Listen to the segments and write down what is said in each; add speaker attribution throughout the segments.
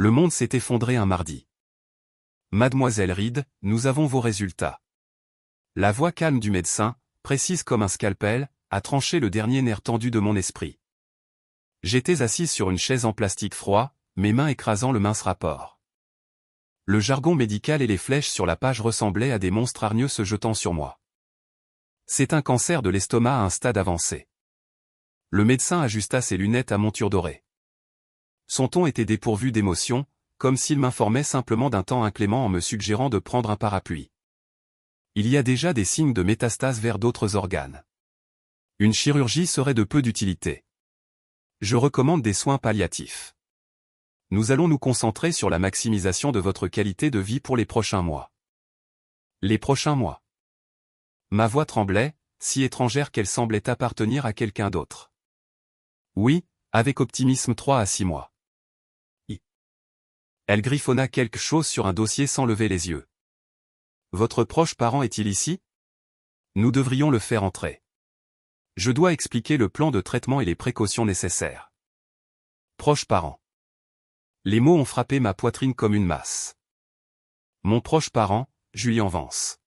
Speaker 1: Le monde s'est effondré un mardi. Mademoiselle Reed, nous avons vos résultats. La voix calme du médecin, précise comme un scalpel, a tranché le dernier nerf tendu de mon esprit. J'étais assise sur une chaise en plastique froid, mes mains écrasant le mince rapport. Le jargon médical et les flèches sur la page ressemblaient à des monstres hargneux se jetant sur moi. C'est un cancer de l'estomac à un stade avancé. Le médecin ajusta ses lunettes à monture dorée. Son ton était dépourvu d'émotion, comme s'il m'informait simplement d'un temps inclément en me suggérant de prendre un parapluie. Il y a déjà des signes de métastase vers d'autres organes. Une chirurgie serait de peu d'utilité. Je recommande des soins palliatifs. Nous allons nous concentrer sur la maximisation de votre qualité de vie pour les prochains mois. Les prochains mois. Ma voix tremblait, si étrangère qu'elle semblait appartenir à quelqu'un d'autre. Oui, avec optimisme 3 à 6 mois. Elle griffonna quelque chose sur un dossier sans lever les yeux. Votre proche parent est-il ici? Nous devrions le faire entrer. Je dois expliquer le plan de traitement et les précautions nécessaires. Proche parent. Les mots ont frappé ma poitrine comme une masse. Mon proche parent, Julian Vance.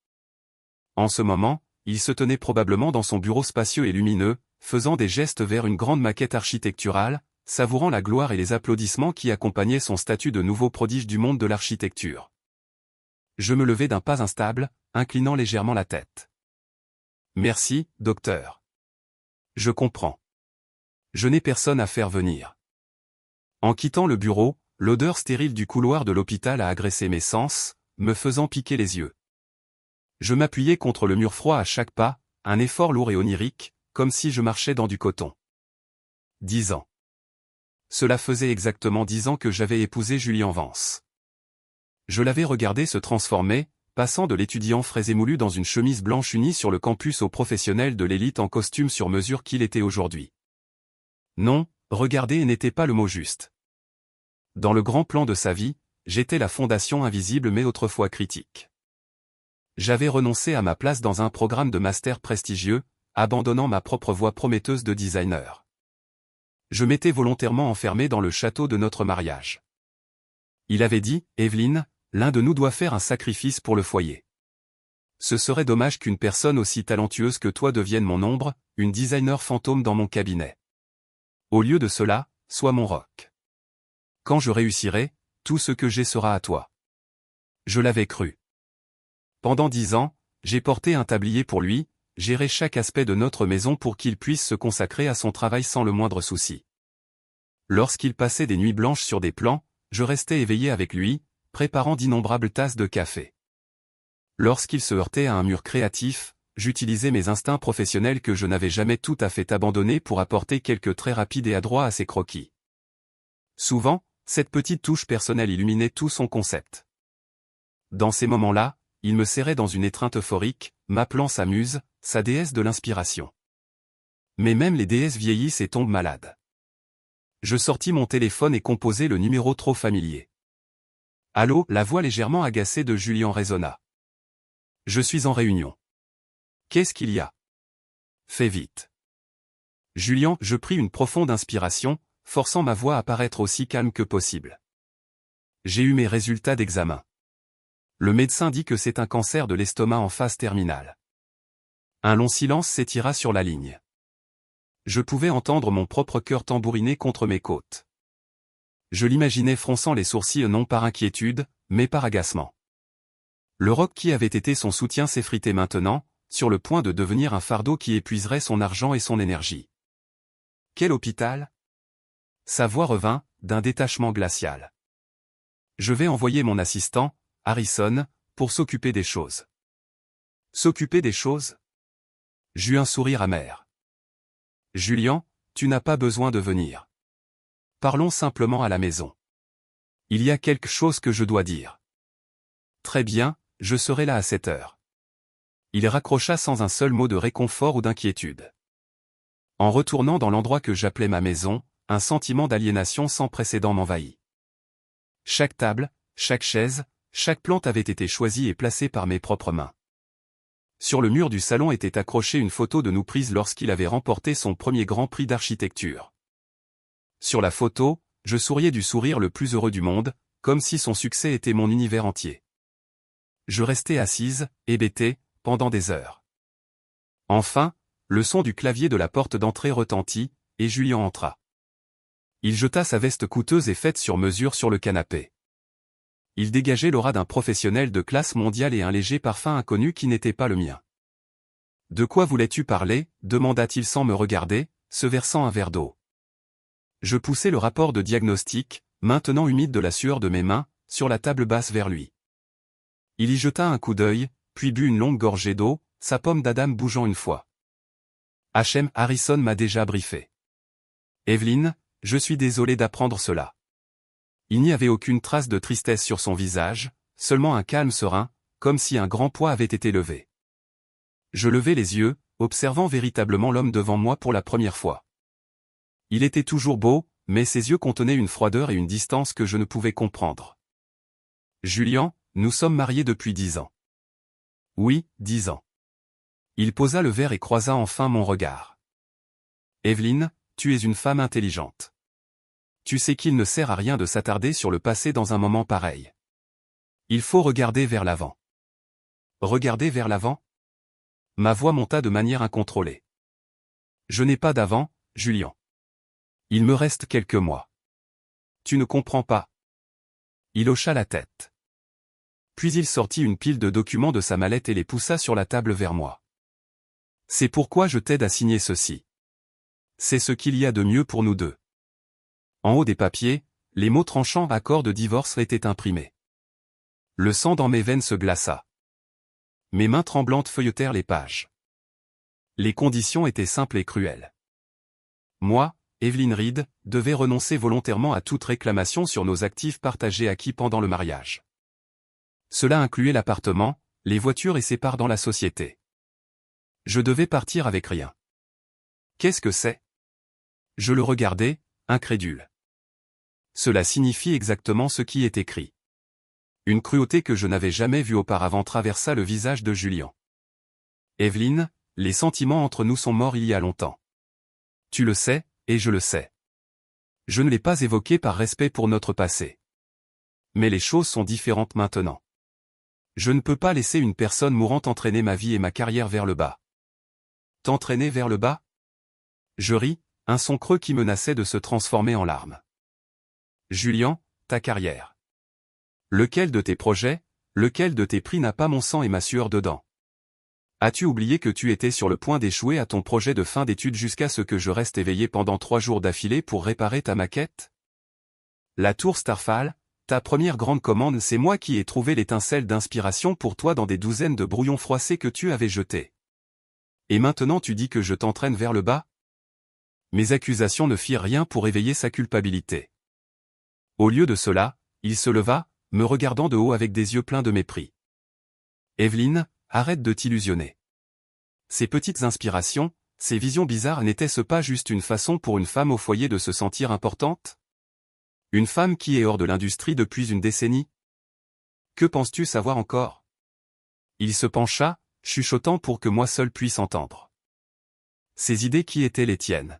Speaker 1: En ce moment, il se tenait probablement dans son bureau spacieux et lumineux, faisant des gestes vers une grande maquette architecturale, savourant la gloire et les applaudissements qui accompagnaient son statut de nouveau prodige du monde de l'architecture. Je me levai d'un pas instable, inclinant légèrement la tête. Merci, docteur. Je comprends. Je n'ai personne à faire venir. En quittant le bureau, l'odeur stérile du couloir de l'hôpital a agressé mes sens, me faisant piquer les yeux. Je m'appuyais contre le mur froid à chaque pas, un effort lourd et onirique, comme si je marchais dans du coton. 10 ans. Cela faisait exactement 10 ans que j'avais épousé Julian Vance. Je l'avais regardé se transformer, passant de l'étudiant frais émoulu dans une chemise blanche unie sur le campus au professionnel de l'élite en costume sur mesure qu'il était aujourd'hui. Non, regarder n'était pas le mot juste. Dans le grand plan de sa vie, j'étais la fondation invisible mais autrefois critique. J'avais renoncé à ma place dans un programme de master prestigieux, abandonnant ma propre voie prometteuse de designer. Je m'étais volontairement enfermé dans le château de notre mariage. Il avait dit, Evelyne, l'un de nous doit faire un sacrifice pour le foyer. Ce serait dommage qu'une personne aussi talentueuse que toi devienne mon ombre, une designer fantôme dans mon cabinet. Au lieu de cela, sois mon roc. Quand je réussirai, tout ce que j'ai sera à toi. Je l'avais cru. Pendant 10 ans, j'ai porté un tablier pour lui, géré chaque aspect de notre maison pour qu'il puisse se consacrer à son travail sans le moindre souci. Lorsqu'il passait des nuits blanches sur des plans, je restais éveillé avec lui, préparant d'innombrables tasses de café. Lorsqu'il se heurtait à un mur créatif, j'utilisais mes instincts professionnels que je n'avais jamais tout à fait abandonnés pour apporter quelques traits rapides et adroits à ses croquis. Souvent, cette petite touche personnelle illuminait tout son concept. Dans ces moments-là, il me serrait dans une étreinte euphorique, m'appelant sa muse, sa déesse de l'inspiration. Mais même les déesses vieillissent et tombent malades. Je sortis mon téléphone et composai le numéro trop familier. Allô, la voix légèrement agacée de Julian résonna. Je suis en réunion. Qu'est-ce qu'il y a? Fais vite. Julian, je pris une profonde inspiration, forçant ma voix à paraître aussi calme que possible. J'ai eu mes résultats d'examen. Le médecin dit que c'est un cancer de l'estomac en phase terminale. Un long silence s'étira sur la ligne. Je pouvais entendre mon propre cœur tambouriner contre mes côtes. Je l'imaginais fronçant les sourcils non par inquiétude, mais par agacement. Le roc qui avait été son soutien s'effritait maintenant, sur le point de devenir un fardeau qui épuiserait son argent et son énergie. Quel hôpital? Sa voix revint, d'un détachement glacial. Je vais envoyer mon assistant, Harrison, pour s'occuper des choses. S'occuper des choses? J'eus un sourire amer. Julian, tu n'as pas besoin de venir. Parlons simplement à la maison. Il y a quelque chose que je dois dire. Très bien, je serai là à 7 heures. Il raccrocha sans un seul mot de réconfort ou d'inquiétude. En retournant dans l'endroit que j'appelais ma maison, un sentiment d'aliénation sans précédent m'envahit. Chaque table, chaque chaise, chaque plante avait été choisie et placée par mes propres mains. Sur le mur du salon était accrochée une photo de nous prise lorsqu'il avait remporté son premier grand prix d'architecture. Sur la photo, je souriais du sourire le plus heureux du monde, comme si son succès était mon univers entier. Je restais assise, hébétée, pendant des heures. Enfin, le son du clavier de la porte d'entrée retentit, et Julien entra. Il jeta sa veste coûteuse et faite sur mesure sur le canapé. Il dégageait l'aura d'un professionnel de classe mondiale et un léger parfum inconnu qui n'était pas le mien. « De quoi voulais-tu parler » demanda-t-il sans me regarder, se versant un verre d'eau. Je poussai le rapport de diagnostic, maintenant humide de la sueur de mes mains, sur la table basse vers lui. Il y jeta un coup d'œil, puis but une longue gorgée d'eau, sa pomme d'Adam bougeant une fois. H.M. Harrison m'a déjà briefé. Evelyn, je suis désolé d'apprendre cela. Il n'y avait aucune trace de tristesse sur son visage, seulement un calme serein, comme si un grand poids avait été levé. Je levai les yeux, observant véritablement l'homme devant moi pour la première fois. Il était toujours beau, mais ses yeux contenaient une froideur et une distance que je ne pouvais comprendre. Julien, nous sommes mariés depuis 10 ans. Oui, 10 ans. Il posa le verre et croisa enfin mon regard. Evelyn, tu es une femme intelligente. Tu sais qu'il ne sert à rien de s'attarder sur le passé dans un moment pareil. Il faut regarder vers l'avant. Regarder vers l'avant ? Ma voix monta de manière incontrôlée. Je n'ai pas d'avant, Julien. Il me reste quelques mois. Tu ne comprends pas. Il hocha la tête. Puis il sortit une pile de documents de sa mallette et les poussa sur la table vers moi. C'est pourquoi je t'aide à signer ceci. C'est ce qu'il y a de mieux pour nous deux. En haut des papiers, les mots tranchants accord de divorce étaient imprimés. Le sang dans mes veines se glaça. Mes mains tremblantes feuilletèrent les pages. Les conditions étaient simples et cruelles. Moi, Evelyn Reed, devais renoncer volontairement à toute réclamation sur nos actifs partagés acquis pendant le mariage. Cela incluait l'appartement, les voitures et ses parts dans la société. Je devais partir avec rien. Qu'est-ce que c'est ? Je le regardais, incrédule. Cela signifie exactement ce qui est écrit. Une cruauté que je n'avais jamais vue auparavant traversa le visage de Julien. Evelyn, les sentiments entre nous sont morts il y a longtemps. Tu le sais, et je le sais. Je ne l'ai pas évoqué par respect pour notre passé. Mais les choses sont différentes maintenant. Je ne peux pas laisser une personne mourante entraîner ma vie et ma carrière vers le bas. T'entraîner vers le bas ? Je ris, un son creux qui menaçait de se transformer en larmes. Julien, ta carrière. Lequel de tes projets, lequel de tes prix n'a pas mon sang et ma sueur dedans ? As-tu oublié que tu étais sur le point d'échouer à ton projet de fin d'études jusqu'à ce que je reste éveillé pendant 3 jours d'affilée pour réparer ta maquette ? La tour Starfall, ta première grande commande, c'est moi qui ai trouvé l'étincelle d'inspiration pour toi dans des douzaines de brouillons froissés que tu avais jetés. Et maintenant tu dis que je t'entraîne vers le bas ? Mes accusations ne firent rien pour éveiller sa culpabilité. Au lieu de cela, il se leva, me regardant de haut avec des yeux pleins de mépris. Evelyn, arrête de t'illusionner. Ces petites inspirations, ces visions bizarres n'étaient-ce pas juste une façon pour une femme au foyer de se sentir importante ? Une femme qui est hors de l'industrie depuis une décennie ? Que penses-tu savoir encore ? Il se pencha, chuchotant pour que moi seul puisse entendre. Ces idées qui étaient les tiennes.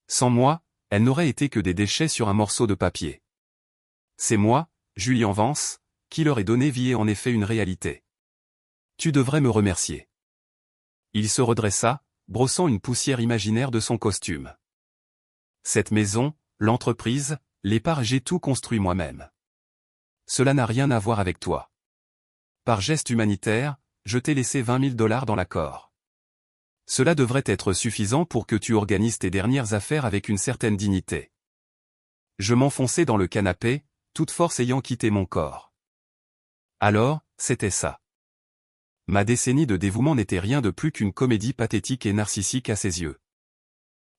Speaker 1: Sans moi, elles n'auraient été que des déchets sur un morceau de papier. C'est moi, Julien Vance, qui leur ai donné vie et en effet une réalité. Tu devrais me remercier. Il se redressa, brossant une poussière imaginaire de son costume. Cette maison, l'entreprise, les parts, j'ai tout construit moi-même. Cela n'a rien à voir avec toi. Par geste humanitaire, je t'ai laissé $20 000 dans l'accord. Cela devrait être suffisant pour que tu organises tes dernières affaires avec une certaine dignité. Je m'enfonçai dans le canapé, toute force ayant quitté mon corps. Alors, c'était ça. Ma décennie de dévouement n'était rien de plus qu'une comédie pathétique et narcissique à ses yeux.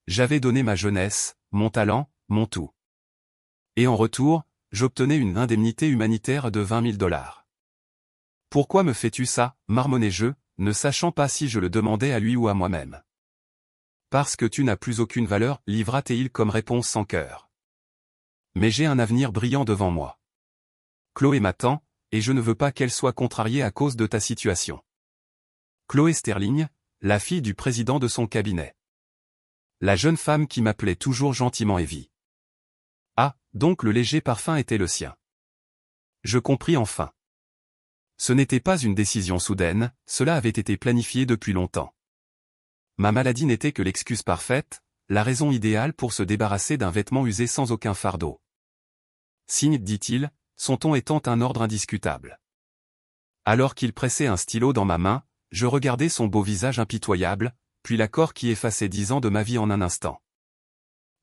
Speaker 1: J'avais donné ma jeunesse, mon talent, mon tout. Et en retour, j'obtenais une indemnité humanitaire de $20 000. Pourquoi me fais-tu ça, marmonnai-je, ne sachant pas si je le demandais à lui ou à moi-même. Parce que tu n'as plus aucune valeur, livra-t-il comme réponse sans cœur. Mais j'ai un avenir brillant devant moi. Chloé m'attend, et je ne veux pas qu'elle soit contrariée à cause de ta situation. Chloé Sterling, la fille du président de son cabinet. La jeune femme qui m'appelait toujours gentiment Evie. Ah, donc le léger parfum était le sien. Je compris enfin. Ce n'était pas une décision soudaine, cela avait été planifié depuis longtemps. Ma maladie n'était que l'excuse parfaite, la raison idéale pour se débarrasser d'un vêtement usé sans aucun fardeau. Signe, dit-il, son ton étant un ordre indiscutable. Alors qu'il pressait un stylo dans ma main, je regardais son beau visage impitoyable, puis l'accord qui effaçait 10 ans de ma vie en un instant.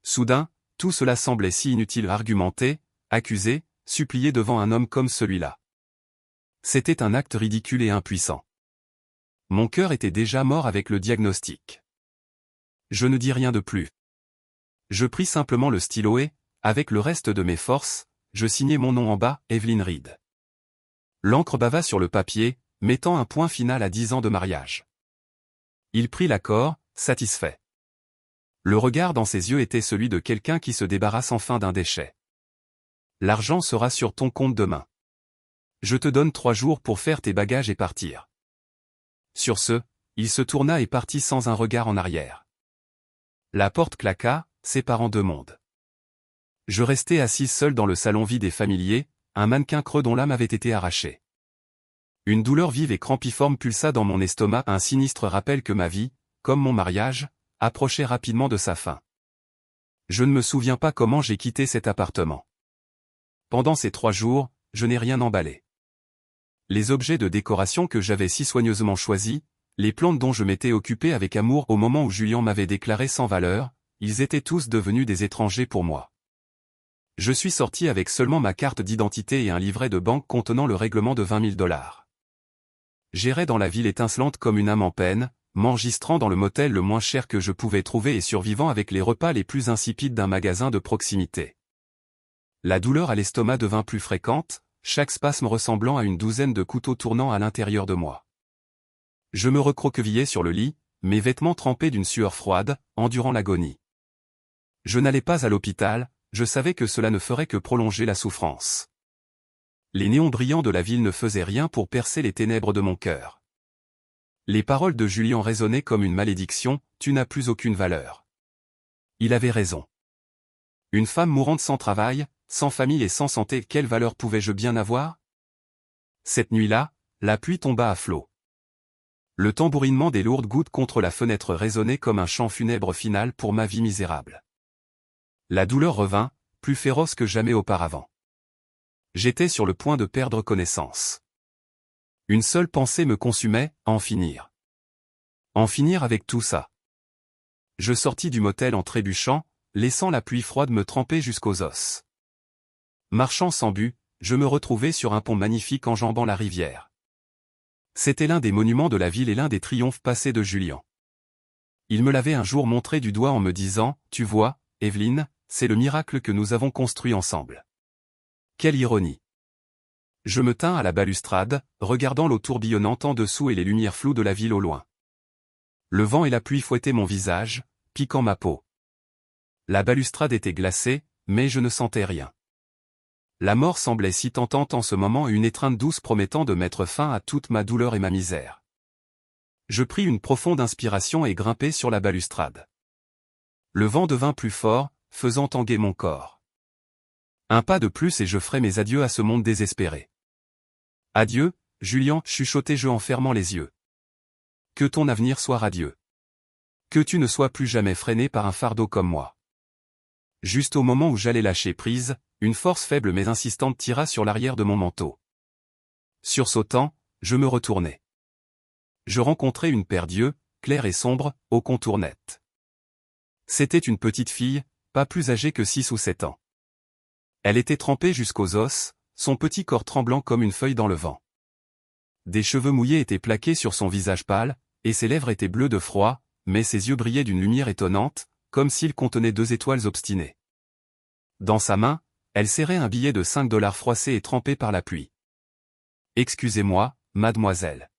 Speaker 1: Soudain, tout cela semblait si inutile à argumenter, accuser, supplier devant un homme comme celui-là. C'était un acte ridicule et impuissant. Mon cœur était déjà mort avec le diagnostic. Je ne dis rien de plus. Je pris simplement le stylo et, avec le reste de mes forces, je signai mon nom en bas, Evelyn Reed. L'encre bava sur le papier, mettant un point final à 10 ans de mariage. Il prit l'accord, satisfait. Le regard dans ses yeux était celui de quelqu'un qui se débarrasse enfin d'un déchet. L'argent sera sur ton compte demain. Je te donne 3 jours pour faire tes bagages et partir. Sur ce, il se tourna et partit sans un regard en arrière. La porte claqua, séparant deux mondes. Je restai assise seule dans le salon vide et familier, un mannequin creux dont l'âme avait été arrachée. Une douleur vive et crampiforme pulsa dans mon estomac, un sinistre rappel que ma vie, comme mon mariage, approchait rapidement de sa fin. Je ne me souviens pas comment j'ai quitté cet appartement. Pendant ces 3 jours, je n'ai rien emballé. Les objets de décoration que j'avais si soigneusement choisis, les plantes dont je m'étais occupé avec amour au moment où Julien m'avait déclaré sans valeur, ils étaient tous devenus des étrangers pour moi. Je suis sorti avec seulement ma carte d'identité et un livret de banque contenant le règlement de $20 000. J'errais dans la ville étincelante comme une âme en peine, m'enregistrant dans le motel le moins cher que je pouvais trouver et survivant avec les repas les plus insipides d'un magasin de proximité. La douleur à l'estomac devint plus fréquente, chaque spasme ressemblant à une douzaine de couteaux tournant à l'intérieur de moi. Je me recroquevillais sur le lit, mes vêtements trempés d'une sueur froide, endurant l'agonie. Je n'allais pas à l'hôpital, je savais que cela ne ferait que prolonger la souffrance. Les néons brillants de la ville ne faisaient rien pour percer les ténèbres de mon cœur. Les paroles de Julien résonnaient comme une malédiction, tu n'as plus aucune valeur. Il avait raison. Une femme mourante sans travail, sans famille et sans santé, quelle valeur pouvais-je bien avoir? Cette nuit-là, la pluie tomba à flots. Le tambourinement des lourdes gouttes contre la fenêtre résonnait comme un chant funèbre final pour ma vie misérable. La douleur revint, plus féroce que jamais auparavant. J'étais sur le point de perdre connaissance. Une seule pensée me consumait, en finir. En finir avec tout ça. Je sortis du motel en trébuchant, laissant la pluie froide me tremper jusqu'aux os. Marchant sans but, je me retrouvai sur un pont magnifique enjambant la rivière. C'était l'un des monuments de la ville et l'un des triomphes passés de Julien. Il me l'avait un jour montré du doigt en me disant, « Tu vois, Evelyn, c'est le miracle que nous avons construit ensemble. » Quelle ironie! Je me tins à la balustrade, regardant l'eau tourbillonnante en dessous et les lumières floues de la ville au loin. Le vent et la pluie fouettaient mon visage, piquant ma peau. La balustrade était glacée, mais je ne sentais rien. La mort semblait si tentante en ce moment et une étreinte douce promettant de mettre fin à toute ma douleur et ma misère. Je pris une profonde inspiration et grimpai sur la balustrade. Le vent devint plus fort, faisant tanguer mon corps. Un pas de plus et je ferai mes adieux à ce monde désespéré. Adieu, Julien, chuchotai-je en fermant les yeux. Que ton avenir soit radieux. Que tu ne sois plus jamais freiné par un fardeau comme moi. Juste au moment où j'allais lâcher prise, une force faible mais insistante tira sur l'arrière de mon manteau. Sursautant, je me retournai. Je rencontrai une paire d'yeux, clairs et sombres, au contour net. C'était une petite fille, pas plus âgée que 6 ou 7 ans. Elle était trempée jusqu'aux os, son petit corps tremblant comme une feuille dans le vent. Des cheveux mouillés étaient plaqués sur son visage pâle, et ses lèvres étaient bleues de froid, mais ses yeux brillaient d'une lumière étonnante, comme s'ils contenaient 2 étoiles obstinées. Dans sa main, elle serrait un billet de $5 froissé et trempé par la pluie. « Excusez-moi, mademoiselle. »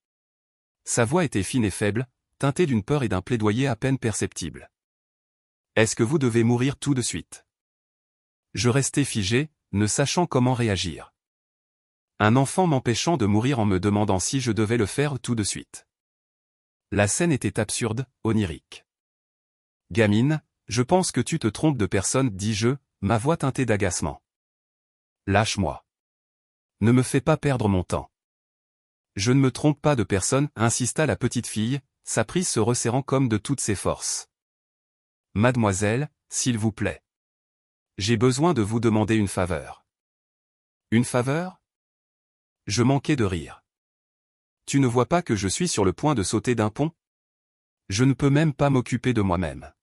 Speaker 1: Sa voix était fine et faible, teintée d'une peur et d'un plaidoyer à peine perceptible. « Est-ce que vous devez mourir tout de suite? » Je restai figé, ne sachant comment réagir. Un enfant m'empêchant de mourir en me demandant si je devais le faire tout de suite. La scène était absurde, onirique. « Gamine, je pense que tu te trompes de personne, dis-je, ma voix teintée d'agacement. Lâche-moi. Ne me fais pas perdre mon temps. Je ne me trompe pas de personne, insista la petite fille, sa prise se resserrant comme de toutes ses forces. Mademoiselle, s'il vous plaît. J'ai besoin de vous demander une faveur. Une faveur? Je manquais de rire. Tu ne vois pas que je suis sur le point de sauter d'un pont? Je ne peux même pas m'occuper de moi-même.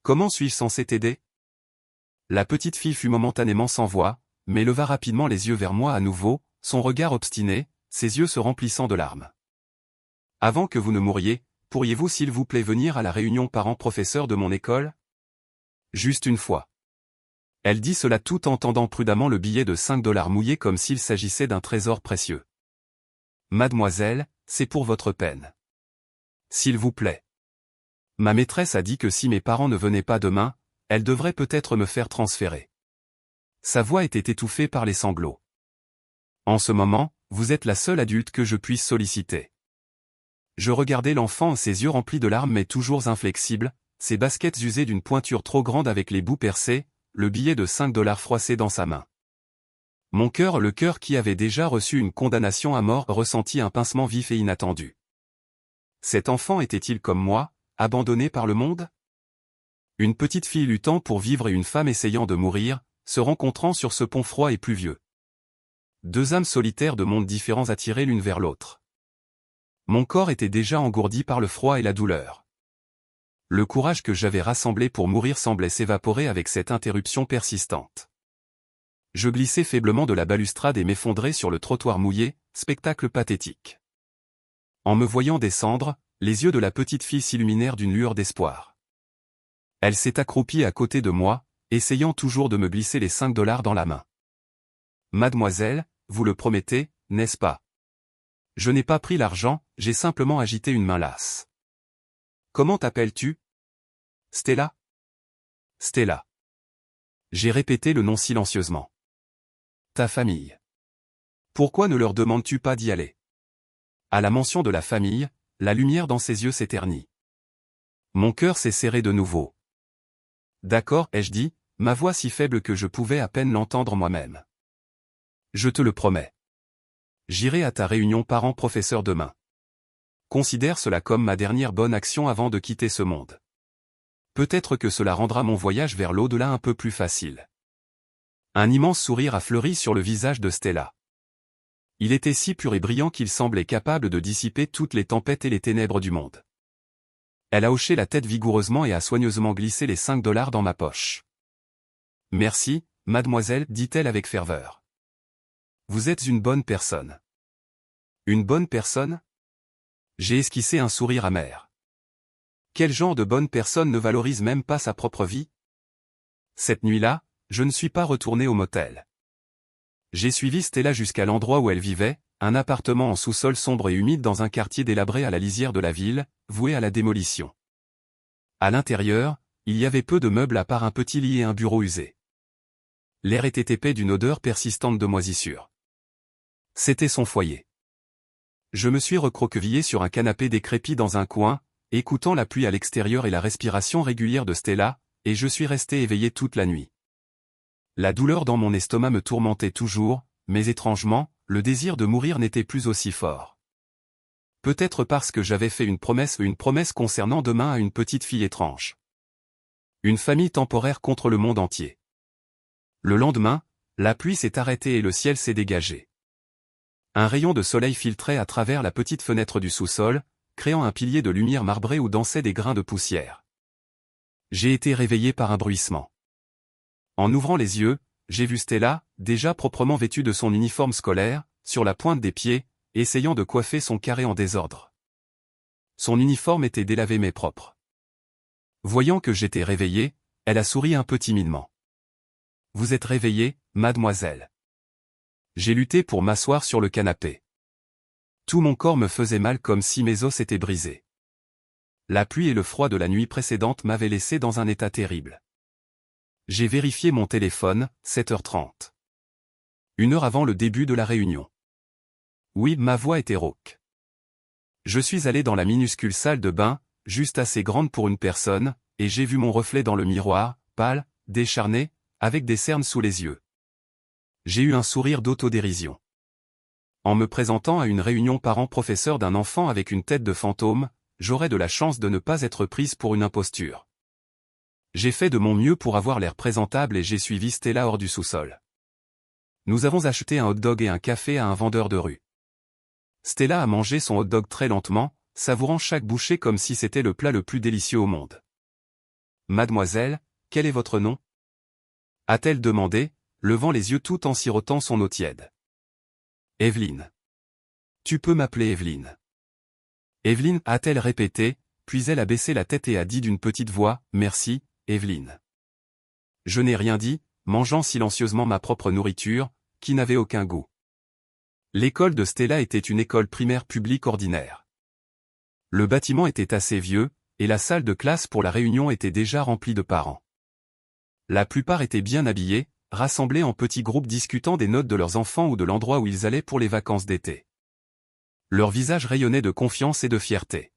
Speaker 1: Comment suis-je censé t'aider? La petite fille fut momentanément sans voix, mais leva rapidement les yeux vers moi à nouveau, son regard obstiné, ses yeux se remplissant de larmes. Avant que vous ne mouriez, pourriez-vous s'il vous plaît venir à la réunion parents-professeurs de mon école? Juste une fois. Elle dit cela tout en tendant prudemment le billet de 5 $ mouillé comme s'il s'agissait d'un trésor précieux. Mademoiselle, c'est pour votre peine. S'il vous plaît. Ma maîtresse a dit que si mes parents ne venaient pas demain, elle devrait peut-être me faire transférer. Sa voix était étouffée par les sanglots. En ce moment, vous êtes la seule adulte que je puisse solliciter. Je regardais l'enfant, ses yeux remplis de larmes mais toujours inflexibles, ses baskets usées d'une pointure trop grande avec les bouts percés, le billet de 5 $ froissé dans sa main. Mon cœur, le cœur qui avait déjà reçu une condamnation à mort, ressentit un pincement vif et inattendu. Cet enfant était-il comme moi, abandonné par le monde? Une petite fille luttant pour vivre et une femme essayant de mourir, se rencontrant sur ce pont froid et pluvieux. Deux âmes solitaires de mondes différents attirées l'une vers l'autre. Mon corps était déjà engourdi par le froid et la douleur. Le courage que j'avais rassemblé pour mourir semblait s'évaporer avec cette interruption persistante. Je glissais faiblement de la balustrade et m'effondrais sur le trottoir mouillé, spectacle pathétique. En me voyant descendre, les yeux de la petite fille s'illuminèrent d'une lueur d'espoir. Elle s'est accroupie à côté de moi, essayant toujours de me glisser les 5 $ dans la main. Mademoiselle, vous le promettez, n'est-ce pas? Je n'ai pas pris l'argent, j'ai simplement agité une main lasse. Comment t'appelles-tu? Stella? Stella. J'ai répété le nom silencieusement. Ta famille. Pourquoi ne leur demandes-tu pas d'y aller? À la mention de la famille, la lumière dans ses yeux s'éternit. Mon cœur s'est serré de nouveau. D'accord, ai-je dit, ma voix si faible que je pouvais à peine l'entendre moi-même. Je te le promets. J'irai à ta réunion parents-professeurs demain. Considère cela comme ma dernière bonne action avant de quitter ce monde. Peut-être que cela rendra mon voyage vers l'au-delà un peu plus facile. Un immense sourire a fleuri sur le visage de Stella. Il était si pur et brillant qu'il semblait capable de dissiper toutes les tempêtes et les ténèbres du monde. Elle a hoché la tête vigoureusement et a soigneusement glissé les 5 $ dans ma poche. Merci, mademoiselle, dit-elle avec ferveur. Vous êtes une bonne personne. Une bonne personne? J'ai esquissé un sourire amer. Quel genre de bonne personne ne valorise même pas sa propre vie? Cette nuit-là, je ne suis pas retourné au motel. J'ai suivi Stella jusqu'à l'endroit où elle vivait, un appartement en sous-sol sombre et humide dans un quartier délabré à la lisière de la ville, voué à la démolition. À l'intérieur, il y avait peu de meubles à part un petit lit et un bureau usé. L'air était épais d'une odeur persistante de moisissure. C'était son foyer. Je me suis recroquevillé sur un canapé décrépit dans un coin, écoutant la pluie à l'extérieur et la respiration régulière de Stella, et je suis resté éveillé toute la nuit. La douleur dans mon estomac me tourmentait toujours, mais étrangement, le désir de mourir n'était plus aussi fort. Peut-être parce que j'avais fait une promesse concernant demain à une petite fille étrange. Une famille temporaire contre le monde entier. Le lendemain, la pluie s'est arrêtée et le ciel s'est dégagé. Un rayon de soleil filtrait à travers la petite fenêtre du sous-sol, créant un pilier de lumière marbrée où dansaient des grains de poussière. J'ai été réveillé par un bruissement. En ouvrant les yeux, j'ai vu Stella, déjà proprement vêtue de son uniforme scolaire, sur la pointe des pieds, essayant de coiffer son carré en désordre. Son uniforme était délavé mais propre. Voyant que j'étais réveillé, elle a souri un peu timidement. « Vous êtes réveillée, mademoiselle ?» J'ai lutté pour m'asseoir sur le canapé. Tout mon corps me faisait mal comme si mes os étaient brisés. La pluie et le froid de la nuit précédente m'avaient laissé dans un état terrible. J'ai vérifié mon téléphone, 7h30. 1 heure avant le début de la réunion. Oui, ma voix était rauque. Je suis allé dans la minuscule salle de bain, juste assez grande pour une personne, et j'ai vu mon reflet dans le miroir, pâle, décharné, avec des cernes sous les yeux. J'ai eu un sourire d'autodérision. En me présentant à une réunion parents-professeurs d'un enfant avec une tête de fantôme, j'aurais de la chance de ne pas être prise pour une imposture. J'ai fait de mon mieux pour avoir l'air présentable et j'ai suivi Stella hors du sous-sol. Nous avons acheté un hot-dog et un café à un vendeur de rue. Stella a mangé son hot-dog très lentement, savourant chaque bouchée comme si c'était le plat le plus délicieux au monde. « Mademoiselle, quel est votre nom » a-t-elle demandé, levant les yeux tout en sirotant son eau tiède. « Evelyne. Tu peux m'appeler Evelyne. » Evelyne a-t-elle répété, puis elle a baissé la tête et a dit d'une petite voix, « Merci, Evelyne. » Je n'ai rien dit, mangeant silencieusement ma propre nourriture, qui n'avait aucun goût. L'école de Stella était une école primaire publique ordinaire. Le bâtiment était assez vieux, et la salle de classe pour la réunion était déjà remplie de parents. La plupart étaient bien habillés, rassemblés en petits groupes discutant des notes de leurs enfants ou de l'endroit où ils allaient pour les vacances d'été. Leurs visages rayonnaient de confiance et de fierté.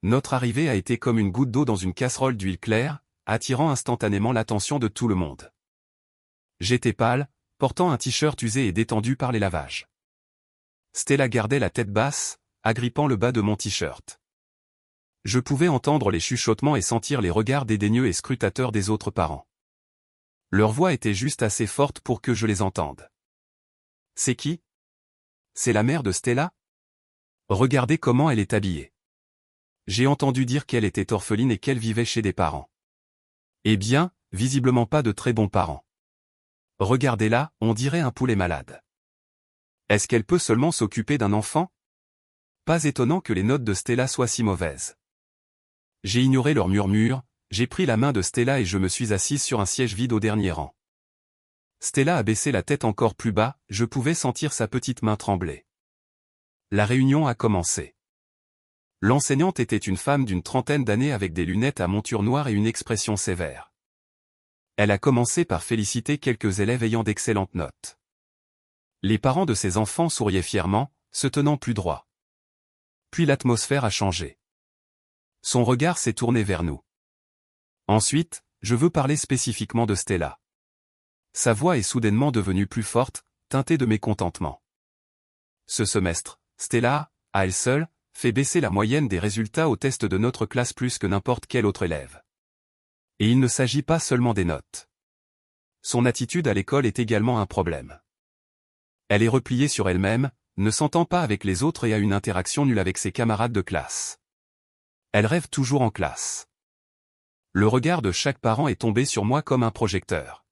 Speaker 1: Notre arrivée a été comme une goutte d'eau dans une casserole d'huile claire, attirant instantanément l'attention de tout le monde. J'étais pâle, portant un t-shirt usé et détendu par les lavages. Stella gardait la tête basse, agrippant le bas de mon t-shirt. Je pouvais entendre les chuchotements et sentir les regards dédaigneux et scrutateurs des autres parents. Leur voix était juste assez forte pour que je les entende. « C'est qui ? C'est la mère de Stella ? Regardez comment elle est habillée. J'ai entendu dire qu'elle était orpheline et qu'elle vivait chez des parents. Eh bien, visiblement pas de très bons parents. Regardez-la, on dirait un poulet malade. Est-ce qu'elle peut seulement s'occuper d'un enfant ? Pas étonnant que les notes de Stella soient si mauvaises. » J'ai ignoré leurs murmures, j'ai pris la main de Stella et je me suis assise sur un siège vide au dernier rang. Stella a baissé la tête encore plus bas, je pouvais sentir sa petite main trembler. La réunion a commencé. L'enseignante était une femme d'une trentaine d'années avec des lunettes à monture noire et une expression sévère. Elle a commencé par féliciter quelques élèves ayant d'excellentes notes. Les parents de ces enfants souriaient fièrement, se tenant plus droit. Puis l'atmosphère a changé. Son regard s'est tourné vers nous. Ensuite, je veux parler spécifiquement de Stella. Sa voix est soudainement devenue plus forte, teintée de mécontentement. Ce semestre, Stella, à elle seule, fait baisser la moyenne des résultats au test de notre classe plus que n'importe quel autre élève. Et il ne s'agit pas seulement des notes. Son attitude à l'école est également un problème. Elle est repliée sur elle-même, ne s'entend pas avec les autres et a une interaction nulle avec ses camarades de classe. Elle rêve toujours en classe. Le regard de chaque parent est tombé sur moi comme un projecteur.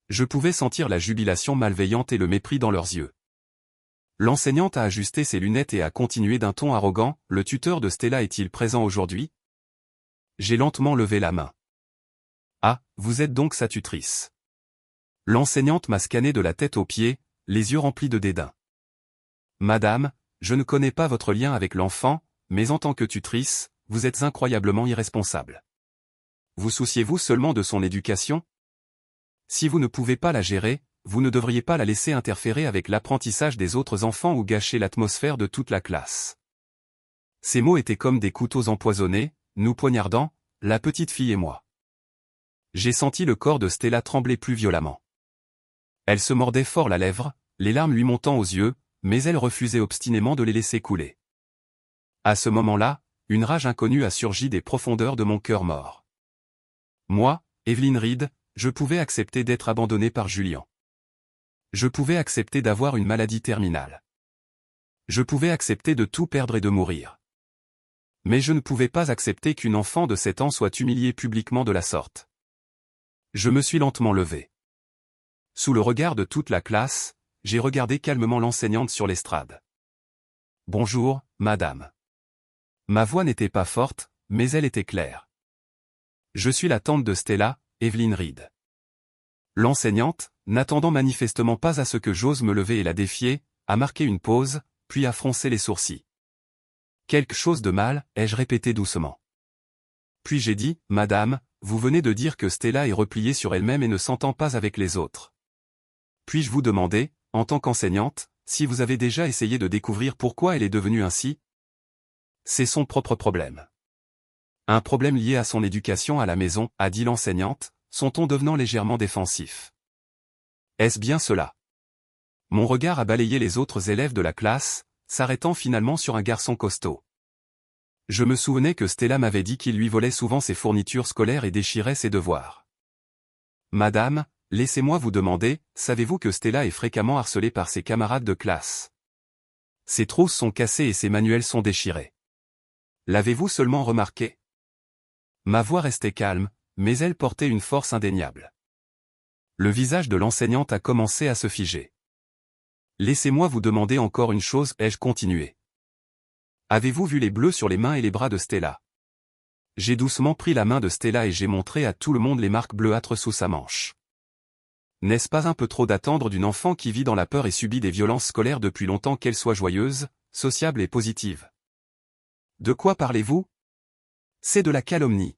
Speaker 1: Je pouvais sentir la jubilation malveillante et le mépris dans leurs yeux. L'enseignante a ajusté ses lunettes et a continué d'un ton arrogant, « Le tuteur de Stella est-il présent aujourd'hui ?» J'ai lentement levé la main. « Ah, vous êtes donc sa tutrice. » L'enseignante m'a scanné de la tête aux pieds, les yeux remplis de dédain. « Madame, je ne connais pas votre lien avec l'enfant, mais en tant que tutrice, vous êtes incroyablement irresponsable. Vous souciez-vous seulement de son éducation ? Si vous ne pouvez pas la gérer, vous ne devriez pas la laisser interférer avec l'apprentissage des autres enfants ou gâcher l'atmosphère de toute la classe. » Ces mots étaient comme des couteaux empoisonnés, nous poignardant, la petite fille et moi. J'ai senti le corps de Stella trembler plus violemment. Elle se mordait fort la lèvre, les larmes lui montant aux yeux, mais elle refusait obstinément de les laisser couler. À ce moment-là, une rage inconnue a surgi des profondeurs de mon cœur mort. Moi, Evelyne Reed, je pouvais accepter d'être abandonnée par Julian. Je pouvais accepter d'avoir une maladie terminale. Je pouvais accepter de tout perdre et de mourir. Mais je ne pouvais pas accepter qu'une enfant de 7 ans soit humiliée publiquement de la sorte. Je me suis lentement levé. Sous le regard de toute la classe, j'ai regardé calmement l'enseignante sur l'estrade. « Bonjour, madame. » Ma voix n'était pas forte, mais elle était claire. « Je suis la tante de Stella, Evelyne Reed. » L'enseignante, n'attendant manifestement pas à ce que j'ose me lever et la défier, a marqué une pause, puis a froncé les sourcils. « Quelque chose de mal, ai-je répété doucement. Puis j'ai dit, « Madame, vous venez de dire que Stella est repliée sur elle-même et ne s'entend pas avec les autres. Puis-je vous demander, en tant qu'enseignante, si vous avez déjà essayé de découvrir pourquoi elle est devenue ainsi ? C'est son propre problème. Un problème lié à son éducation à la maison, a dit l'enseignante, son ton devenant légèrement défensif. Est-ce bien cela? Mon regard a balayé les autres élèves de la classe, s'arrêtant finalement sur un garçon costaud. Je me souvenais que Stella m'avait dit qu'il lui volait souvent ses fournitures scolaires et déchirait ses devoirs. Madame, laissez-moi vous demander, savez-vous que Stella est fréquemment harcelée par ses camarades de classe? Ses trousses sont cassées et ses manuels sont déchirés. L'avez-vous seulement remarqué? Ma voix restait calme, mais elle portait une force indéniable. Le visage de l'enseignante a commencé à se figer. Laissez-moi vous demander encore une chose, ai-je continué. Avez-vous vu les bleus sur les mains et les bras de Stella? J'ai doucement pris la main de Stella et j'ai montré à tout le monde les marques bleuâtres sous sa manche. N'est-ce pas un peu trop d'attendre d'une enfant qui vit dans la peur et subit des violences scolaires depuis longtemps qu'elle soit joyeuse, sociable et positive? De quoi parlez-vous? C'est de la calomnie.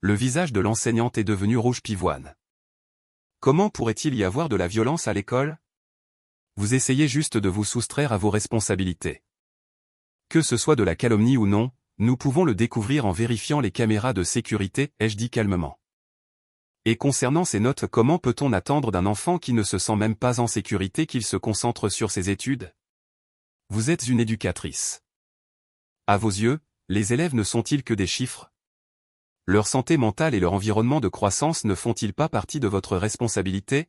Speaker 1: Le visage de l'enseignante est devenu rouge pivoine. Comment pourrait-il y avoir de la violence à l'école? Vous essayez juste de vous soustraire à vos responsabilités. Que ce soit de la calomnie ou non, nous pouvons le découvrir en vérifiant les caméras de sécurité, ai-je dit calmement. Et concernant ces notes, comment peut-on attendre d'un enfant qui ne se sent même pas en sécurité qu'il se concentre sur ses études? Vous êtes une éducatrice. À vos yeux, les élèves ne sont-ils que des chiffres? Leur santé mentale et leur environnement de croissance ne font-ils pas partie de votre responsabilité?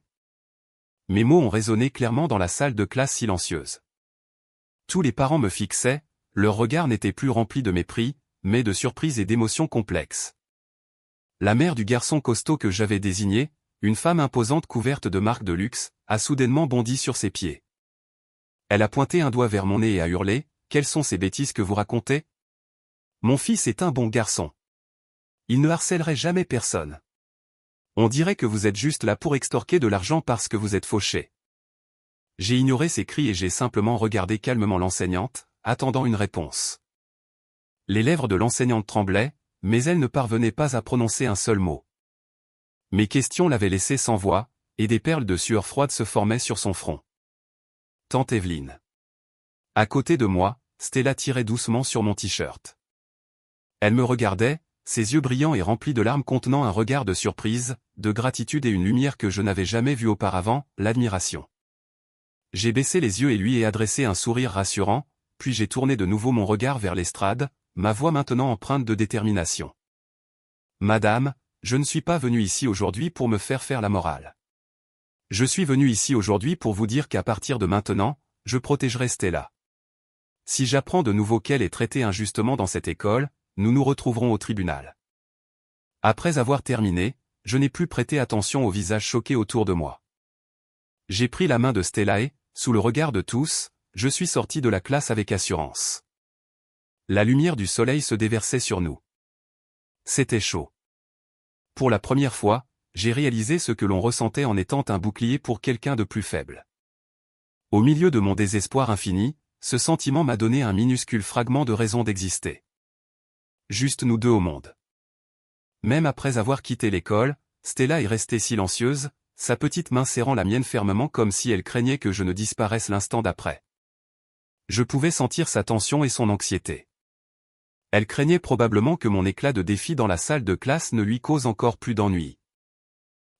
Speaker 1: Mes mots ont résonné clairement dans la salle de classe silencieuse. Tous les parents me fixaient, leur regard n'était plus rempli de mépris, mais de surprise et d'émotions complexes. La mère du garçon costaud que j'avais désigné, une femme imposante couverte de marques de luxe, a soudainement bondi sur ses pieds. Elle a pointé un doigt vers mon nez et a hurlé, « Quelles sont ces bêtises que vous racontez? Mon fils est un bon garçon. Il ne harcèlerait jamais personne. On dirait que vous êtes juste là pour extorquer de l'argent parce que vous êtes fauché. » J'ai ignoré ces cris et j'ai simplement regardé calmement l'enseignante, attendant une réponse. Les lèvres de l'enseignante tremblaient, mais elle ne parvenait pas à prononcer un seul mot. Mes questions l'avaient laissée sans voix, et des perles de sueur froide se formaient sur son front. Tante Evelyne. À côté de moi, Stella tirait doucement sur mon t-shirt. Elle me regardait, ses yeux brillants et remplis de larmes contenant un regard de surprise, de gratitude et une lumière que je n'avais jamais vue auparavant, l'admiration. J'ai baissé les yeux et lui ai adressé un sourire rassurant, puis j'ai tourné de nouveau mon regard vers l'estrade, ma voix maintenant empreinte de détermination. Madame, je ne suis pas venu ici aujourd'hui pour me faire la morale. Je suis venu ici aujourd'hui pour vous dire qu'à partir de maintenant, je protégerai Stella. Si j'apprends de nouveau qu'elle est traitée injustement dans cette école, nous nous retrouverons au tribunal. Après avoir terminé, je n'ai plus prêté attention au visage choqué autour de moi. J'ai pris la main de Stella et, sous le regard de tous, je suis sorti de la classe avec assurance. La lumière du soleil se déversait sur nous. C'était chaud. Pour la première fois, j'ai réalisé ce que l'on ressentait en étant un bouclier pour quelqu'un de plus faible. Au milieu de mon désespoir infini, ce sentiment m'a donné un minuscule fragment de raison d'exister. Juste nous deux au monde. Même après avoir quitté l'école, Stella est restée silencieuse, sa petite main serrant la mienne fermement comme si elle craignait que je ne disparaisse l'instant d'après. Je pouvais sentir sa tension et son anxiété. Elle craignait probablement que mon éclat de défi dans la salle de classe ne lui cause encore plus d'ennui.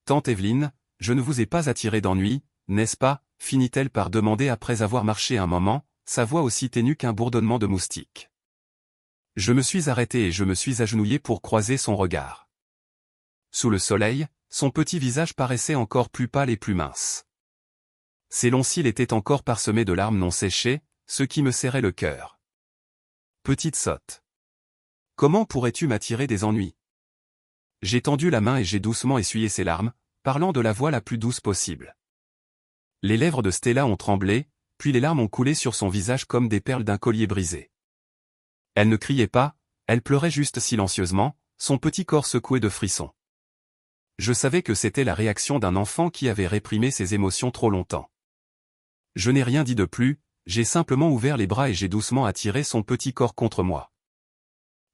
Speaker 1: Tante Evelyne, je ne vous ai pas attiré d'ennui, n'est-ce pas, finit-elle par demander après avoir marché un moment, sa voix aussi ténue qu'un bourdonnement de moustique. Je me suis arrêté et je me suis agenouillé pour croiser son regard. Sous le soleil, son petit visage paraissait encore plus pâle et plus mince. Ses longs cils étaient encore parsemés de larmes non séchées, ce qui me serrait le cœur. Petite sotte. Comment pourrais-tu m'attirer des ennuis? J'ai tendu la main et j'ai doucement essuyé ses larmes, parlant de la voix la plus douce possible. Les lèvres de Stella ont tremblé, puis les larmes ont coulé sur son visage comme des perles d'un collier brisé. Elle ne criait pas, elle pleurait juste silencieusement, son petit corps secoué de frissons. Je savais que c'était la réaction d'un enfant qui avait réprimé ses émotions trop longtemps. Je n'ai rien dit de plus, j'ai simplement ouvert les bras et j'ai doucement attiré son petit corps contre moi.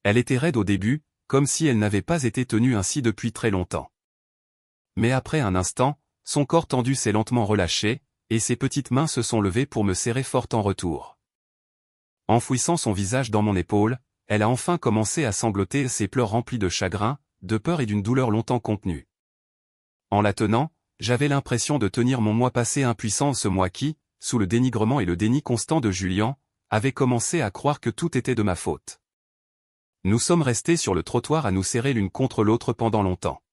Speaker 1: Elle était raide au début, comme si elle n'avait pas été tenue ainsi depuis très longtemps. Mais après un instant, son corps tendu s'est lentement relâché, et ses petites mains se sont levées pour me serrer fort en retour. Enfouissant son visage dans mon épaule, elle a enfin commencé à sangloter, ses pleurs remplis de chagrin, de peur et d'une douleur longtemps contenue. En la tenant, j'avais l'impression de tenir mon moi passé impuissant, ce moi qui, sous le dénigrement et le déni constant de Julian, avait commencé à croire que tout était de ma faute. Nous sommes restés sur le trottoir à nous serrer l'une contre l'autre pendant longtemps.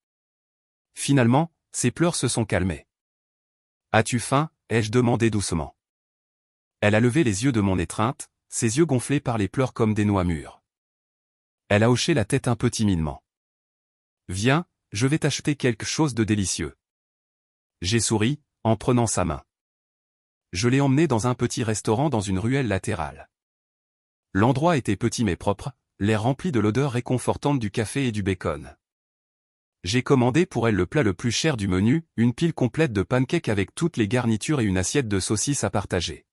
Speaker 1: Finalement, ses pleurs se sont calmés. « As-tu faim ?» ai-je demandé doucement. Elle a levé les yeux de mon étreinte, ses yeux gonflés par les pleurs comme des noix mûres. Elle a hoché la tête un peu timidement. « Viens, je vais t'acheter quelque chose de délicieux. » J'ai souri, en prenant sa main. Je l'ai emmenée dans un petit restaurant dans une ruelle latérale. L'endroit était petit mais propre, l'air rempli de l'odeur réconfortante du café et du bacon. J'ai commandé pour elle le plat le plus cher du menu, une pile complète de pancakes avec toutes les garnitures et une assiette de saucisses à partager.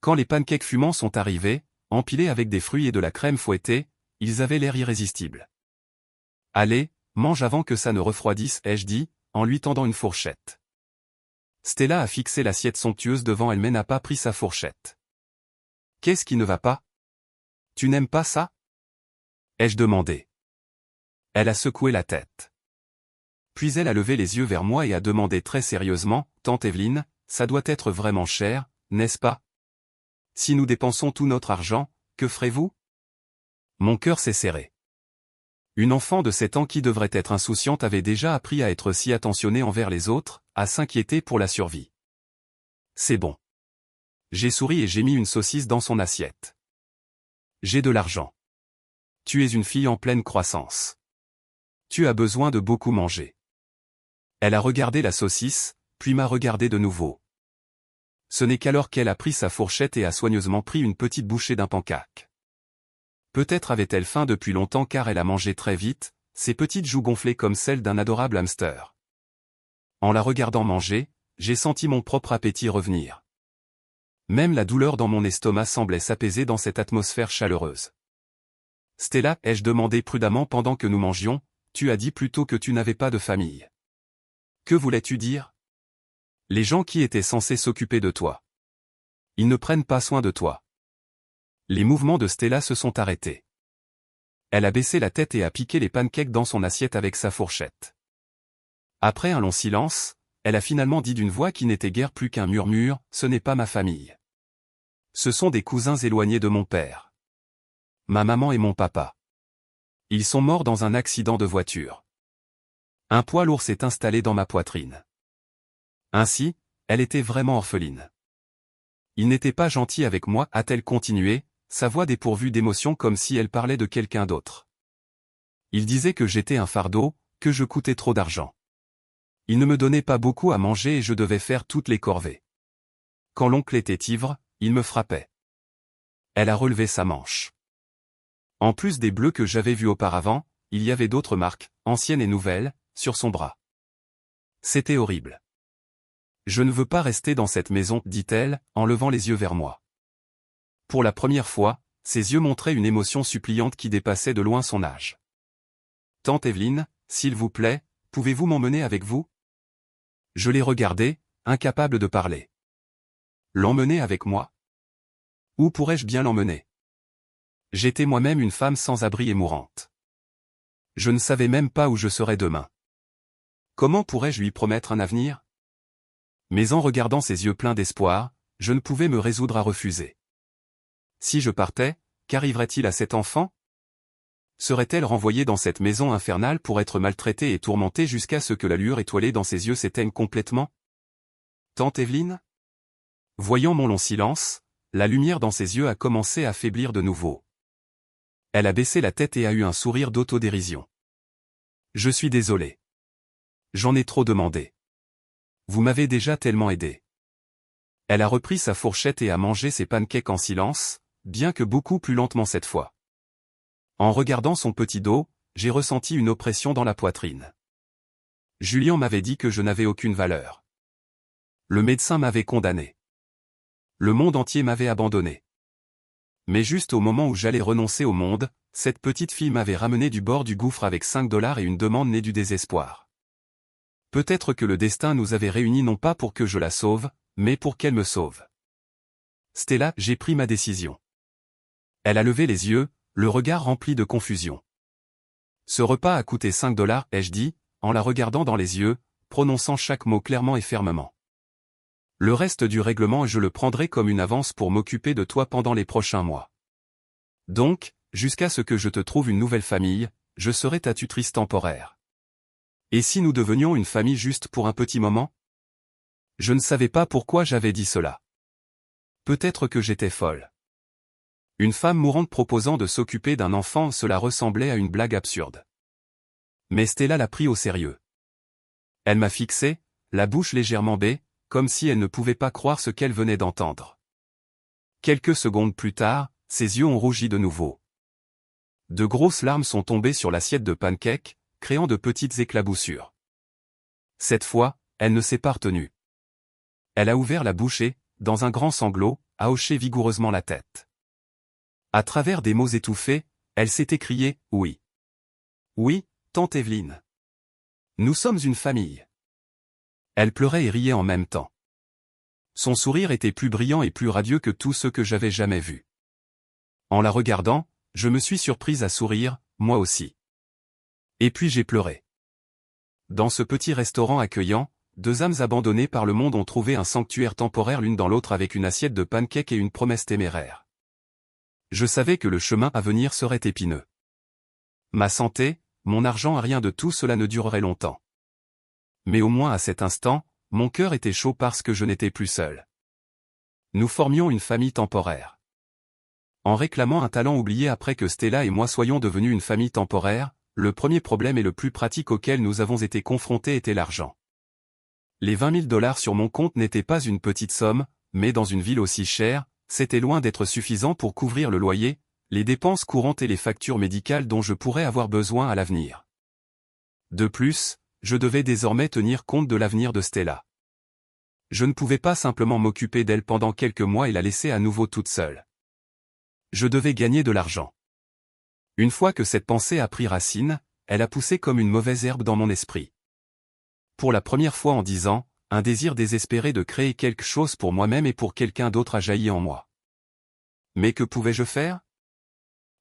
Speaker 1: Quand les pancakes fumants sont arrivés, empilés avec des fruits et de la crème fouettée, ils avaient l'air irrésistibles. « Allez, mange avant que ça ne refroidisse » ai-je dit, en lui tendant une fourchette. Stella a fixé l'assiette somptueuse devant elle mais n'a pas pris sa fourchette. « Qu'est-ce qui ne va pas? Tu n'aimes pas ça ?» ai-je demandé. Elle a secoué la tête. Puis elle a levé les yeux vers moi et a demandé très sérieusement, « Tante Evelyne, ça doit être vraiment cher, n'est-ce pas? Si nous dépensons tout notre argent, que ferez-vous » Mon cœur s'est serré. Une enfant de 7 ans qui devrait être insouciante avait déjà appris à être si attentionnée envers les autres, à s'inquiéter pour la survie. C'est bon. J'ai souri et j'ai mis une saucisse dans son assiette. J'ai de l'argent. Tu es une fille en pleine croissance. Tu as besoin de beaucoup manger. Elle a regardé la saucisse, puis m'a regardé de nouveau. Ce n'est qu'alors qu'elle a pris sa fourchette et a soigneusement pris une petite bouchée d'un pancake. Peut-être avait-elle faim depuis longtemps car elle a mangé très vite, ses petites joues gonflées comme celles d'un adorable hamster. En la regardant manger, j'ai senti mon propre appétit revenir. Même la douleur dans mon estomac semblait s'apaiser dans cette atmosphère chaleureuse. « Stella » ai-je demandé prudemment pendant que nous mangions, « tu as dit plutôt que tu n'avais pas de famille. Que voulais-tu dire? Les gens qui étaient censés s'occuper de toi. Ils ne prennent pas soin de toi. » Les mouvements de Stella se sont arrêtés. Elle a baissé la tête et a piqué les pancakes dans son assiette avec sa fourchette. Après un long silence, elle a finalement dit d'une voix qui n'était guère plus qu'un murmure, « Ce n'est pas ma famille. Ce sont des cousins éloignés de mon père. Ma maman et mon papa. Ils sont morts dans un accident de voiture. » Un poids lourd s'est installé dans ma poitrine. Ainsi, elle était vraiment orpheline. « Il n'était pas gentil avec moi » a-t-elle continué, sa voix dépourvue d'émotion comme si elle parlait de quelqu'un d'autre. Il disait que j'étais un fardeau, que je coûtais trop d'argent. Il ne me donnait pas beaucoup à manger et je devais faire toutes les corvées. Quand l'oncle était ivre, il me frappait. Elle a relevé sa manche. En plus des bleus que j'avais vus auparavant, il y avait d'autres marques, anciennes et nouvelles, sur son bras. C'était horrible. « Je ne veux pas rester dans cette maison » dit-elle, en levant les yeux vers moi. Pour la première fois, ses yeux montraient une émotion suppliante qui dépassait de loin son âge. « Tante Evelyne, s'il vous plaît, pouvez-vous m'emmener avec vous ?» Je l'ai regardée, incapable de parler. « L'emmener avec moi? Où pourrais-je bien l'emmener? J'étais moi-même une femme sans abri et mourante. Je ne savais même pas où je serais demain. Comment pourrais-je lui promettre un avenir? Mais en regardant ses yeux pleins d'espoir, je ne pouvais me résoudre à refuser. Si je partais, qu'arriverait-il à cet enfant? Serait-elle renvoyée dans cette maison infernale pour être maltraitée et tourmentée jusqu'à ce que la lueur étoilée dans ses yeux s'éteigne complètement? Tante Evelyne? Voyant mon long silence, la lumière dans ses yeux a commencé à faiblir de nouveau. Elle a baissé la tête et a eu un sourire d'autodérision. Je suis désolé. J'en ai trop demandé. Vous m'avez déjà tellement aidé. Elle a repris sa fourchette et a mangé ses pancakes en silence, bien que beaucoup plus lentement cette fois. En regardant son petit dos, j'ai ressenti une oppression dans la poitrine. Julian m'avait dit que je n'avais aucune valeur. Le médecin m'avait condamné. Le monde entier m'avait abandonné. Mais juste au moment où j'allais renoncer au monde, cette petite fille m'avait ramené du bord du gouffre avec $5 et une demande née du désespoir. Peut-être que le destin nous avait réunis non pas pour que je la sauve, mais pour qu'elle me sauve. Stella, j'ai pris ma décision. Elle a levé les yeux, le regard rempli de confusion. Ce repas a coûté $5, ai-je dit, en la regardant dans les yeux, prononçant chaque mot clairement et fermement. Le reste du règlement je le prendrai comme une avance pour m'occuper de toi pendant les prochains mois. Donc, jusqu'à ce que je te trouve une nouvelle famille, je serai ta tutrice temporaire. Et si nous devenions une famille juste pour un petit moment? Je ne savais pas pourquoi j'avais dit cela. Peut-être que j'étais folle. Une femme mourante proposant de s'occuper d'un enfant, cela ressemblait à une blague absurde. Mais Stella l'a pris au sérieux. Elle m'a fixé, la bouche légèrement bée, comme si elle ne pouvait pas croire ce qu'elle venait d'entendre. Quelques secondes plus tard, ses yeux ont rougi de nouveau. De grosses larmes sont tombées sur l'assiette de pancakes, créant de petites éclaboussures. Cette fois, elle ne s'est pas retenue. Elle a ouvert la bouche et, dans un grand sanglot, a hoché vigoureusement la tête. À travers des mots étouffés, elle s'est écriée « Oui. Oui, tante Evelyne. Nous sommes une famille. » Elle pleurait et riait en même temps. Son sourire était plus brillant et plus radieux que tout ce que j'avais jamais vu. En la regardant, je me suis surprise à sourire, moi aussi. Et puis j'ai pleuré. Dans ce petit restaurant accueillant, deux âmes abandonnées par le monde ont trouvé un sanctuaire temporaire l'une dans l'autre avec une assiette de pancakes et une promesse téméraire. Je savais que le chemin à venir serait épineux. Ma santé, mon argent, rien de tout cela ne durerait longtemps. Mais au moins à cet instant, mon cœur était chaud parce que je n'étais plus seul. Nous formions une famille temporaire. En réclamant un talent oublié après que Stella et moi soyons devenus une famille temporaire, le premier problème et le plus pratique auquel nous avons été confrontés était l'argent. Les 20 000 $ sur mon compte n'étaient pas une petite somme, mais dans une ville aussi chère, c'était loin d'être suffisant pour couvrir le loyer, les dépenses courantes et les factures médicales dont je pourrais avoir besoin à l'avenir. De plus, je devais désormais tenir compte de l'avenir de Stella. Je ne pouvais pas simplement m'occuper d'elle pendant quelques mois et la laisser à nouveau toute seule. Je devais gagner de l'argent. Une fois que cette pensée a pris racine, elle a poussé comme une mauvaise herbe dans mon esprit. Pour la première fois en 10 ans, un désir désespéré de créer quelque chose pour moi-même et pour quelqu'un d'autre a jailli en moi. Mais que pouvais-je faire?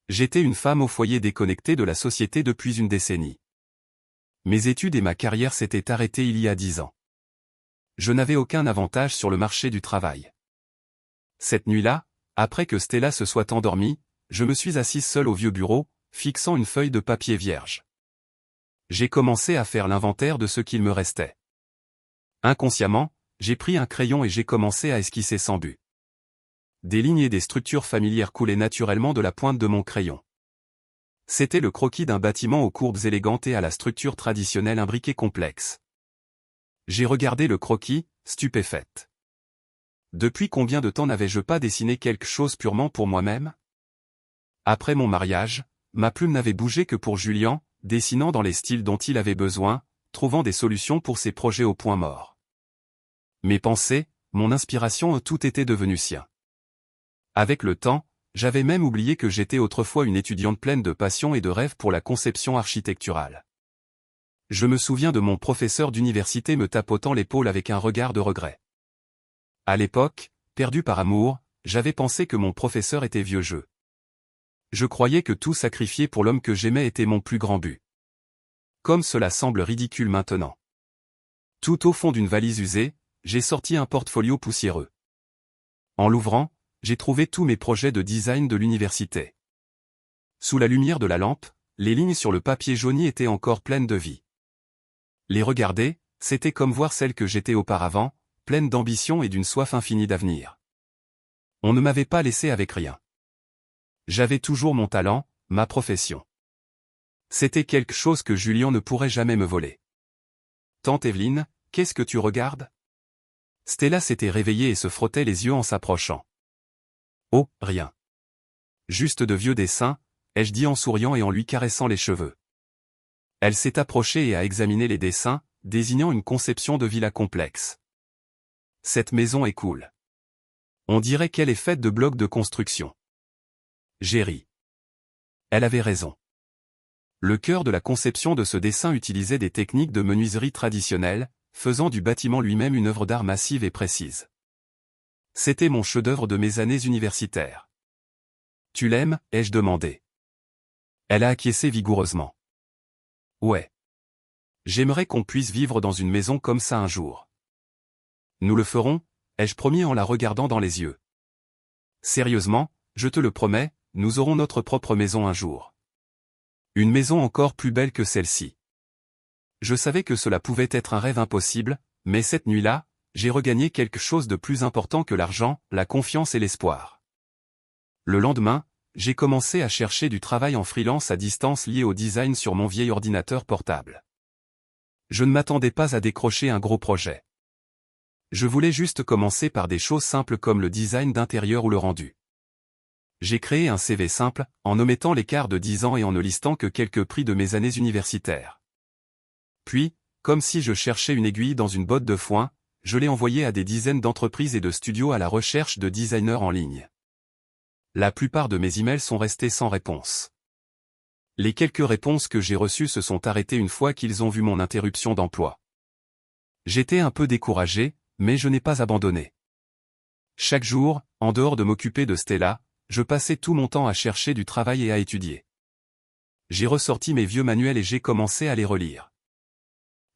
Speaker 1: J'étais une femme au foyer déconnectée de la société depuis une décennie. Mes études et ma carrière s'étaient arrêtées il y a 10 ans. Je n'avais aucun avantage sur le marché du travail. Cette nuit-là, après que Stella se soit endormie, je me suis assise seule au vieux bureau, fixant une feuille de papier vierge. J'ai commencé à faire l'inventaire de ce qu'il me restait. Inconsciemment, j'ai pris un crayon et j'ai commencé à esquisser sans but. Des lignes et des structures familières coulaient naturellement de la pointe de mon crayon. C'était le croquis d'un bâtiment aux courbes élégantes et à la structure traditionnelle imbriquée complexe. J'ai regardé le croquis, stupéfaite. Depuis combien de temps n'avais-je pas dessiné quelque chose purement pour moi-même? Après mon mariage, ma plume n'avait bougé que pour Julien, dessinant dans les styles dont il avait besoin, trouvant des solutions pour ses projets au point mort. Mes pensées, mon inspiration, tout était devenu sien. Avec le temps, j'avais même oublié que j'étais autrefois une étudiante pleine de passion et de rêves pour la conception architecturale. Je me souviens de mon professeur d'université me tapotant l'épaule avec un regard de regret. À l'époque, perdu par amour, j'avais pensé que mon professeur était vieux jeu. Je croyais que tout sacrifier pour l'homme que j'aimais était mon plus grand but. Comme cela semble ridicule maintenant. Tout au fond d'une valise usée, j'ai sorti un portfolio poussiéreux. En l'ouvrant, j'ai trouvé tous mes projets de design de l'université. Sous la lumière de la lampe, les lignes sur le papier jauni étaient encore pleines de vie. Les regarder, c'était comme voir celle que j'étais auparavant, pleine d'ambition et d'une soif infinie d'avenir. On ne m'avait pas laissé avec rien. J'avais toujours mon talent, ma profession. C'était quelque chose que Julien ne pourrait jamais me voler. Tante Evelyne, qu'est-ce que tu regardes? Stella s'était réveillée et se frottait les yeux en s'approchant. Oh, rien. Juste de vieux dessins, ai-je dit en souriant et en lui caressant les cheveux. Elle s'est approchée et a examiné les dessins, désignant une conception de villa complexe. Cette maison est cool. On dirait qu'elle est faite de blocs de construction. J'ai ri. Elle avait raison. Le cœur de la conception de ce dessin utilisait des techniques de menuiserie traditionnelles, faisant du bâtiment lui-même une œuvre d'art massive et précise. C'était mon chef-d'œuvre de mes années universitaires. Tu l'aimes, ai-je demandé. Elle a acquiescé vigoureusement. Ouais. J'aimerais qu'on puisse vivre dans une maison comme ça un jour. Nous le ferons, ai-je promis en la regardant dans les yeux. Sérieusement, je te le promets, nous aurons notre propre maison un jour. Une maison encore plus belle que celle-ci. Je savais que cela pouvait être un rêve impossible, mais cette nuit-là, j'ai regagné quelque chose de plus important que l'argent, la confiance et l'espoir. Le lendemain, j'ai commencé à chercher du travail en freelance à distance lié au design sur mon vieil ordinateur portable. Je ne m'attendais pas à décrocher un gros projet. Je voulais juste commencer par des choses simples comme le design d'intérieur ou le rendu. J'ai créé un CV simple, en omettant l'écart de 10 ans et en ne listant que quelques prix de mes années universitaires. Puis, comme si je cherchais une aiguille dans une botte de foin, je l'ai envoyé à des dizaines d'entreprises et de studios à la recherche de designers en ligne. La plupart de mes emails sont restés sans réponse. Les quelques réponses que j'ai reçues se sont arrêtées une fois qu'ils ont vu mon interruption d'emploi. J'étais un peu découragé, mais je n'ai pas abandonné. Chaque jour, en dehors de m'occuper de Stella, je passais tout mon temps à chercher du travail et à étudier. J'ai ressorti mes vieux manuels et j'ai commencé à les relire.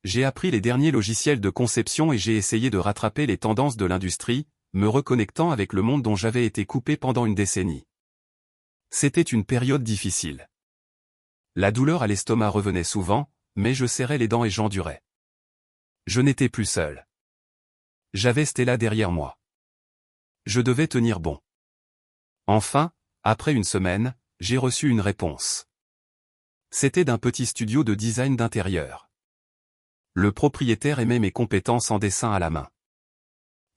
Speaker 1: J'ai appris les derniers logiciels de conception et j'ai essayé de rattraper les tendances de l'industrie, me reconnectant avec le monde dont j'avais été coupé pendant une décennie. C'était une période difficile. La douleur à l'estomac revenait souvent, mais je serrais les dents et j'endurais. Je n'étais plus seul. J'avais Stella derrière moi. Je devais tenir bon. Enfin, après une semaine, j'ai reçu une réponse. C'était d'un petit studio de design d'intérieur. Le propriétaire aimait mes compétences en dessin à la main.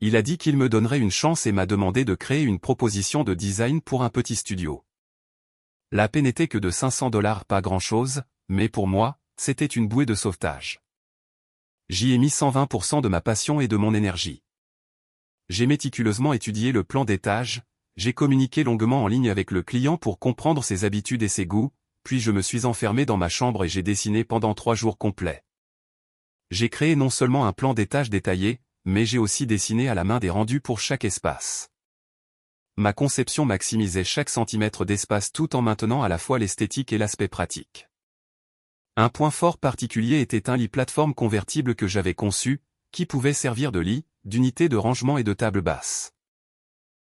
Speaker 1: Il a dit qu'il me donnerait une chance et m'a demandé de créer une proposition de design pour un petit studio. La paie n'était que de $500, pas grand-chose, mais pour moi, c'était une bouée de sauvetage. J'y ai mis 120% de ma passion et de mon énergie. J'ai méticuleusement étudié le plan d'étage, j'ai communiqué longuement en ligne avec le client pour comprendre ses habitudes et ses goûts, puis je me suis enfermé dans ma chambre et j'ai dessiné pendant 3 jours complets. J'ai créé non seulement un plan d'étage détaillé, mais j'ai aussi dessiné à la main des rendus pour chaque espace. Ma conception maximisait chaque centimètre d'espace tout en maintenant à la fois l'esthétique et l'aspect pratique. Un point fort particulier était un lit plateforme convertible que j'avais conçu, qui pouvait servir de lit, d'unité de rangement et de table basse.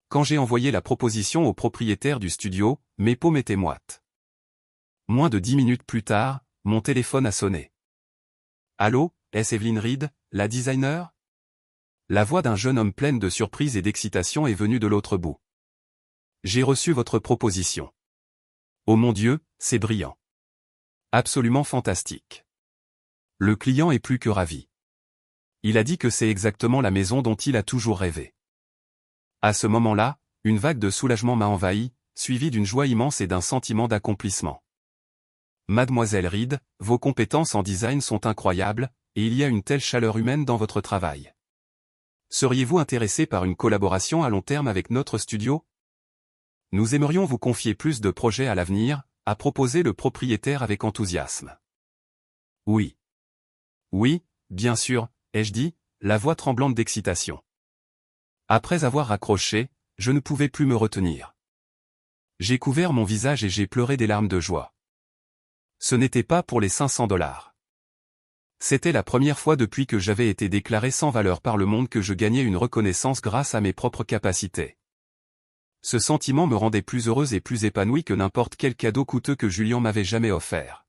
Speaker 1: Quand j'ai envoyé la proposition au propriétaire du studio, mes paumes étaient moites. Moins de 10 minutes plus tard, mon téléphone a sonné. Allô, est-ce Evelyn Reed, la designer? La voix d'un jeune homme pleine de surprise et d'excitation est venue de l'autre bout. J'ai reçu votre proposition. Oh mon Dieu, c'est brillant. Absolument fantastique. Le client est plus que ravi. Il a dit que c'est exactement la maison dont il a toujours rêvé. À ce moment-là, une vague de soulagement m'a envahi, suivie d'une joie immense et d'un sentiment d'accomplissement. Mademoiselle Reed, vos compétences en design sont incroyables, et il y a une telle chaleur humaine dans votre travail. Seriez-vous intéressé par une collaboration à long terme avec notre studio? Nous aimerions vous confier plus de projets à l'avenir, a proposé le propriétaire avec enthousiasme. Oui. Oui, bien sûr, ai-je dit, la voix tremblante d'excitation. Après avoir raccroché, je ne pouvais plus me retenir. J'ai couvert mon visage et j'ai pleuré des larmes de joie. Ce n'était pas pour les $500. C'était la première fois depuis que j'avais été déclaré sans valeur par le monde que je gagnais une reconnaissance grâce à mes propres capacités. Ce sentiment me rendait plus heureuse et plus épanouie que n'importe quel cadeau coûteux que Julian m'avait jamais offert.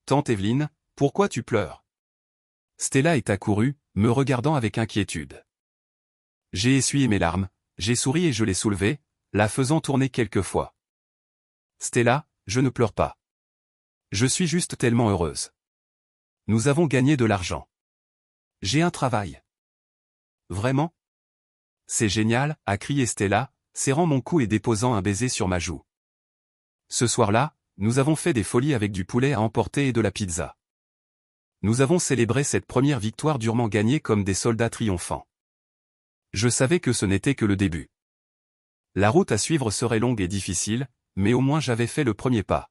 Speaker 1: Tante Evelyne, pourquoi tu pleures? Stella est accourue, me regardant avec inquiétude. J'ai essuyé mes larmes, j'ai souri et je l'ai soulevée, la faisant tourner quelques fois. Stella, je ne pleure pas. Je suis juste tellement heureuse. Nous avons gagné de l'argent. J'ai un travail. Vraiment? C'est génial, a crié Stella, serrant mon cou et déposant un baiser sur ma joue. Ce soir-là, nous avons fait des folies avec du poulet à emporter et de la pizza. Nous avons célébré cette première victoire durement gagnée comme des soldats triomphants. Je savais que ce n'était que le début. La route à suivre serait longue et difficile, mais au moins j'avais fait le premier pas.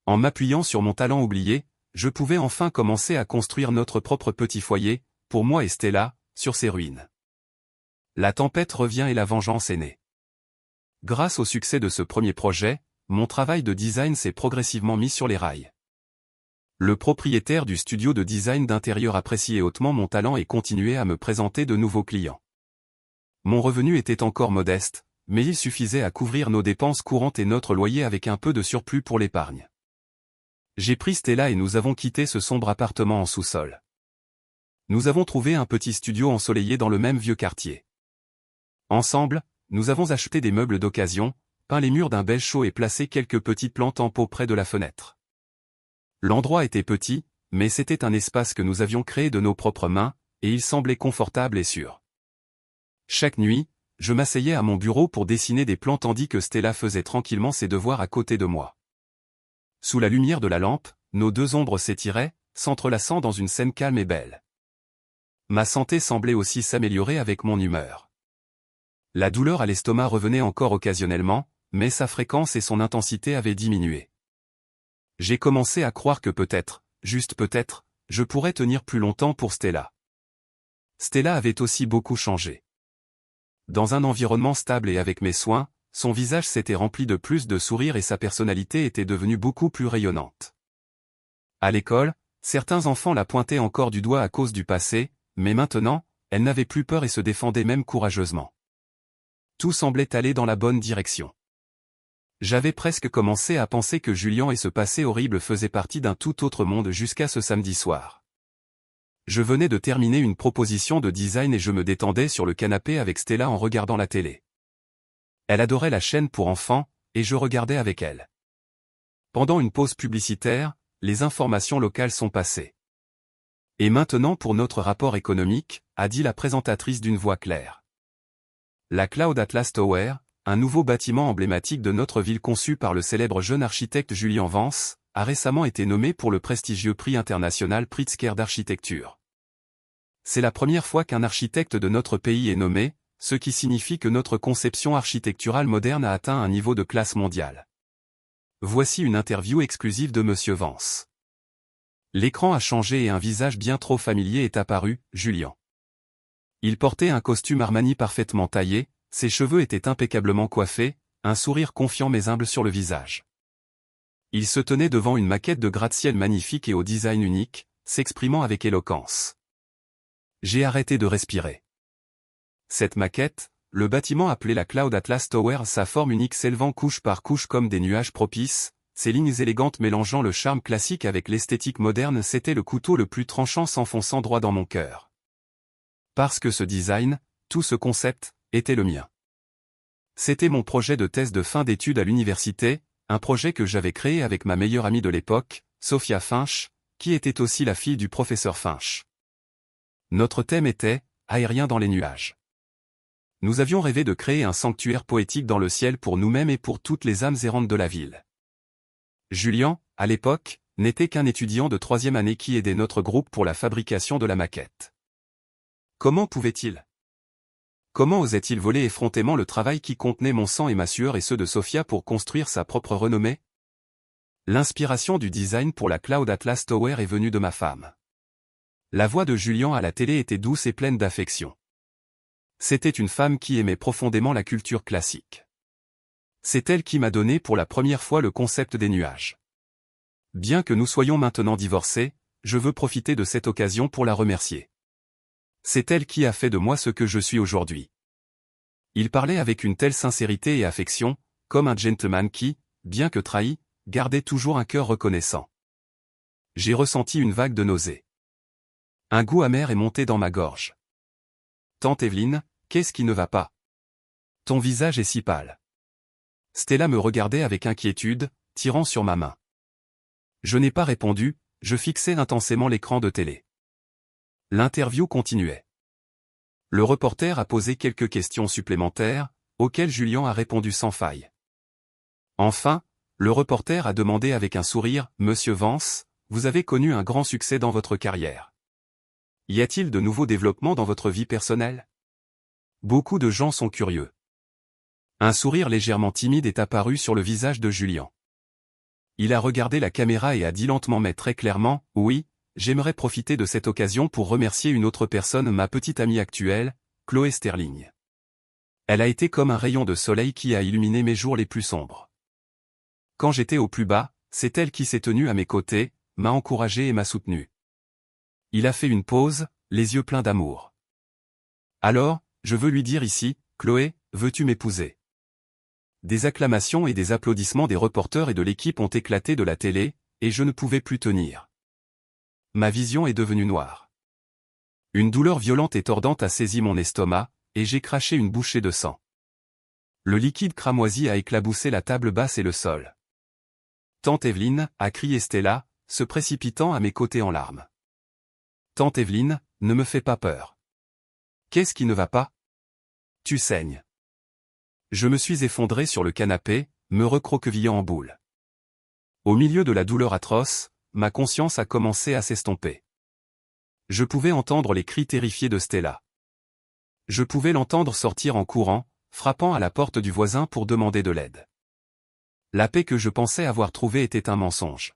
Speaker 1: En m'appuyant sur mon talent oublié, je pouvais enfin commencer à construire notre propre petit foyer, pour moi et Stella, sur ces ruines. La tempête revient et la vengeance est née. Grâce au succès de ce premier projet, mon travail de design s'est progressivement mis sur les rails. Le propriétaire du studio de design d'intérieur appréciait hautement mon talent et continuait à me présenter de nouveaux clients. Mon revenu était encore modeste, mais il suffisait à couvrir nos dépenses courantes et notre loyer avec un peu de surplus pour l'épargne. J'ai pris Stella et nous avons quitté ce sombre appartement en sous-sol. Nous avons trouvé un petit studio ensoleillé dans le même vieux quartier. Ensemble, nous avons acheté des meubles d'occasion, peint les murs d'un beige chaud et placé quelques petites plantes en pot près de la fenêtre. L'endroit était petit, mais c'était un espace que nous avions créé de nos propres mains, et il semblait confortable et sûr. Chaque nuit, je m'asseyais à mon bureau pour dessiner des plans tandis que Stella faisait tranquillement ses devoirs à côté de moi. Sous la lumière de la lampe, nos deux ombres s'étiraient, s'entrelaçant dans une scène calme et belle. Ma santé semblait aussi s'améliorer avec mon humeur. La douleur à l'estomac revenait encore occasionnellement, mais sa fréquence et son intensité avaient diminué. J'ai commencé à croire que peut-être, juste peut-être, je pourrais tenir plus longtemps pour Stella. Stella avait aussi beaucoup changé. Dans un environnement stable et avec mes soins, son visage s'était rempli de plus de sourires et sa personnalité était devenue beaucoup plus rayonnante. À l'école, certains enfants la pointaient encore du doigt à cause du passé, mais maintenant, elle n'avait plus peur et se défendait même courageusement. Tout semblait aller dans la bonne direction. J'avais presque commencé à penser que Julian et ce passé horrible faisaient partie d'un tout autre monde jusqu'à ce samedi soir. Je venais de terminer une proposition de design et je me détendais sur le canapé avec Stella en regardant la télé. Elle adorait la chaîne pour enfants, et je regardais avec elle. Pendant une pause publicitaire, les informations locales sont passées. Et maintenant pour notre rapport économique, a dit la présentatrice d'une voix claire. La Cloud Atlas Tower, un nouveau bâtiment emblématique de notre ville conçu par le célèbre jeune architecte Julian Vance, a récemment été nommé pour le prestigieux prix international Pritzker d'architecture. C'est la première fois qu'un architecte de notre pays est nommé, ce qui signifie que notre conception architecturale moderne a atteint un niveau de classe mondiale. Voici une interview exclusive de Monsieur Vance. L'écran a changé et un visage bien trop familier est apparu, Julian. Il portait un costume Armani parfaitement taillé, ses cheveux étaient impeccablement coiffés, un sourire confiant mais humble sur le visage. Il se tenait devant une maquette de gratte-ciel magnifique et au design unique, s'exprimant avec éloquence. J'ai arrêté de respirer. Cette maquette, le bâtiment appelé la Cloud Atlas Tower, sa forme unique s'élevant couche par couche comme des nuages propices, ses lignes élégantes mélangeant le charme classique avec l'esthétique moderne, c'était le couteau le plus tranchant s'enfonçant droit dans mon cœur. Parce que ce design, tout ce concept, était le mien. C'était mon projet de thèse de fin d'études à l'université, un projet que j'avais créé avec ma meilleure amie de l'époque, Sophia Finch, qui était aussi la fille du professeur Finch. Notre thème était « Aérien dans les nuages ». Nous avions rêvé de créer un sanctuaire poétique dans le ciel pour nous-mêmes et pour toutes les âmes errantes de la ville. Julian, à l'époque, n'était qu'un étudiant de 3e année qui aidait notre groupe pour la fabrication de la maquette. Comment pouvait-il? Comment osait-il voler effrontément le travail qui contenait mon sang et ma sueur et ceux de Sophia pour construire sa propre renommée? L'inspiration du design pour la Cloud Atlas Tower est venue de ma femme. La voix de Julian à la télé était douce et pleine d'affection. C'était une femme qui aimait profondément la culture classique. C'est elle qui m'a donné pour la première fois le concept des nuages. Bien que nous soyons maintenant divorcés, je veux profiter de cette occasion pour la remercier. C'est elle qui a fait de moi ce que je suis aujourd'hui. Il parlait avec une telle sincérité et affection, comme un gentleman qui, bien que trahi, gardait toujours un cœur reconnaissant. J'ai ressenti une vague de nausée. Un goût amer est monté dans ma gorge. Tante Evelyne, qu'est-ce qui ne va pas? Ton visage est si pâle. Stella me regardait avec inquiétude, tirant sur ma main. Je n'ai pas répondu, je fixais intensément l'écran de télé. L'interview continuait. Le reporter a posé quelques questions supplémentaires, auxquelles Julian a répondu sans faille. Enfin, le reporter a demandé avec un sourire, « Monsieur Vance, vous avez connu un grand succès dans votre carrière. Y a-t-il de nouveaux développements dans votre vie personnelle? Beaucoup de gens sont curieux. » Un sourire légèrement timide est apparu sur le visage de Julian. Il a regardé la caméra et a dit lentement mais très clairement, « Oui, j'aimerais profiter de cette occasion pour remercier une autre personne, ma petite amie actuelle, Chloé Sterling. Elle a été comme un rayon de soleil qui a illuminé mes jours les plus sombres. Quand j'étais au plus bas, c'est elle qui s'est tenue à mes côtés, m'a encouragé et m'a soutenu. Il a fait une pause, les yeux pleins d'amour. Alors, je veux lui dire ici, Chloé, veux-tu m'épouser? Des acclamations et des applaudissements des reporters et de l'équipe ont éclaté de la télé, et je ne pouvais plus tenir. Ma vision est devenue noire. Une douleur violente et tordante a saisi mon estomac, et j'ai craché une bouchée de sang. Le liquide cramoisi a éclaboussé la table basse et le sol. Tante Evelyne, a crié Stella, se précipitant à mes côtés en larmes. Tante Evelyne, ne me fais pas peur. Qu'est-ce qui ne va pas? Tu saignes. Je me suis effondré sur le canapé, me recroquevillant en boule. Au milieu de la douleur atroce, ma conscience a commencé à s'estomper. Je pouvais entendre les cris terrifiés de Stella. Je pouvais l'entendre sortir en courant, frappant à la porte du voisin pour demander de l'aide. La paix que je pensais avoir trouvée était un mensonge.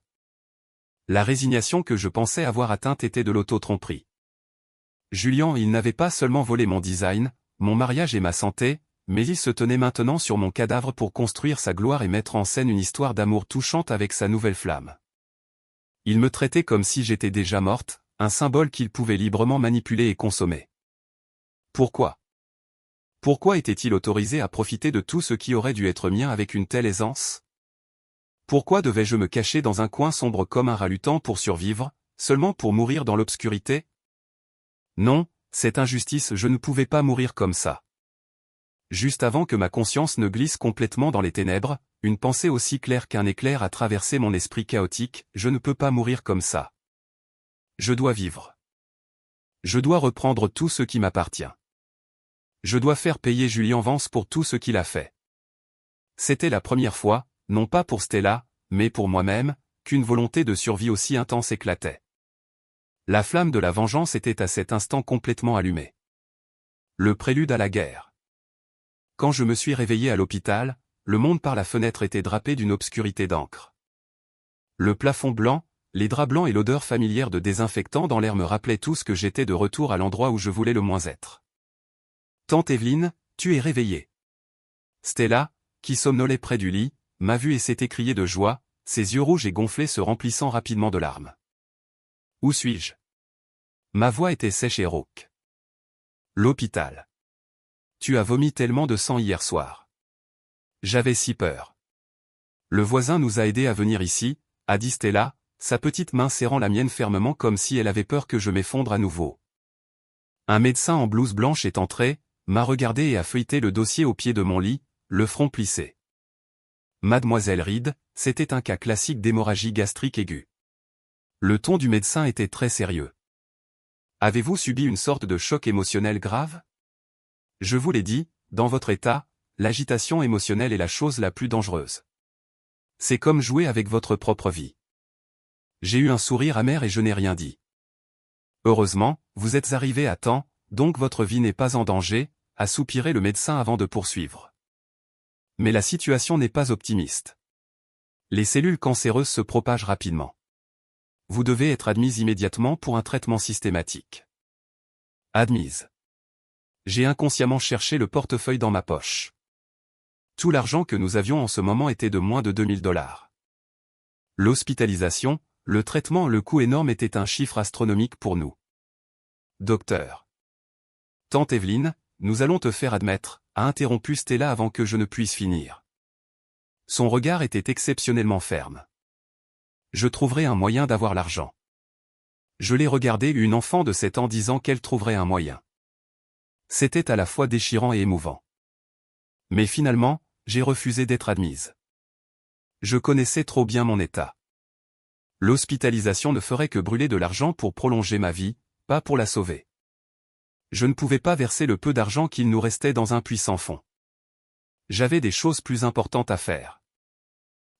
Speaker 1: La résignation que je pensais avoir atteinte était de l'auto-tromperie. Julien, il n'avait pas seulement volé mon design, mon mariage et ma santé, mais il se tenait maintenant sur mon cadavre pour construire sa gloire et mettre en scène une histoire d'amour touchante avec sa nouvelle flamme. Il me traitait comme si j'étais déjà morte, un symbole qu'il pouvait librement manipuler et consommer. Pourquoi? Pourquoi était-il autorisé à profiter de tout ce qui aurait dû être mien avec une telle aisance? Pourquoi devais-je me cacher dans un coin sombre comme un rat luttant pour survivre, seulement pour mourir dans l'obscurité? Non, cette injustice, je ne pouvais pas mourir comme ça. Juste avant que ma conscience ne glisse complètement dans les ténèbres, une pensée aussi claire qu'un éclair a traversé mon esprit chaotique, je ne peux pas mourir comme ça. Je dois vivre. Je dois reprendre tout ce qui m'appartient. Je dois faire payer Julien Vance pour tout ce qu'il a fait. C'était la première fois, non pas pour Stella, mais pour moi-même, qu'une volonté de survie aussi intense éclatait. La flamme de la vengeance était à cet instant complètement allumée. Le prélude à la guerre. Quand je me suis réveillé à l'hôpital, le monde par la fenêtre était drapé d'une obscurité d'encre. Le plafond blanc, les draps blancs et l'odeur familière de désinfectant dans l'air me rappelaient tous que j'étais de retour à l'endroit où je voulais le moins être. Tante Evelyne, tu es réveillée. Stella, qui somnolait près du lit, m'a vu et s'est écriée de joie, ses yeux rouges et gonflés se remplissant rapidement de larmes. Où suis-je? Ma voix était sèche et rauque. L'hôpital. Tu as vomi tellement de sang hier soir. J'avais si peur. Le voisin nous a aidés à venir ici, a dit Stella, sa petite main serrant la mienne fermement comme si elle avait peur que je m'effondre à nouveau. Un médecin en blouse blanche est entré, m'a regardé et a feuilleté le dossier au pied de mon lit, le front plissé. Mademoiselle Reed, c'était un cas classique d'hémorragie gastrique aiguë. Le ton du médecin était très sérieux. Avez-vous subi une sorte de choc émotionnel grave? Je vous l'ai dit, dans votre état, l'agitation émotionnelle est la chose la plus dangereuse. C'est comme jouer avec votre propre vie. J'ai eu un sourire amer et je n'ai rien dit. Heureusement, vous êtes arrivé à temps, donc votre vie n'est pas en danger, a soupiré le médecin avant de poursuivre. Mais la situation n'est pas optimiste. Les cellules cancéreuses se propagent rapidement. Vous devez être admise immédiatement pour un traitement systématique. Admise. J'ai inconsciemment cherché le portefeuille dans ma poche. Tout l'argent que nous avions en ce moment était de moins de 2000 $. L'hospitalisation, le traitement, le coût énorme était un chiffre astronomique pour nous. Docteur. Tante Evelyne, nous allons te faire admettre, a interrompu Stella avant que je ne puisse finir. Son regard était exceptionnellement ferme. Je trouverai un moyen d'avoir l'argent. Je l'ai regardé une enfant de 7 ans disant qu'elle trouverait un moyen. C'était à la fois déchirant et émouvant. Mais finalement, j'ai refusé d'être admise. Je connaissais trop bien mon état. L'hospitalisation ne ferait que brûler de l'argent pour prolonger ma vie, pas pour la sauver. Je ne pouvais pas verser le peu d'argent qu'il nous restait dans un puits sans fond. J'avais des choses plus importantes à faire.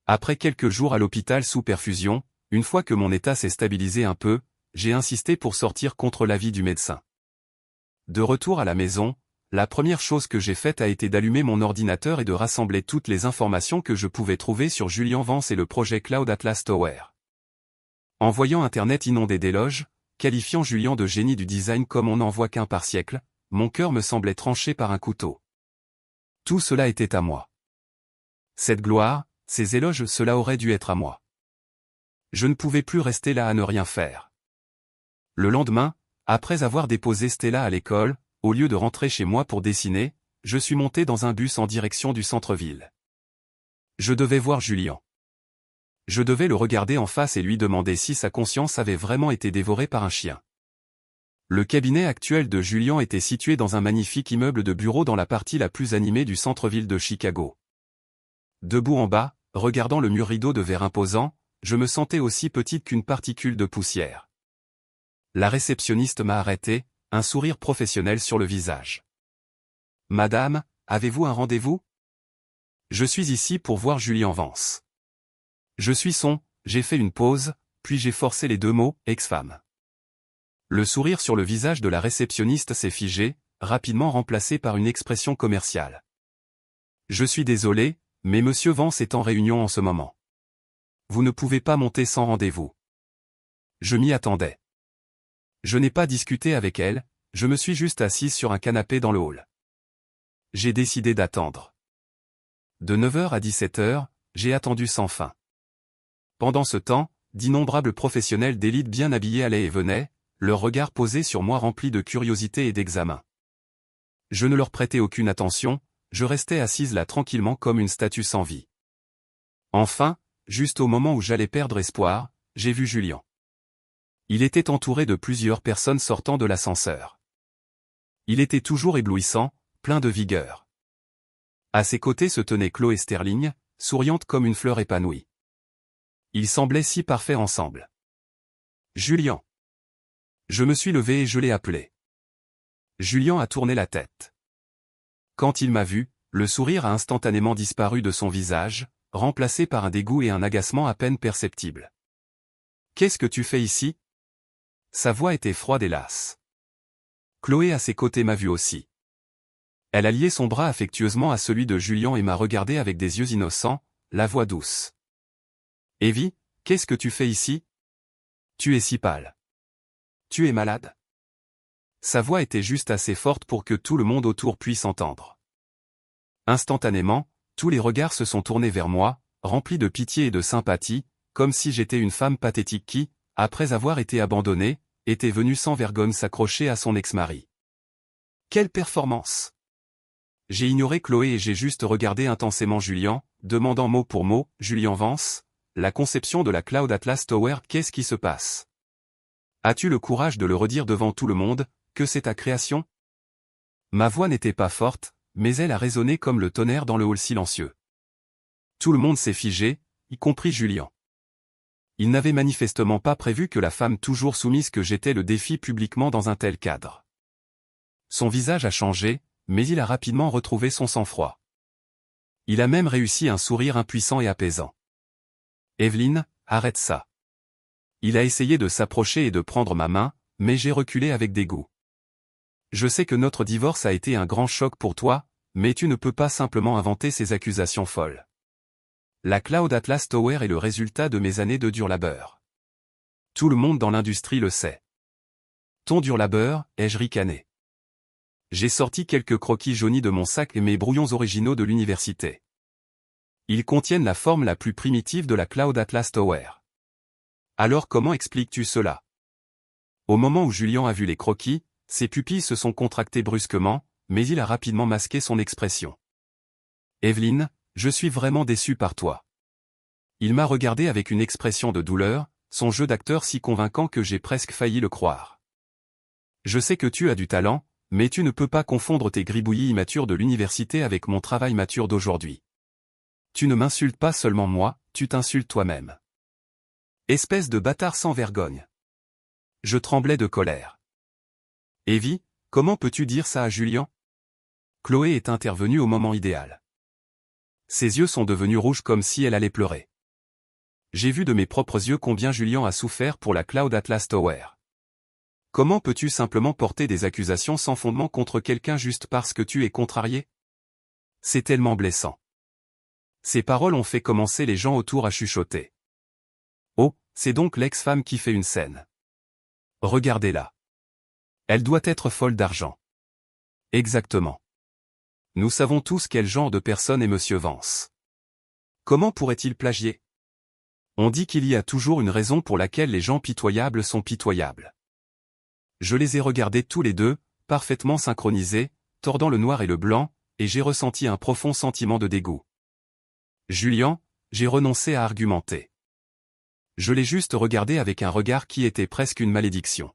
Speaker 1: Après quelques jours à l'hôpital sous perfusion, une fois que mon état s'est stabilisé un peu, j'ai insisté pour sortir contre l'avis du médecin. De retour à la maison, la première chose que j'ai faite a été d'allumer mon ordinateur et de rassembler toutes les informations que je pouvais trouver sur Julien Vance et le projet Cloud Atlas Tower. En voyant Internet inondé d'éloges, qualifiant Julien de génie du design comme on n'en voit qu'un par siècle, mon cœur me semblait tranché par un couteau. Tout cela était à moi. Cette gloire, ces éloges, cela aurait dû être à moi. Je ne pouvais plus rester là à ne rien faire. Le lendemain, après avoir déposé Stella à l'école, au lieu de rentrer chez moi pour dessiner, je suis monté dans un bus en direction du centre-ville. Je devais voir Julien. Je devais le regarder en face et lui demander si sa conscience avait vraiment été dévorée par un chien. Le cabinet actuel de Julien était situé dans un magnifique immeuble de bureaux dans la partie la plus animée du centre-ville de Chicago. Debout en bas, regardant le mur rideau de verre imposant, je me sentais aussi petite qu'une particule de poussière. La réceptionniste m'a arrêté, un sourire professionnel sur le visage. « Madame, avez-vous un rendez-vous ? Je suis ici pour voir Julien Vance. » Je suis son, j'ai fait une pause, puis j'ai forcé les deux mots, ex-femme. Le sourire sur le visage de la réceptionniste s'est figé, rapidement remplacé par une expression commerciale. « Je suis désolé, mais Monsieur Vance est en réunion en ce moment. Vous ne pouvez pas monter sans rendez-vous. » Je m'y attendais. Je n'ai pas discuté avec elle, je me suis juste assise sur un canapé dans le hall. J'ai décidé d'attendre. De 9h à 17h, j'ai attendu sans fin. Pendant ce temps, d'innombrables professionnels d'élite bien habillés allaient et venaient, leur regard posé sur moi rempli de curiosité et d'examen. Je ne leur prêtais aucune attention, je restais assise là tranquillement comme une statue sans vie. Enfin, juste au moment où j'allais perdre espoir, j'ai vu Julien. Il était entouré de plusieurs personnes sortant de l'ascenseur. Il était toujours éblouissant, plein de vigueur. À ses côtés se tenait Chloé Sterling, souriante comme une fleur épanouie. Ils semblaient si parfaits ensemble. Julien. Je me suis levé et je l'ai appelé. Julien a tourné la tête. Quand il m'a vu, le sourire a instantanément disparu de son visage, remplacé par un dégoût et un agacement à peine perceptibles. « Qu'est-ce que tu fais ici ?» Sa voix était froide et lasse. Chloé à ses côtés m'a vu aussi. Elle a lié son bras affectueusement à celui de Julien et m'a regardé avec des yeux innocents, la voix douce. « Evie, qu'est-ce que tu fais ici ? Tu es si pâle. Tu es malade ?» Sa voix était juste assez forte pour que tout le monde autour puisse entendre. Instantanément, tous les regards se sont tournés vers moi, remplis de pitié et de sympathie, comme si j'étais une femme pathétique qui, après avoir été abandonnée, était venue sans vergogne s'accrocher à son ex-mari. Quelle performance! J'ai ignoré Chloé et j'ai juste regardé intensément Julien, demandant mot pour mot, « Julien Vance, la conception de la Cloud Atlas Tower, qu'est-ce qui se passe? As-tu le courage de le redire devant tout le monde, que c'est ta création ?» Ma voix n'était pas forte, mais elle a résonné comme le tonnerre dans le hall silencieux. Tout le monde s'est figé, y compris Julien. Il n'avait manifestement pas prévu que la femme toujours soumise que j'étais le défie publiquement dans un tel cadre. Son visage a changé, mais il a rapidement retrouvé son sang-froid. Il a même réussi un sourire impuissant et apaisant. « Evelyne, arrête ça. » Il a essayé de s'approcher et de prendre ma main, mais j'ai reculé avec dégoût. « Je sais que notre divorce a été un grand choc pour toi, mais tu ne peux pas simplement inventer ces accusations folles. La Cloud Atlas Tower est le résultat de mes années de dur labeur. Tout le monde dans l'industrie le sait. » « Ton dur labeur ?» ai-je ricané. J'ai sorti quelques croquis jaunis de mon sac et mes brouillons originaux de l'université. Ils contiennent la forme la plus primitive de la Cloud Atlas Tower. Alors comment expliques-tu cela? Au moment où Julien a vu les croquis, ses pupilles se sont contractées brusquement, mais il a rapidement masqué son expression. « Evelyne, je suis vraiment déçu par toi. » Il m'a regardé avec une expression de douleur, son jeu d'acteur si convaincant que j'ai presque failli le croire. « Je sais que tu as du talent, mais tu ne peux pas confondre tes gribouillis immatures de l'université avec mon travail mature d'aujourd'hui. Tu ne m'insultes pas seulement moi, tu t'insultes toi-même. Espèce de bâtard sans vergogne. » Je tremblais de colère. « Evie, comment peux-tu dire ça à Julien ?» Chloé est intervenue au moment idéal. Ses yeux sont devenus rouges comme si elle allait pleurer. J'ai vu de mes propres yeux combien Julien a souffert pour la Cloud Atlas Tower. Comment peux-tu simplement porter des accusations sans fondement contre quelqu'un juste parce que tu es contrarié? C'est tellement blessant. Ces paroles ont fait commencer les gens autour à chuchoter. Oh, c'est donc l'ex-femme qui fait une scène. Regardez-la. Elle doit être folle d'argent. Exactement. Nous savons tous quel genre de personne est Monsieur Vance. Comment pourrait-il plagier? On dit qu'il y a toujours une raison pour laquelle les gens pitoyables sont pitoyables. Je les ai regardés tous les deux, parfaitement synchronisés, tordant le noir et le blanc, et j'ai ressenti un profond sentiment de dégoût. Julian, j'ai renoncé à argumenter. Je l'ai juste regardé avec un regard qui était presque une malédiction.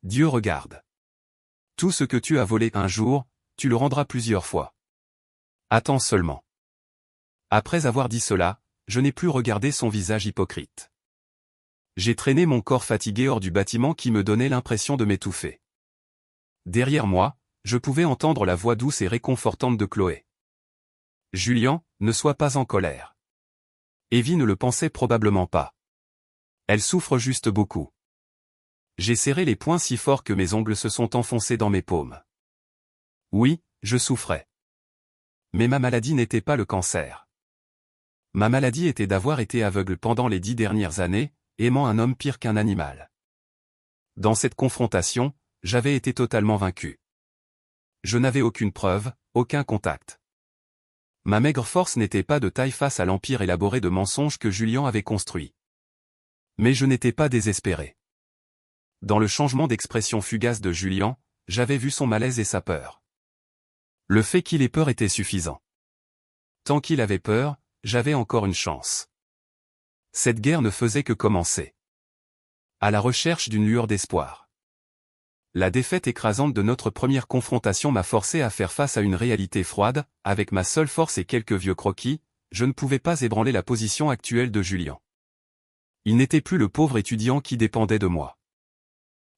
Speaker 1: Dieu regarde. Tout ce que tu as volé un jour, tu le rendras plusieurs fois. Attends seulement. Après avoir dit cela, je n'ai plus regardé son visage hypocrite. J'ai traîné mon corps fatigué hors du bâtiment qui me donnait l'impression de m'étouffer. Derrière moi, je pouvais entendre la voix douce et réconfortante de Chloé. Julian, ne sois pas en colère. Evie ne le pensait probablement pas. Elle souffre juste beaucoup. J'ai serré les poings si fort que mes ongles se sont enfoncés dans mes paumes. Oui, je souffrais. Mais ma maladie n'était pas le cancer. Ma maladie était d'avoir été aveugle pendant les 10 dernières années, aimant un homme pire qu'un animal. Dans cette confrontation, j'avais été totalement vaincu. Je n'avais aucune preuve, aucun contact. Ma maigre force n'était pas de taille face à l'empire élaboré de mensonges que Julian avait construit. Mais je n'étais pas désespéré. Dans le changement d'expression fugace de Julian, j'avais vu son malaise et sa peur. Le fait qu'il ait peur était suffisant. Tant qu'il avait peur, j'avais encore une chance. Cette guerre ne faisait que commencer. À la recherche d'une lueur d'espoir. La défaite écrasante de notre première confrontation m'a forcé à faire face à une réalité froide, avec ma seule force et quelques vieux croquis, je ne pouvais pas ébranler la position actuelle de Julian. Il n'était plus le pauvre étudiant qui dépendait de moi.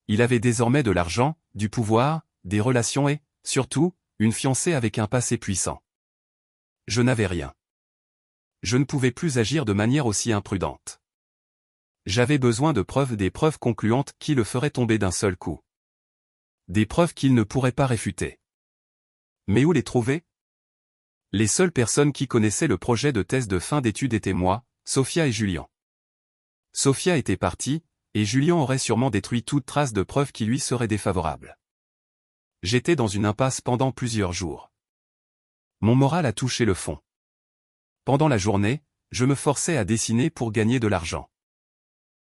Speaker 1: Il avait désormais de l'argent, du pouvoir, des relations et, surtout, une fiancée avec un passé puissant. Je n'avais rien. Je ne pouvais plus agir de manière aussi imprudente. J'avais besoin de preuves, des preuves concluantes qui le feraient tomber d'un seul coup. Des preuves qu'il ne pourrait pas réfuter. Mais où les trouver? Les seules personnes qui connaissaient le projet de thèse de fin d'études étaient moi, Sophia et Julian. Sophia était partie, et Julian aurait sûrement détruit toute trace de preuve qui lui serait défavorable. J'étais dans une impasse pendant plusieurs jours. Mon moral a touché le fond. Pendant la journée, je me forçais à dessiner pour gagner de l'argent.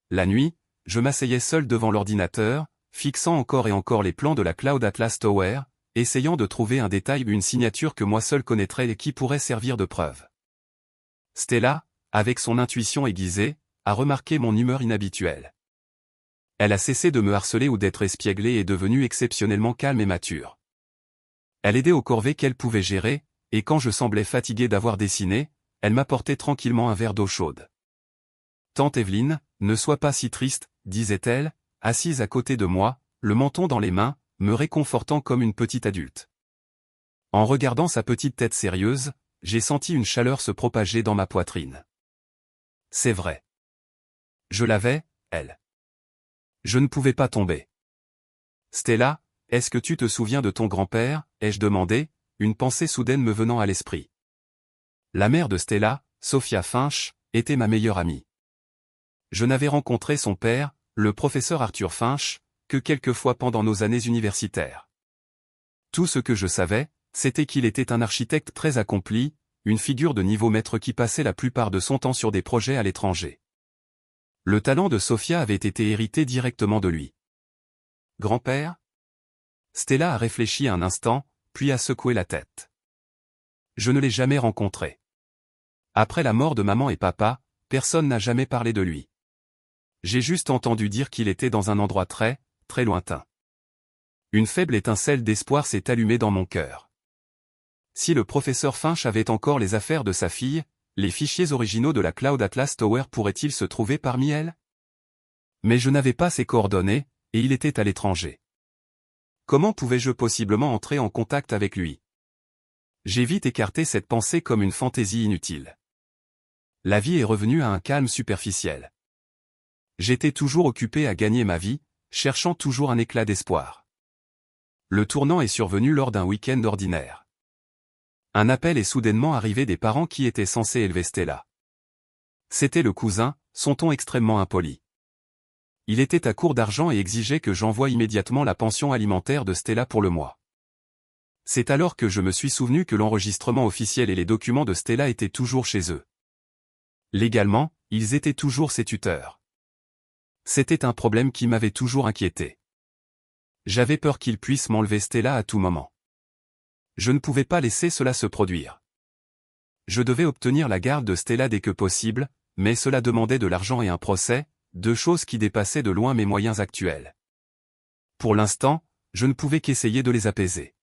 Speaker 1: La nuit, je m'asseyais seul devant l'ordinateur, fixant encore et encore les plans de la Cloud Atlas Tower, essayant de trouver un détail ou une signature que moi seul connaîtrais et qui pourrait servir de preuve. Stella, avec son intuition aiguisée, a remarqué mon humeur inhabituelle. Elle a cessé de me harceler ou d'être espièglée et est devenue exceptionnellement calme et mature. Elle aidait aux corvées qu'elle pouvait gérer, et quand je semblais fatigué d'avoir dessiné, elle m'apportait tranquillement un verre d'eau chaude. « Tante Evelyne, ne sois pas si triste, » disait-elle, assise à côté de moi, le menton dans les mains, me réconfortant comme une petite adulte. En regardant sa petite tête sérieuse, j'ai senti une chaleur se propager dans ma poitrine. C'est vrai. Je l'avais, elle. Je ne pouvais pas tomber. Stella, est-ce que tu te souviens de ton grand-père, ai-je demandé, une pensée soudaine me venant à l'esprit. La mère de Stella, Sophia Finch, était ma meilleure amie. Je n'avais rencontré son père, le professeur Arthur Finch, que quelques fois pendant nos années universitaires. Tout ce que je savais, c'était qu'il était un architecte très accompli, une figure de niveau maître qui passait la plupart de son temps sur des projets à l'étranger. Le talent de Sophia avait été hérité directement de lui. Grand-père? Stella a réfléchi un instant, puis a secoué la tête. Je ne l'ai jamais rencontré. Après la mort de maman et papa, personne n'a jamais parlé de lui. J'ai juste entendu dire qu'il était dans un endroit très, très lointain. Une faible étincelle d'espoir s'est allumée dans mon cœur. Si le professeur Finch avait encore les affaires de sa fille, les fichiers originaux de la Cloud Atlas Tower pourraient-ils se trouver parmi elles? Mais je n'avais pas ses coordonnées, et il était à l'étranger. Comment pouvais-je possiblement entrer en contact avec lui? J'ai vite écarté cette pensée comme une fantaisie inutile. La vie est revenue à un calme superficiel. J'étais toujours occupé à gagner ma vie, cherchant toujours un éclat d'espoir. Le tournant est survenu lors d'un week-end ordinaire. Un appel est soudainement arrivé des parents qui étaient censés élever Stella. C'était le cousin, son ton extrêmement impoli. Il était à court d'argent et exigeait que j'envoie immédiatement la pension alimentaire de Stella pour le mois. C'est alors que je me suis souvenu que l'enregistrement officiel et les documents de Stella étaient toujours chez eux. Légalement, ils étaient toujours ses tuteurs. C'était un problème qui m'avait toujours inquiété. J'avais peur qu'ils puissent m'enlever Stella à tout moment. Je ne pouvais pas laisser cela se produire. Je devais obtenir la garde de Stella dès que possible, mais cela demandait de l'argent et un procès, deux choses qui dépassaient de loin mes moyens actuels. Pour l'instant, je ne pouvais qu'essayer de les apaiser.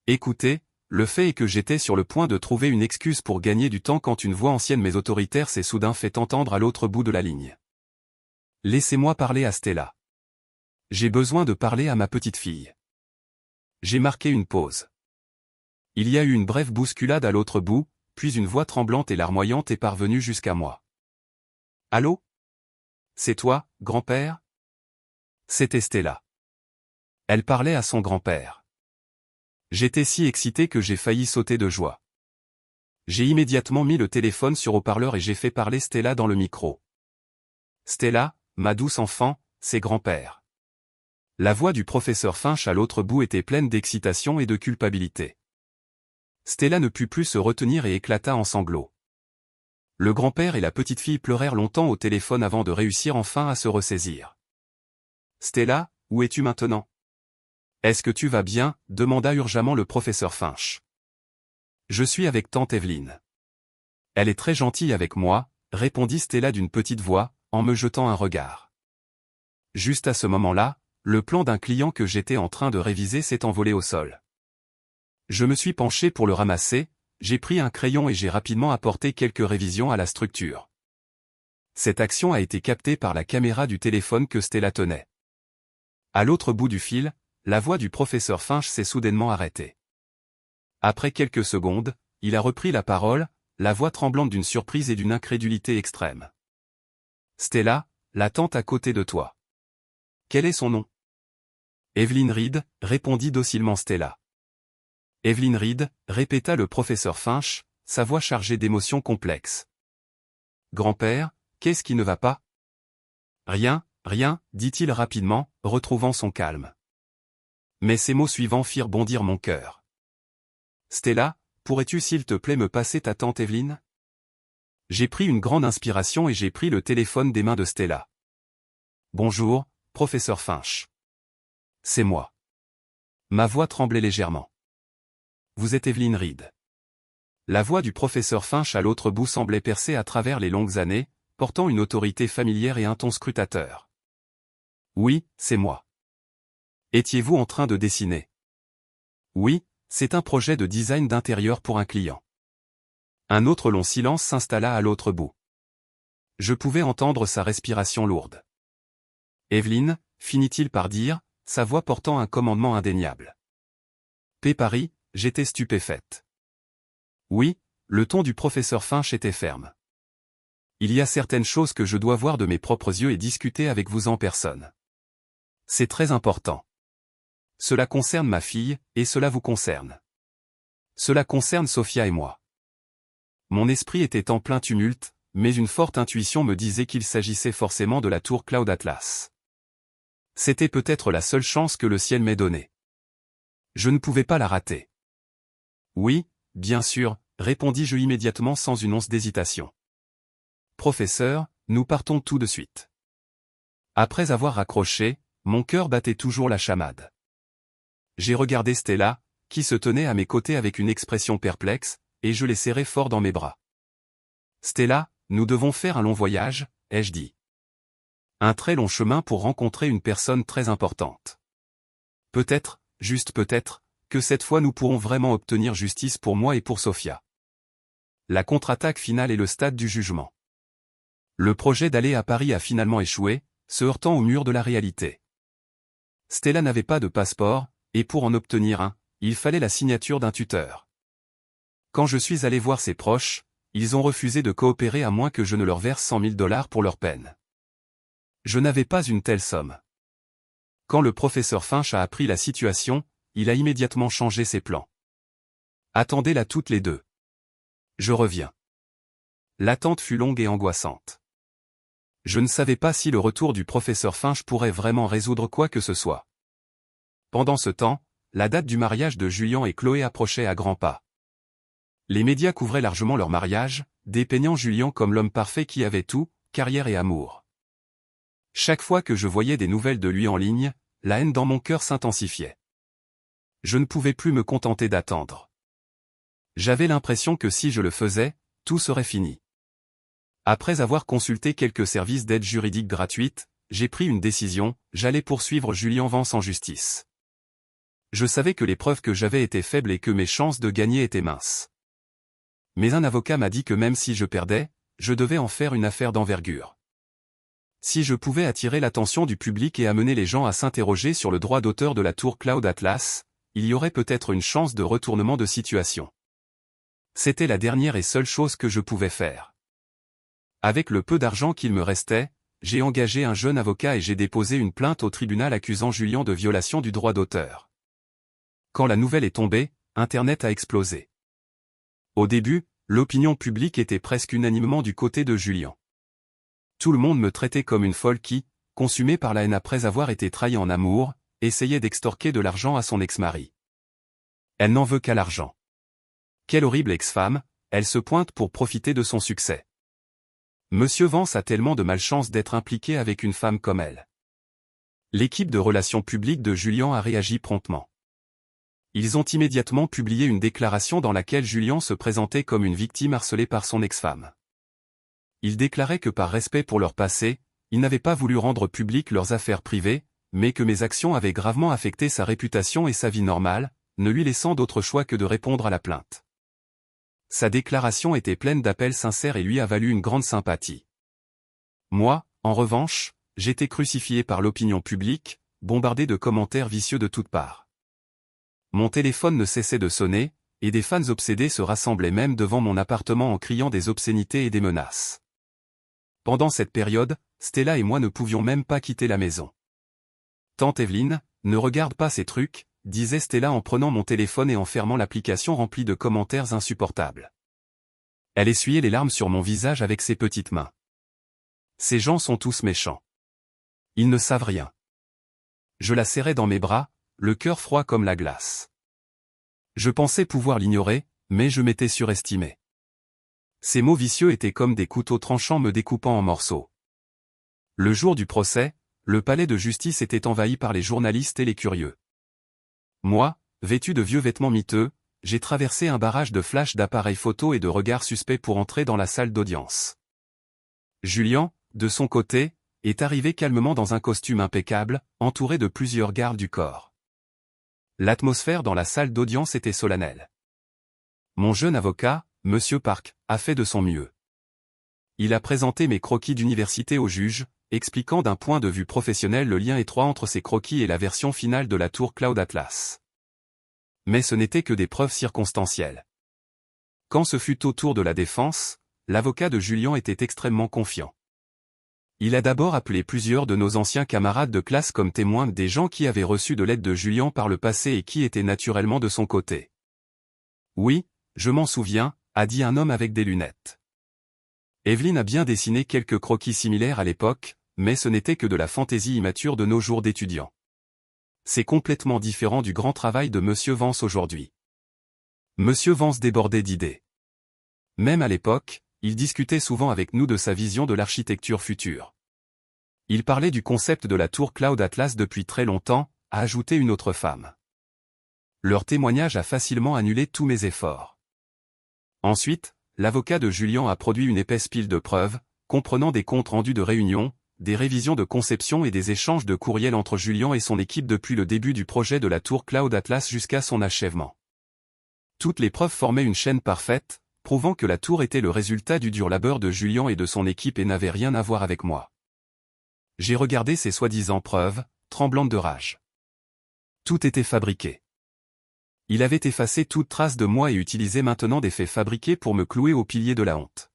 Speaker 1: Écoutez, le fait est que j'étais sur le point de trouver une excuse pour gagner du temps quand une voix ancienne mais autoritaire s'est soudain fait entendre à l'autre bout de la ligne. Laissez-moi parler à Stella. J'ai besoin de parler à ma petite fille. J'ai marqué une pause. Il y a eu une brève bousculade à l'autre bout, puis une voix tremblante et larmoyante est parvenue jusqu'à moi. Allô? C'est toi, grand-père? C'était Stella. Elle parlait à son grand-père. J'étais si excité que j'ai failli sauter de joie. J'ai immédiatement mis le téléphone sur haut-parleur et j'ai fait parler Stella dans le micro. Stella, ma douce enfant, c'est grand-père. La voix du professeur Finch à l'autre bout était pleine d'excitation et de culpabilité. Stella ne put plus se retenir et éclata en sanglots. Le grand-père et la petite fille pleurèrent longtemps au téléphone avant de réussir enfin à se ressaisir. Stella, où es-tu maintenant? Est-ce que tu vas bien? Demanda urgemment le professeur Finch. Je suis avec tante Evelyne. Elle est très gentille avec moi, répondit Stella d'une petite voix, en me jetant un regard. Juste à ce moment-là, le plan d'un client que j'étais en train de réviser s'est envolé au sol. Je me suis penché pour le ramasser, j'ai pris un crayon et j'ai rapidement apporté quelques révisions à la structure. Cette action a été captée par la caméra du téléphone que Stella tenait. À l'autre bout du fil, la voix du professeur Finch s'est soudainement arrêtée. Après quelques secondes, il a repris la parole, la voix tremblante d'une surprise et d'une incrédulité extrême. Stella, la tante à côté de toi. Quel est son nom? Evelyn Reed, répondit docilement Stella. Evelyn Reed, répéta le professeur Finch, sa voix chargée d'émotions complexes. Grand-père, qu'est-ce qui ne va pas? Rien, rien, dit-il rapidement, retrouvant son calme. Mais ces mots suivants firent bondir mon cœur. Stella, pourrais-tu s'il te plaît me passer ta tante Evelyne? J'ai pris une grande inspiration et j'ai pris le téléphone des mains de Stella. Bonjour, professeur Finch. C'est moi. Ma voix tremblait légèrement. Vous êtes Evelyn Reed. La voix du professeur Finch à l'autre bout semblait percer à travers les longues années, portant une autorité familière et un ton scrutateur. Oui, c'est moi. Étiez-vous en train de dessiner? Oui, c'est un projet de design d'intérieur pour un client. Un autre long silence s'installa à l'autre bout. Je pouvais entendre sa respiration lourde. Evelyn, finit-il par dire, sa voix portant un commandement indéniable. P. Paris, j'étais stupéfaite. Oui, le ton du professeur Finch était ferme. Il y a certaines choses que je dois voir de mes propres yeux et discuter avec vous en personne. C'est très important. Cela concerne ma fille, et cela vous concerne. Cela concerne Sophia et moi. Mon esprit était en plein tumulte, mais une forte intuition me disait qu'il s'agissait forcément de la tour Cloud Atlas. C'était peut-être la seule chance que le ciel m'ait donnée. Je ne pouvais pas la rater. Oui, bien sûr, répondis-je immédiatement sans une once d'hésitation. Professeur, nous partons tout de suite. Après avoir raccroché, mon cœur battait toujours la chamade. J'ai regardé Stella, qui se tenait à mes côtés avec une expression perplexe, et je l'ai serrée fort dans mes bras. Stella, nous devons faire un long voyage, ai-je dit. Un très long chemin pour rencontrer une personne très importante. Peut-être, juste peut-être, que cette fois nous pourrons vraiment obtenir justice pour moi et pour Sophia. La contre-attaque finale est le stade du jugement. Le projet d'aller à Paris a finalement échoué, se heurtant au mur de la réalité. Stella n'avait pas de passeport, et pour en obtenir un, il fallait la signature d'un tuteur. Quand je suis allé voir ses proches, ils ont refusé de coopérer à moins que je ne leur verse $100 000 pour leur peine. Je n'avais pas une telle somme. Quand le professeur Finch a appris la situation, il a immédiatement changé ses plans. Attendez-la toutes les deux. Je reviens. L'attente fut longue et angoissante. Je ne savais pas si le retour du professeur Finch pourrait vraiment résoudre quoi que ce soit. Pendant ce temps, la date du mariage de Julian et Chloé approchait à grands pas. Les médias couvraient largement leur mariage, dépeignant Julien comme l'homme parfait qui avait tout, carrière et amour. Chaque fois que je voyais des nouvelles de lui en ligne, la haine dans mon cœur s'intensifiait. Je ne pouvais plus me contenter d'attendre. J'avais l'impression que si je le faisais, tout serait fini. Après avoir consulté quelques services d'aide juridique gratuite, j'ai pris une décision, j'allais poursuivre Julien Vance en justice. Je savais que les preuves que j'avais étaient faibles et que mes chances de gagner étaient minces. Mais un avocat m'a dit que même si je perdais, je devais en faire une affaire d'envergure. Si je pouvais attirer l'attention du public et amener les gens à s'interroger sur le droit d'auteur de la tour Cloud Atlas, il y aurait peut-être une chance de retournement de situation. C'était la dernière et seule chose que je pouvais faire. Avec le peu d'argent qu'il me restait, j'ai engagé un jeune avocat et j'ai déposé une plainte au tribunal accusant Julien de violation du droit d'auteur. Quand la nouvelle est tombée, Internet a explosé. Au début, l'opinion publique était presque unanimement du côté de Julien. Tout le monde me traitait comme une folle qui, consumée par la haine après avoir été trahie en amour, essayait d'extorquer de l'argent à son ex-mari. Elle n'en veut qu'à l'argent. Quelle horrible ex-femme, elle se pointe pour profiter de son succès. Monsieur Vance a tellement de malchance d'être impliqué avec une femme comme elle. L'équipe de relations publiques de Julien a réagi promptement. Ils ont immédiatement publié une déclaration dans laquelle Julien se présentait comme une victime harcelée par son ex-femme. Ils déclaraient que par respect pour leur passé, ils n'avaient pas voulu rendre publiques leurs affaires privées, mais que mes actions avaient gravement affecté sa réputation et sa vie normale, ne lui laissant d'autre choix que de répondre à la plainte. Sa déclaration était pleine d'appels sincères et lui a valu une grande sympathie. Moi, en revanche, j'étais crucifié par l'opinion publique, bombardé de commentaires vicieux de toutes parts. Mon téléphone ne cessait de sonner, et des fans obsédés se rassemblaient même devant mon appartement en criant des obscénités et des menaces. Pendant cette période, Stella et moi ne pouvions même pas quitter la maison. « Tante Evelyne, ne regarde pas ces trucs », disait Stella en prenant mon téléphone et en fermant l'application remplie de commentaires insupportables. Elle essuyait les larmes sur mon visage avec ses petites mains. Ces gens sont tous méchants. Ils ne savent rien. Je la serrais dans mes bras, le cœur froid comme la glace. Je pensais pouvoir l'ignorer, mais je m'étais surestimé. Ces mots vicieux étaient comme des couteaux tranchants me découpant en morceaux. Le jour du procès, le palais de justice était envahi par les journalistes et les curieux. Moi, vêtu de vieux vêtements miteux, j'ai traversé un barrage de flashs d'appareils photo et de regards suspects pour entrer dans la salle d'audience. Julien, de son côté, est arrivé calmement dans un costume impeccable, entouré de plusieurs gardes du corps. L'atmosphère dans la salle d'audience était solennelle. Mon jeune avocat, Monsieur Park, a fait de son mieux. Il a présenté mes croquis d'université au juge, expliquant d'un point de vue professionnel le lien étroit entre ces croquis et la version finale de la tour Cloud Atlas. Mais ce n'était que des preuves circonstancielles. Quand ce fut au tour de la défense, l'avocat de Julien était extrêmement confiant. Il a d'abord appelé plusieurs de nos anciens camarades de classe comme témoins des gens qui avaient reçu de l'aide de Julien par le passé et qui étaient naturellement de son côté. « Oui, je m'en souviens », a dit un homme avec des lunettes. Evelyne a bien dessiné quelques croquis similaires à l'époque, mais ce n'était que de la fantaisie immature de nos jours d'étudiants. C'est complètement différent du grand travail de Monsieur Vance aujourd'hui. Monsieur Vance débordait d'idées. Même à l'époque, il discutait souvent avec nous de sa vision de l'architecture future. Il parlait du concept de la tour Cloud Atlas depuis très longtemps, a ajouté une autre femme. Leur témoignage a facilement annulé tous mes efforts. Ensuite, l'avocat de Julien a produit une épaisse pile de preuves, comprenant des comptes rendus de réunions, des révisions de conception et des échanges de courriels entre Julien et son équipe depuis le début du projet de la tour Cloud Atlas jusqu'à son achèvement. Toutes les preuves formaient une chaîne parfaite, prouvant que la tour était le résultat du dur labeur de Julien et de son équipe et n'avait rien à voir avec moi. J'ai regardé ces soi-disant preuves, tremblante de rage. Tout était fabriqué. Il avait effacé toute trace de moi et utilisait maintenant des faits fabriqués pour me clouer au pilier de la honte.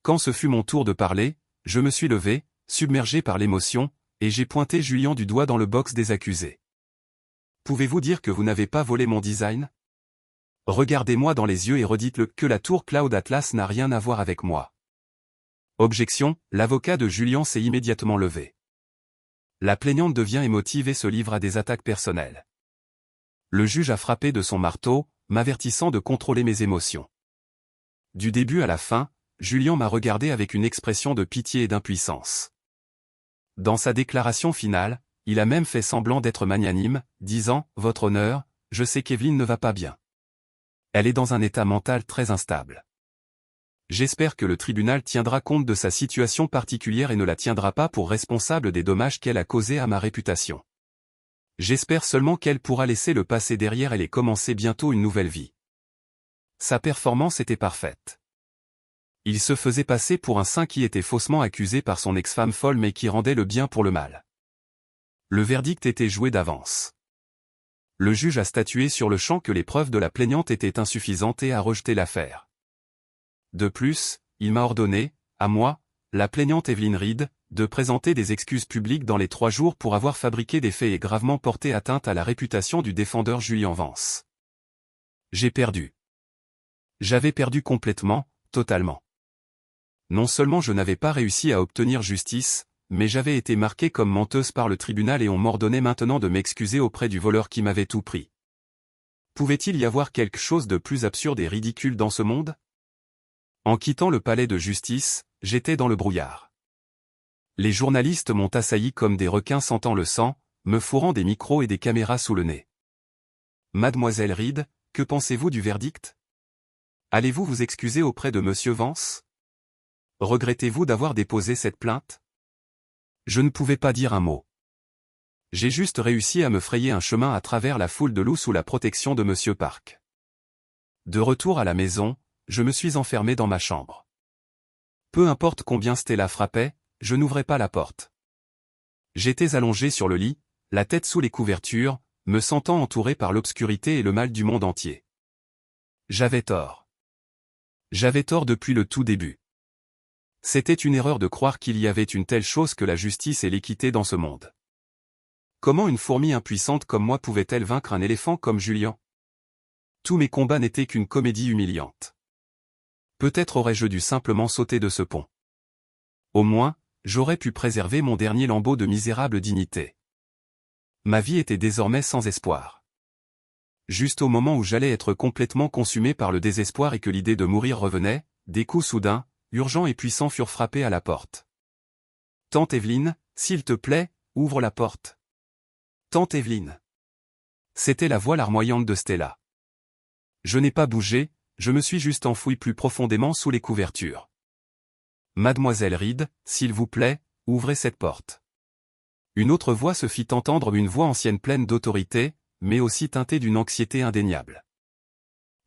Speaker 1: Quand ce fut mon tour de parler, je me suis levé, submergé par l'émotion, et j'ai pointé Julien du doigt dans le box des accusés. « Pouvez-vous dire que vous n'avez pas volé mon design ? Regardez-moi dans les yeux et redites-le que la tour Cloud Atlas n'a rien à voir avec moi. » Objection, l'avocat de Julien s'est immédiatement levé. La plaignante devient émotive et se livre à des attaques personnelles. Le juge a frappé de son marteau, m'avertissant de contrôler mes émotions. Du début à la fin, Julian m'a regardé avec une expression de pitié et d'impuissance. Dans sa déclaration finale, il a même fait semblant d'être magnanime, disant « Votre honneur, je sais qu'Evelyne ne va pas bien. Elle est dans un état mental très instable. J'espère que le tribunal tiendra compte de sa situation particulière et ne la tiendra pas pour responsable des dommages qu'elle a causés à ma réputation. J'espère seulement qu'elle pourra laisser le passé derrière elle et commencer bientôt une nouvelle vie. » Sa performance était parfaite. Il se faisait passer pour un saint qui était faussement accusé par son ex-femme folle mais qui rendait le bien pour le mal. Le verdict était joué d'avance. Le juge a statué sur le champ que les preuves de la plaignante étaient insuffisantes et a rejeté l'affaire. De plus, il m'a ordonné, à moi, la plaignante Evelyn Reed, de présenter des excuses publiques dans les 3 jours pour avoir fabriqué des faits et gravement porté atteinte à la réputation du défendeur Julian Vance. J'ai perdu. J'avais perdu complètement, totalement. Non seulement je n'avais pas réussi à obtenir justice, mais j'avais été marqué comme menteuse par le tribunal et on m'ordonnait maintenant de m'excuser auprès du voleur qui m'avait tout pris. Pouvait-il y avoir quelque chose de plus absurde et ridicule dans ce monde? En quittant le palais de justice, j'étais dans le brouillard. Les journalistes m'ont assailli comme des requins sentant le sang, me fourrant des micros et des caméras sous le nez. Mademoiselle Reed, que pensez-vous du verdict? Allez-vous vous excuser auprès de Monsieur Vance? Regrettez-vous d'avoir déposé cette plainte? Je ne pouvais pas dire un mot. J'ai juste réussi à me frayer un chemin à travers la foule de loups sous la protection de Monsieur Park. De retour à la maison, je me suis enfermé dans ma chambre. Peu importe combien Stella frappait, je n'ouvrais pas la porte. J'étais allongé sur le lit, la tête sous les couvertures, me sentant entouré par l'obscurité et le mal du monde entier. J'avais tort. J'avais tort depuis le tout début. C'était une erreur de croire qu'il y avait une telle chose que la justice et l'équité dans ce monde. Comment une fourmi impuissante comme moi pouvait-elle vaincre un éléphant comme Julian? Tous mes combats n'étaient qu'une comédie humiliante. Peut-être aurais-je dû simplement sauter de ce pont. Au moins, j'aurais pu préserver mon dernier lambeau de misérable dignité. Ma vie était désormais sans espoir. Juste au moment où j'allais être complètement consumé par le désespoir et que l'idée de mourir revenait, des coups soudains, urgents et puissants furent frappés à la porte. « Tante Evelyne, s'il te plaît, ouvre la porte. »« Tante Evelyne. » C'était la voix larmoyante de Stella. Je n'ai pas bougé, je me suis juste enfoui plus profondément sous les couvertures. « Mademoiselle Reed, s'il vous plaît, ouvrez cette porte. » Une autre voix se fit entendre, une voix ancienne pleine d'autorité, mais aussi teintée d'une anxiété indéniable.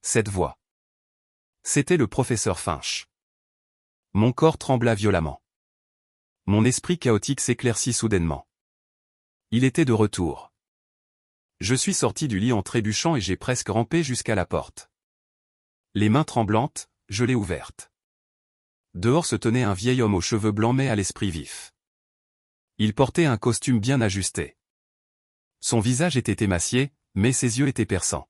Speaker 1: Cette voix. C'était le professeur Finch. Mon corps trembla violemment. Mon esprit chaotique s'éclaircit soudainement. Il était de retour. Je suis sorti du lit en trébuchant et j'ai presque rampé jusqu'à la porte. Les mains tremblantes, je l'ai ouverte. Dehors se tenait un vieil homme aux cheveux blancs mais à l'esprit vif. Il portait un costume bien ajusté. Son visage était émacié, mais ses yeux étaient perçants.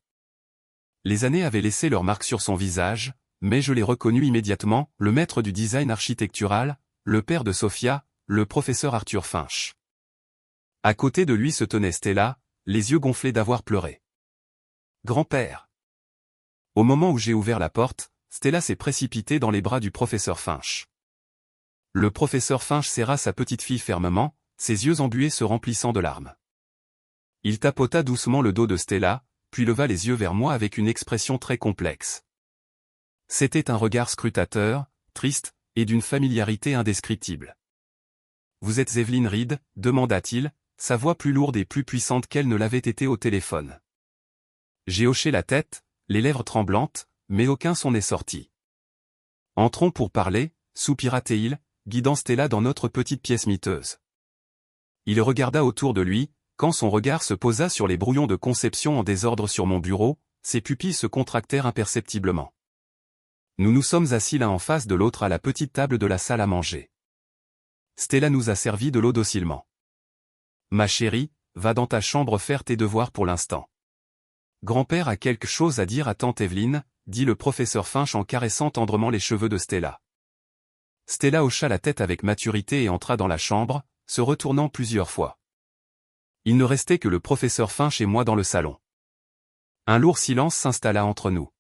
Speaker 1: Les années avaient laissé leur marque sur son visage, mais je l'ai reconnu immédiatement, le maître du design architectural, le père de Sophia, le professeur Arthur Finch. À côté de lui se tenait Stella, les yeux gonflés d'avoir pleuré. Grand-père. Au moment où j'ai ouvert la porte, Stella s'est précipitée dans les bras du professeur Finch. Le professeur Finch serra sa petite fille fermement, ses yeux embués se remplissant de larmes. Il tapota doucement le dos de Stella, puis leva les yeux vers moi avec une expression très complexe. C'était un regard scrutateur, triste, et d'une familiarité indescriptible. « Vous êtes Evelyn Reed ?» demanda-t-il, sa voix plus lourde et plus puissante qu'elle ne l'avait été au téléphone. J'ai hoché la tête, les lèvres tremblantes, mais aucun son n'est sorti. « Entrons pour parler » soupira-t-il, guidant Stella dans notre petite pièce miteuse. Il regarda autour de lui, quand son regard se posa sur les brouillons de conception en désordre sur mon bureau, ses pupilles se contractèrent imperceptiblement. Nous nous sommes assis l'un en face de l'autre à la petite table de la salle à manger. Stella nous a servi de l'eau docilement. « Ma chérie, va dans ta chambre faire tes devoirs pour l'instant. Grand-père a quelque chose à dire à tante Evelyne, dit le professeur Finch en caressant tendrement les cheveux de Stella. Stella hocha la tête avec maturité et entra dans la chambre, se retournant plusieurs fois. Il ne restait que le professeur Finch et moi dans le salon. Un lourd silence s'installa entre nous.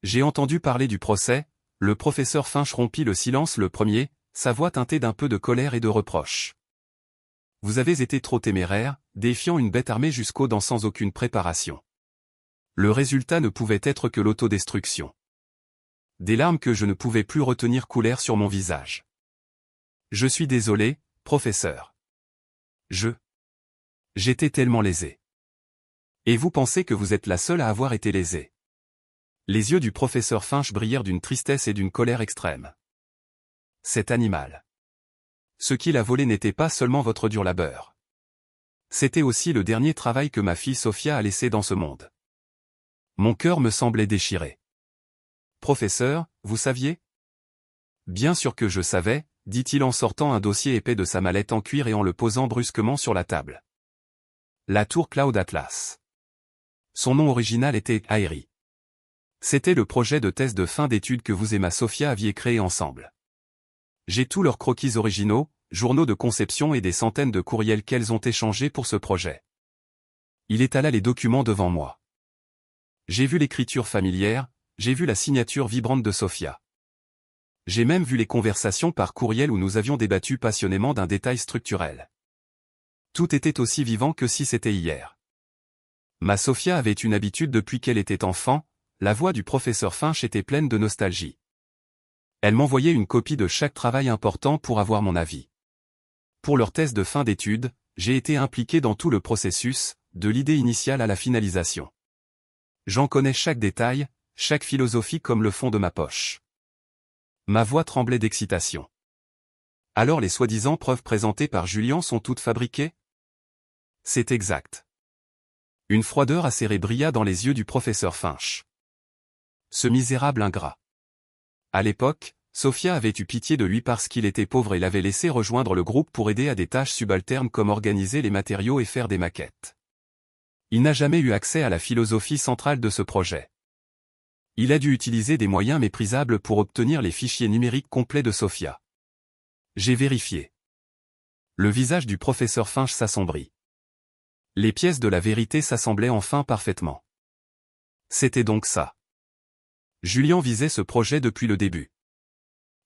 Speaker 1: J'ai entendu parler du procès, le professeur Finch rompit le silence le premier, sa voix teintée d'un peu de colère et de reproche. Vous avez été trop téméraire, défiant une bête armée jusqu'aux dents sans aucune préparation. Le résultat ne pouvait être que l'autodestruction. Des larmes que je ne pouvais plus retenir coulèrent sur mon visage. Je suis désolé, professeur. J'étais tellement lésé. Et vous pensez que vous êtes la seule à avoir été lésée. Les yeux du professeur Finch brillèrent d'une tristesse et d'une colère extrême. Cet animal. Ce qu'il a volé n'était pas seulement votre dur labeur. C'était aussi le dernier travail que ma fille Sophia a laissé dans ce monde. Mon cœur me semblait déchiré. Professeur, vous saviez? Bien sûr que je savais, dit-il en sortant un dossier épais de sa mallette en cuir et en le posant brusquement sur la table. La tour Cloud Atlas. Son nom original était Aerie. C'était le projet de thèse de fin d'études que vous et ma Sophia aviez créé ensemble. J'ai tous leurs croquis originaux, journaux de conception et des centaines de courriels qu'elles ont échangés pour ce projet. Il étala les documents devant moi. J'ai vu l'écriture familière, j'ai vu la signature vibrante de Sophia. J'ai même vu les conversations par courriel où nous avions débattu passionnément d'un détail structurel. Tout était aussi vivant que si c'était hier. Ma Sophia avait une habitude depuis qu'elle était enfant, la voix du professeur Finch était pleine de nostalgie. Elle m'envoyait une copie de chaque travail important pour avoir mon avis. Pour leur thèse de fin d'études, j'ai été impliqué dans tout le processus, de l'idée initiale à la finalisation. J'en connais chaque détail, chaque philosophie comme le fond de ma poche. Ma voix tremblait d'excitation. Alors les soi-disant preuves présentées par Julian sont toutes fabriquées? C'est exact. Une froideur acérée brilla dans les yeux du professeur Finch. Ce misérable ingrat. À l'époque, Sophia avait eu pitié de lui parce qu'il était pauvre et l'avait laissé rejoindre le groupe pour aider à des tâches subalternes comme organiser les matériaux et faire des maquettes. Il n'a jamais eu accès à la philosophie centrale de ce projet. Il a dû utiliser des moyens méprisables pour obtenir les fichiers numériques complets de Sophia. J'ai vérifié. Le visage du professeur Finch s'assombrit. Les pièces de la vérité s'assemblaient enfin parfaitement. C'était donc ça. Julian visait ce projet depuis le début.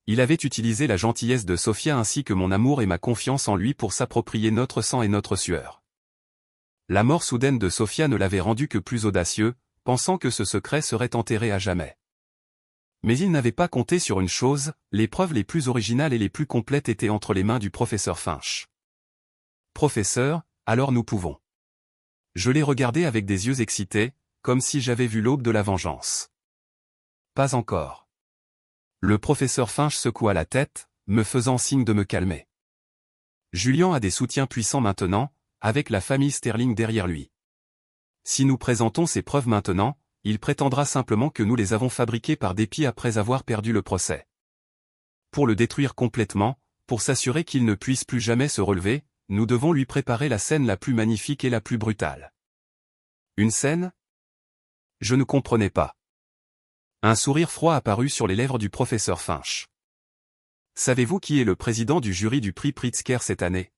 Speaker 1: Il avait utilisé la gentillesse de Sophia ainsi que mon amour et ma confiance en lui pour s'approprier notre sang et notre sueur. La mort soudaine de Sophia ne l'avait rendu que plus audacieux, pensant que ce secret serait enterré à jamais. Mais il n'avait pas compté sur une chose, les preuves les plus originales et les plus complètes étaient entre les mains du professeur Finch. Professeur, alors nous pouvons. Je l'ai regardé avec des yeux excités, comme si j'avais vu l'aube de la vengeance. Pas encore. Le professeur Finch secoua la tête, me faisant signe de me calmer. Julian a des soutiens puissants maintenant, avec la famille Sterling derrière lui. Si nous présentons ces preuves maintenant, il prétendra simplement que nous les avons fabriquées par dépit après avoir perdu le procès. Pour le détruire complètement, pour s'assurer qu'il ne puisse plus jamais se relever, nous devons lui préparer la scène la plus magnifique et la plus brutale. Une scène? Je ne comprenais pas. Un sourire froid apparut sur les lèvres du professeur Finch. Savez-vous qui est le président du jury du prix Pritzker cette année?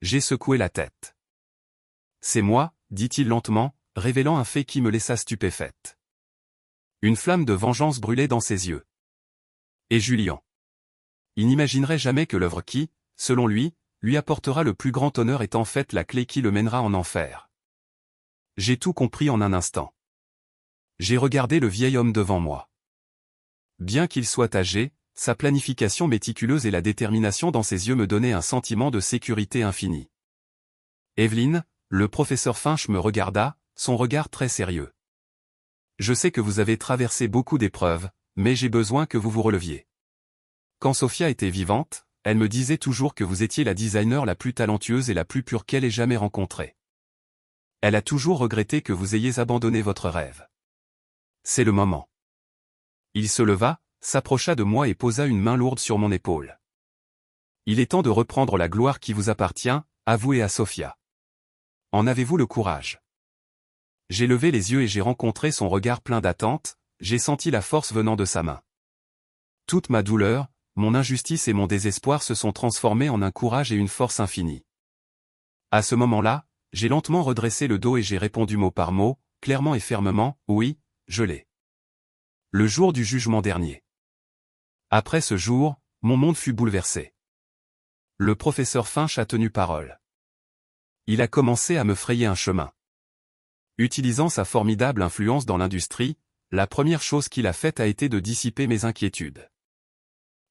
Speaker 1: J'ai secoué la tête. C'est moi, dit-il lentement, révélant un fait qui me laissa stupéfaite. Une flamme de vengeance brûlait dans ses yeux. Et Julian. Il n'imaginerait jamais que l'œuvre qui, selon lui apportera le plus grand honneur est en fait la clé qui le mènera en enfer. J'ai tout compris en un instant. J'ai regardé le vieil homme devant moi. Bien qu'il soit âgé, sa planification méticuleuse et la détermination dans ses yeux me donnaient un sentiment de sécurité infinie. Evelyn, le professeur Finch me regarda, son regard très sérieux. Je sais que vous avez traversé beaucoup d'épreuves, mais j'ai besoin que vous vous releviez. Quand Sophia était vivante, elle me disait toujours que vous étiez la designer la plus talentueuse et la plus pure qu'elle ait jamais rencontrée. Elle a toujours regretté que vous ayez abandonné votre rêve. C'est le moment. Il se leva, s'approcha de moi et posa une main lourde sur mon épaule. Il est temps de reprendre la gloire qui vous appartient, à vous et à Sophia. En avez-vous le courage? J'ai levé les yeux et j'ai rencontré son regard plein d'attente, j'ai senti la force venant de sa main. Toute ma douleur, mon injustice et mon désespoir se sont transformés en un courage et une force infinie. À ce moment-là, j'ai lentement redressé le dos et j'ai répondu mot par mot, clairement et fermement, oui, je l'ai. Le jour du jugement dernier. Après ce jour, mon monde fut bouleversé. Le professeur Finch a tenu parole. Il a commencé à me frayer un chemin. Utilisant sa formidable influence dans l'industrie, la première chose qu'il a faite a été de dissiper mes inquiétudes.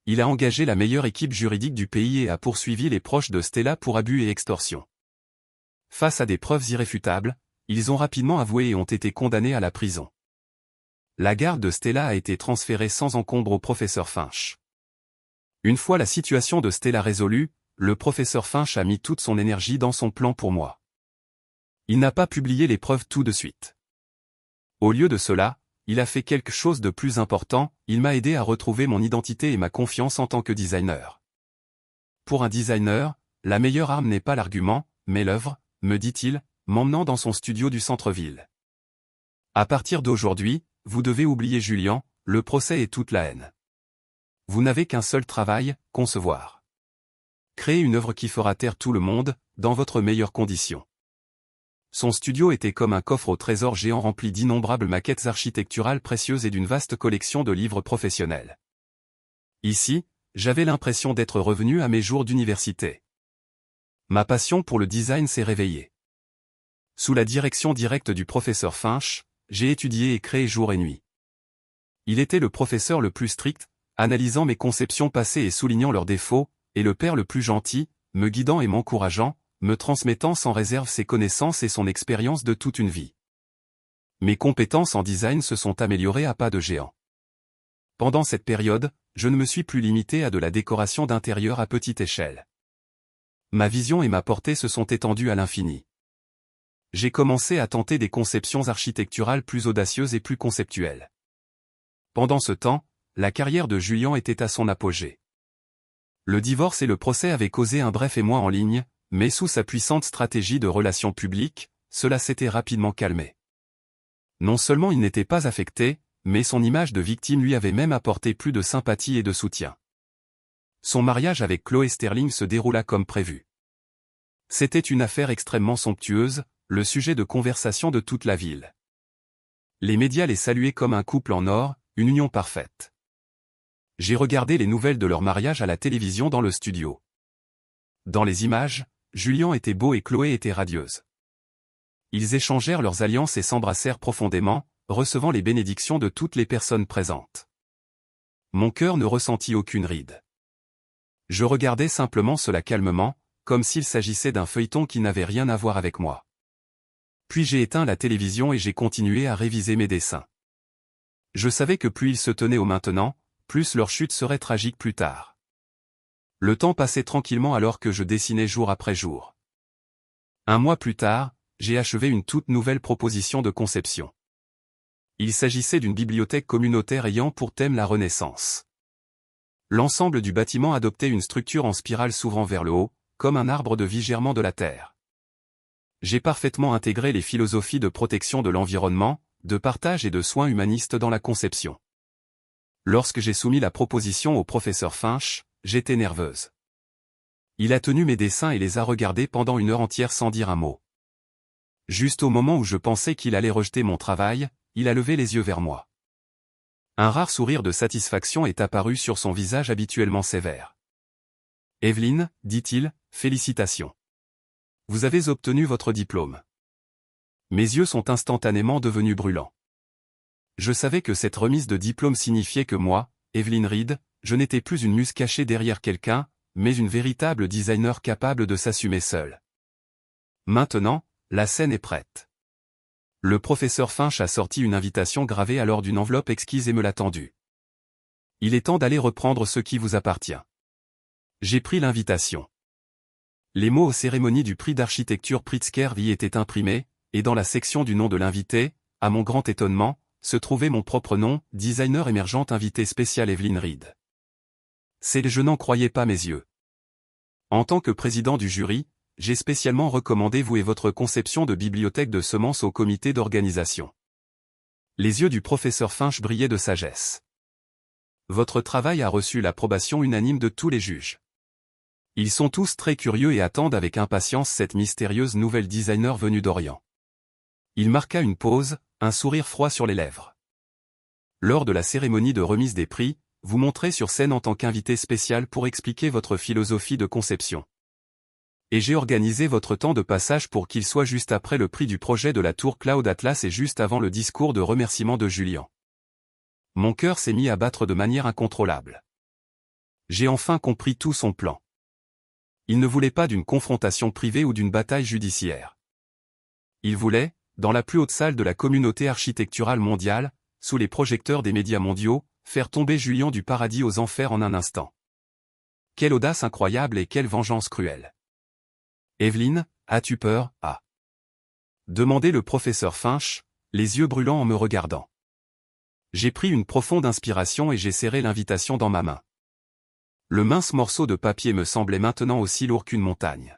Speaker 1: Il a engagé la meilleure équipe juridique du pays et a poursuivi les proches de Stella pour abus et extorsion. Face à des preuves irréfutables, ils ont rapidement avoué et ont été condamnés à la prison. La garde de Stella a été transférée sans encombre au professeur Finch. Une fois la situation de Stella résolue, le professeur Finch a mis toute son énergie dans son plan pour moi. Il n'a pas publié les preuves tout de suite. Au lieu de cela, il a fait quelque chose de plus important, il m'a aidé à retrouver mon identité et ma confiance en tant que designer. Pour un designer, la meilleure arme n'est pas l'argument, mais l'œuvre, me dit-il, m'emmenant dans son studio du centre-ville. À partir d'aujourd'hui, vous devez oublier Julian, le procès et toute la haine. Vous n'avez qu'un seul travail, concevoir. Créer une œuvre qui fera taire tout le monde, dans votre meilleure condition. Son studio était comme un coffre au trésor géant rempli d'innombrables maquettes architecturales précieuses et d'une vaste collection de livres professionnels. Ici, j'avais l'impression d'être revenu à mes jours d'université. Ma passion pour le design s'est réveillée. Sous la direction directe du professeur Finch, j'ai étudié et créé jour et nuit. Il était le professeur le plus strict, analysant mes conceptions passées et soulignant leurs défauts, et le père le plus gentil, me guidant et m'encourageant, me transmettant sans réserve ses connaissances et son expérience de toute une vie. Mes compétences en design se sont améliorées à pas de géant. Pendant cette période, je ne me suis plus limité à de la décoration d'intérieur à petite échelle. Ma vision et ma portée se sont étendues à l'infini. J'ai commencé à tenter des conceptions architecturales plus audacieuses et plus conceptuelles. Pendant ce temps, la carrière de Julian était à son apogée. Le divorce et le procès avaient causé un bref émoi en ligne, mais sous sa puissante stratégie de relations publiques, cela s'était rapidement calmé. Non seulement il n'était pas affecté, mais son image de victime lui avait même apporté plus de sympathie et de soutien. Son mariage avec Chloé Sterling se déroula comme prévu. C'était une affaire extrêmement somptueuse, le sujet de conversation de toute la ville. Les médias les saluaient comme un couple en or, une union parfaite. J'ai regardé les nouvelles de leur mariage à la télévision dans le studio. Dans les images, Julian était beau et Chloé était radieuse. Ils échangèrent leurs alliances et s'embrassèrent profondément, recevant les bénédictions de toutes les personnes présentes. Mon cœur ne ressentit aucune ride. Je regardais simplement cela calmement, comme s'il s'agissait d'un feuilleton qui n'avait rien à voir avec moi. Puis j'ai éteint la télévision et j'ai continué à réviser mes dessins. Je savais que plus ils se tenaient au maintenant, plus leur chute serait tragique plus tard. Le temps passait tranquillement alors que je dessinais jour après jour. Un mois plus tard, j'ai achevé une toute nouvelle proposition de conception. Il s'agissait d'une bibliothèque communautaire ayant pour thème la Renaissance. L'ensemble du bâtiment adoptait une structure en spirale s'ouvrant vers le haut, comme un arbre de vie germant de la terre. J'ai parfaitement intégré les philosophies de protection de l'environnement, de partage et de soins humanistes dans la conception. Lorsque j'ai soumis la proposition au professeur Finch, j'étais nerveuse. Il a tenu mes dessins et les a regardés pendant 1 heure entière sans dire un mot. Juste au moment où je pensais qu'il allait rejeter mon travail, il a levé les yeux vers moi. Un rare sourire de satisfaction est apparu sur son visage habituellement sévère. « Evelyne, dit-il, félicitations. Vous avez obtenu votre diplôme. » Mes yeux sont instantanément devenus brûlants. Je savais que cette remise de diplôme signifiait que moi, Evelyne Reed, je n'étais plus une muse cachée derrière quelqu'un, mais une véritable designer capable de s'assumer seule. Maintenant, la scène est prête. Le professeur Finch a sorti une invitation gravée alors d'une enveloppe exquise et me l'a tendue. Il est temps d'aller reprendre ce qui vous appartient. J'ai pris l'invitation. Les mots aux cérémonies du prix d'architecture Pritzker y étaient imprimés, et dans la section du nom de l'invité, à mon grand étonnement, se trouvait mon propre nom, designer émergente invité spécial Evelyne Reed. Je n'en croyais pas mes yeux. En tant que président du jury, j'ai spécialement recommandé vous et votre conception de bibliothèque de semences au comité d'organisation. Les yeux du professeur Finch brillaient de sagesse. Votre travail a reçu l'approbation unanime de tous les juges. Ils sont tous très curieux et attendent avec impatience cette mystérieuse nouvelle designer venue d'Orient. Il marqua une pause, un sourire froid sur les lèvres. lors de la cérémonie de remise des prix, vous montrez sur scène en tant qu'invité spécial pour expliquer votre philosophie de conception. Et j'ai organisé votre temps de passage pour qu'il soit juste après le prix du projet de la tour Cloud Atlas et juste avant le discours de remerciement de Julian. Mon cœur s'est mis à battre de manière incontrôlable. J'ai enfin compris tout son plan. Il ne voulait pas d'une confrontation privée ou d'une bataille judiciaire. Il voulait, dans la plus haute salle de la communauté architecturale mondiale, sous les projecteurs des médias mondiaux, faire tomber Julian du paradis aux enfers en un instant. Quelle audace incroyable et quelle vengeance cruelle. Evelyne, as-tu peur, ah? Demandait le professeur Finch, les yeux brûlants en me regardant. J'ai pris une profonde inspiration et j'ai serré l'invitation dans ma main. Le mince morceau de papier me semblait maintenant aussi lourd qu'une montagne.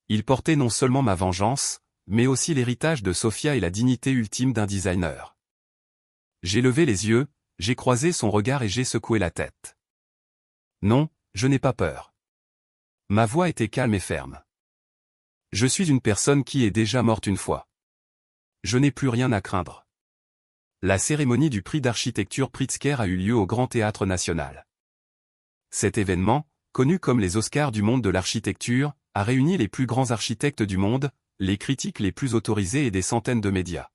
Speaker 1: Il portait non seulement ma vengeance, mais aussi l'héritage de Sophia et la dignité ultime d'un designer. J'ai levé les yeux, j'ai croisé son regard et j'ai secoué la tête. Non, je n'ai pas peur. Ma voix était calme et ferme. Je suis une personne qui est déjà morte une fois. Je n'ai plus rien à craindre. La cérémonie du prix d'architecture Pritzker a eu lieu au Grand Théâtre National. Cet événement, connu comme les Oscars du monde de l'architecture, a réuni les plus grands architectes du monde, les critiques les plus autorisés et des centaines de médias.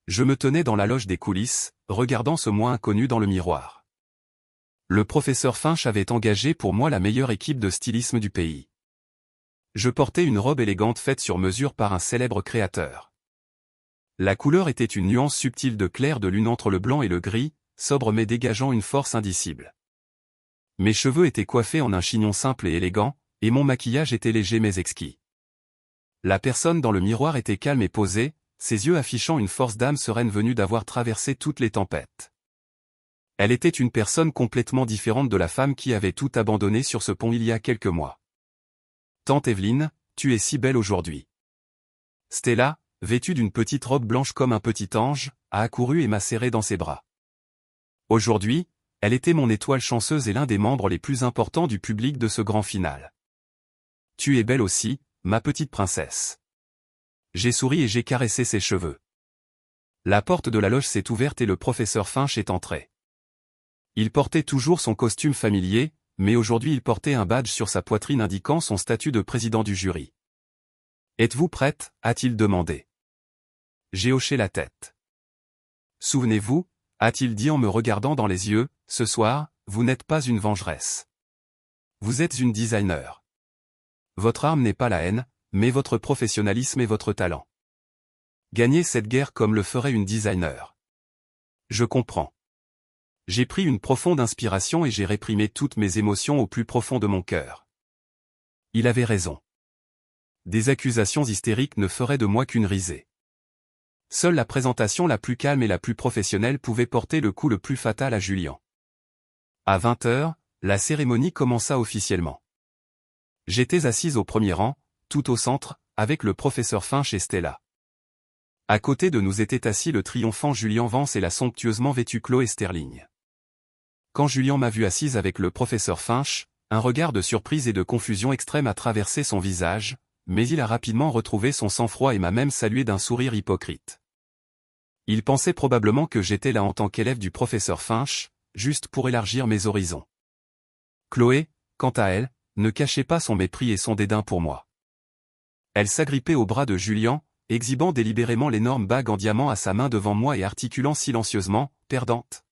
Speaker 1: Je me tenais dans la loge des coulisses, regardant ce moi inconnu dans le miroir. Le professeur Finch avait engagé pour moi la meilleure équipe de stylisme du pays. Je portais une robe élégante faite sur mesure par un célèbre créateur. La couleur était une nuance subtile de clair de lune entre le blanc et le gris, sobre mais dégageant une force indicible. Mes cheveux étaient coiffés en un chignon simple et élégant, et mon maquillage était léger mais exquis. La personne dans le miroir était calme et posée, ses yeux affichant une force d'âme sereine venue d'avoir traversé toutes les tempêtes. Elle était une personne complètement différente de la femme qui avait tout abandonné sur ce pont il y a quelques mois. Tante Evelyne, tu es si belle aujourd'hui. Stella, vêtue d'une petite robe blanche comme un petit ange, a accouru et m'a serré dans ses bras. Aujourd'hui, elle était mon étoile chanceuse et l'un des membres les plus importants du public de ce grand final. Tu es belle aussi, ma petite princesse. J'ai souri et j'ai caressé ses cheveux. La porte de la loge s'est ouverte et le professeur Finch est entré. Il portait toujours son costume familier, mais aujourd'hui il portait un badge sur sa poitrine indiquant son statut de président du jury. « Êtes-vous prête ?» a-t-il demandé. J'ai hoché la tête. « Souvenez-vous » a-t-il dit en me regardant dans les yeux, « ce soir, vous n'êtes pas une vengeresse. Vous êtes une designer. Votre arme n'est pas la haine, mais votre professionnalisme et votre talent. Gagnez cette guerre comme le ferait une designer. » Je comprends. J'ai pris une profonde inspiration et j'ai réprimé toutes mes émotions au plus profond de mon cœur. Il avait raison. Des accusations hystériques ne feraient de moi qu'une risée. Seule la présentation la plus calme et la plus professionnelle pouvait porter le coup le plus fatal à Julian. À 20h, la cérémonie commença officiellement. J'étais assise au premier rang, tout au centre, avec le professeur Finch et Stella. À côté de nous était assis le triomphant Julian Vance et la somptueusement vêtue Chloé Sterling. Quand Julian m'a vu assise avec le professeur Finch, un regard de surprise et de confusion extrême a traversé son visage, mais il a rapidement retrouvé son sang-froid et m'a même salué d'un sourire hypocrite. Il pensait probablement que j'étais là en tant qu'élève du professeur Finch, juste pour élargir mes horizons. Chloé, quant à elle, ne cachait pas son mépris et son dédain pour moi. Elle s'agrippait au bras de Julian, exhibant délibérément l'énorme bague en diamant à sa main devant moi et articulant silencieusement, « perdante ».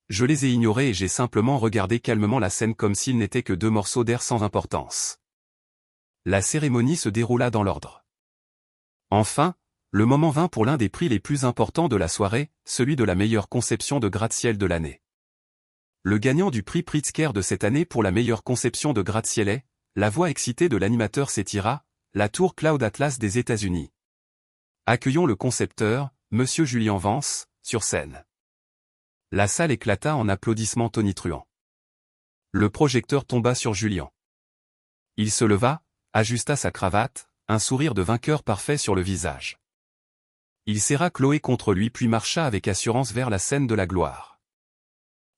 Speaker 1: Je les ai ignorés et j'ai simplement regardé calmement la scène comme s'ils n'étaient que deux morceaux d'air sans importance. La cérémonie se déroula dans l'ordre. Enfin, le moment vint pour l'un des prix les plus importants de la soirée, celui de la meilleure conception de gratte-ciel de l'année. Le gagnant du prix Pritzker de cette année pour la meilleure conception de gratte-ciel est, la voix excitée de l'animateur s'étira, la tour Cloud Atlas des États-Unis. Accueillons le concepteur, Monsieur Julian Vance, sur scène. La salle éclata en applaudissements tonitruants. Le projecteur tomba sur Julian. Il se leva, ajusta sa cravate, un sourire de vainqueur parfait sur le visage. Il serra Chloé contre lui puis marcha avec assurance vers la scène de la gloire.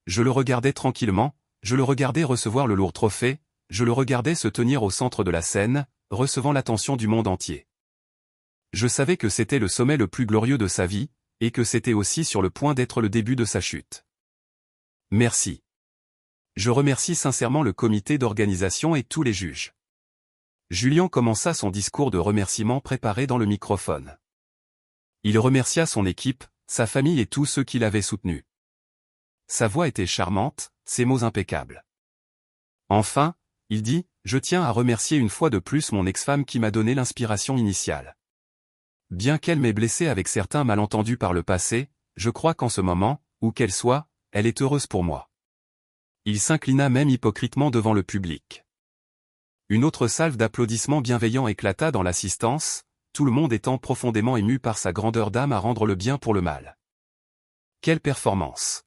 Speaker 1: Je le regardais tranquillement, je le regardais recevoir le lourd trophée, je le regardais se tenir au centre de la scène, recevant l'attention du monde entier. Je savais que c'était le sommet le plus glorieux de sa vie, et que c'était aussi sur le point d'être le début de sa chute. Merci. Je remercie sincèrement le comité d'organisation et tous les juges. Julien commença son discours de remerciement préparé dans le microphone. Il remercia son équipe, sa famille et tous ceux qui l'avaient soutenu. Sa voix était charmante, ses mots impeccables. Enfin, il dit, « Je tiens à remercier une fois de plus mon ex-femme qui m'a donné l'inspiration initiale. Bien qu'elle m'ait blessé avec certains malentendus par le passé, je crois qu'en ce moment, où qu'elle soit, elle est heureuse pour moi. » Il s'inclina même hypocritement devant le public. Une autre salve d'applaudissements bienveillants éclata dans l'assistance, tout le monde étant profondément ému par sa grandeur d'âme à rendre le bien pour le mal. Quelle performance!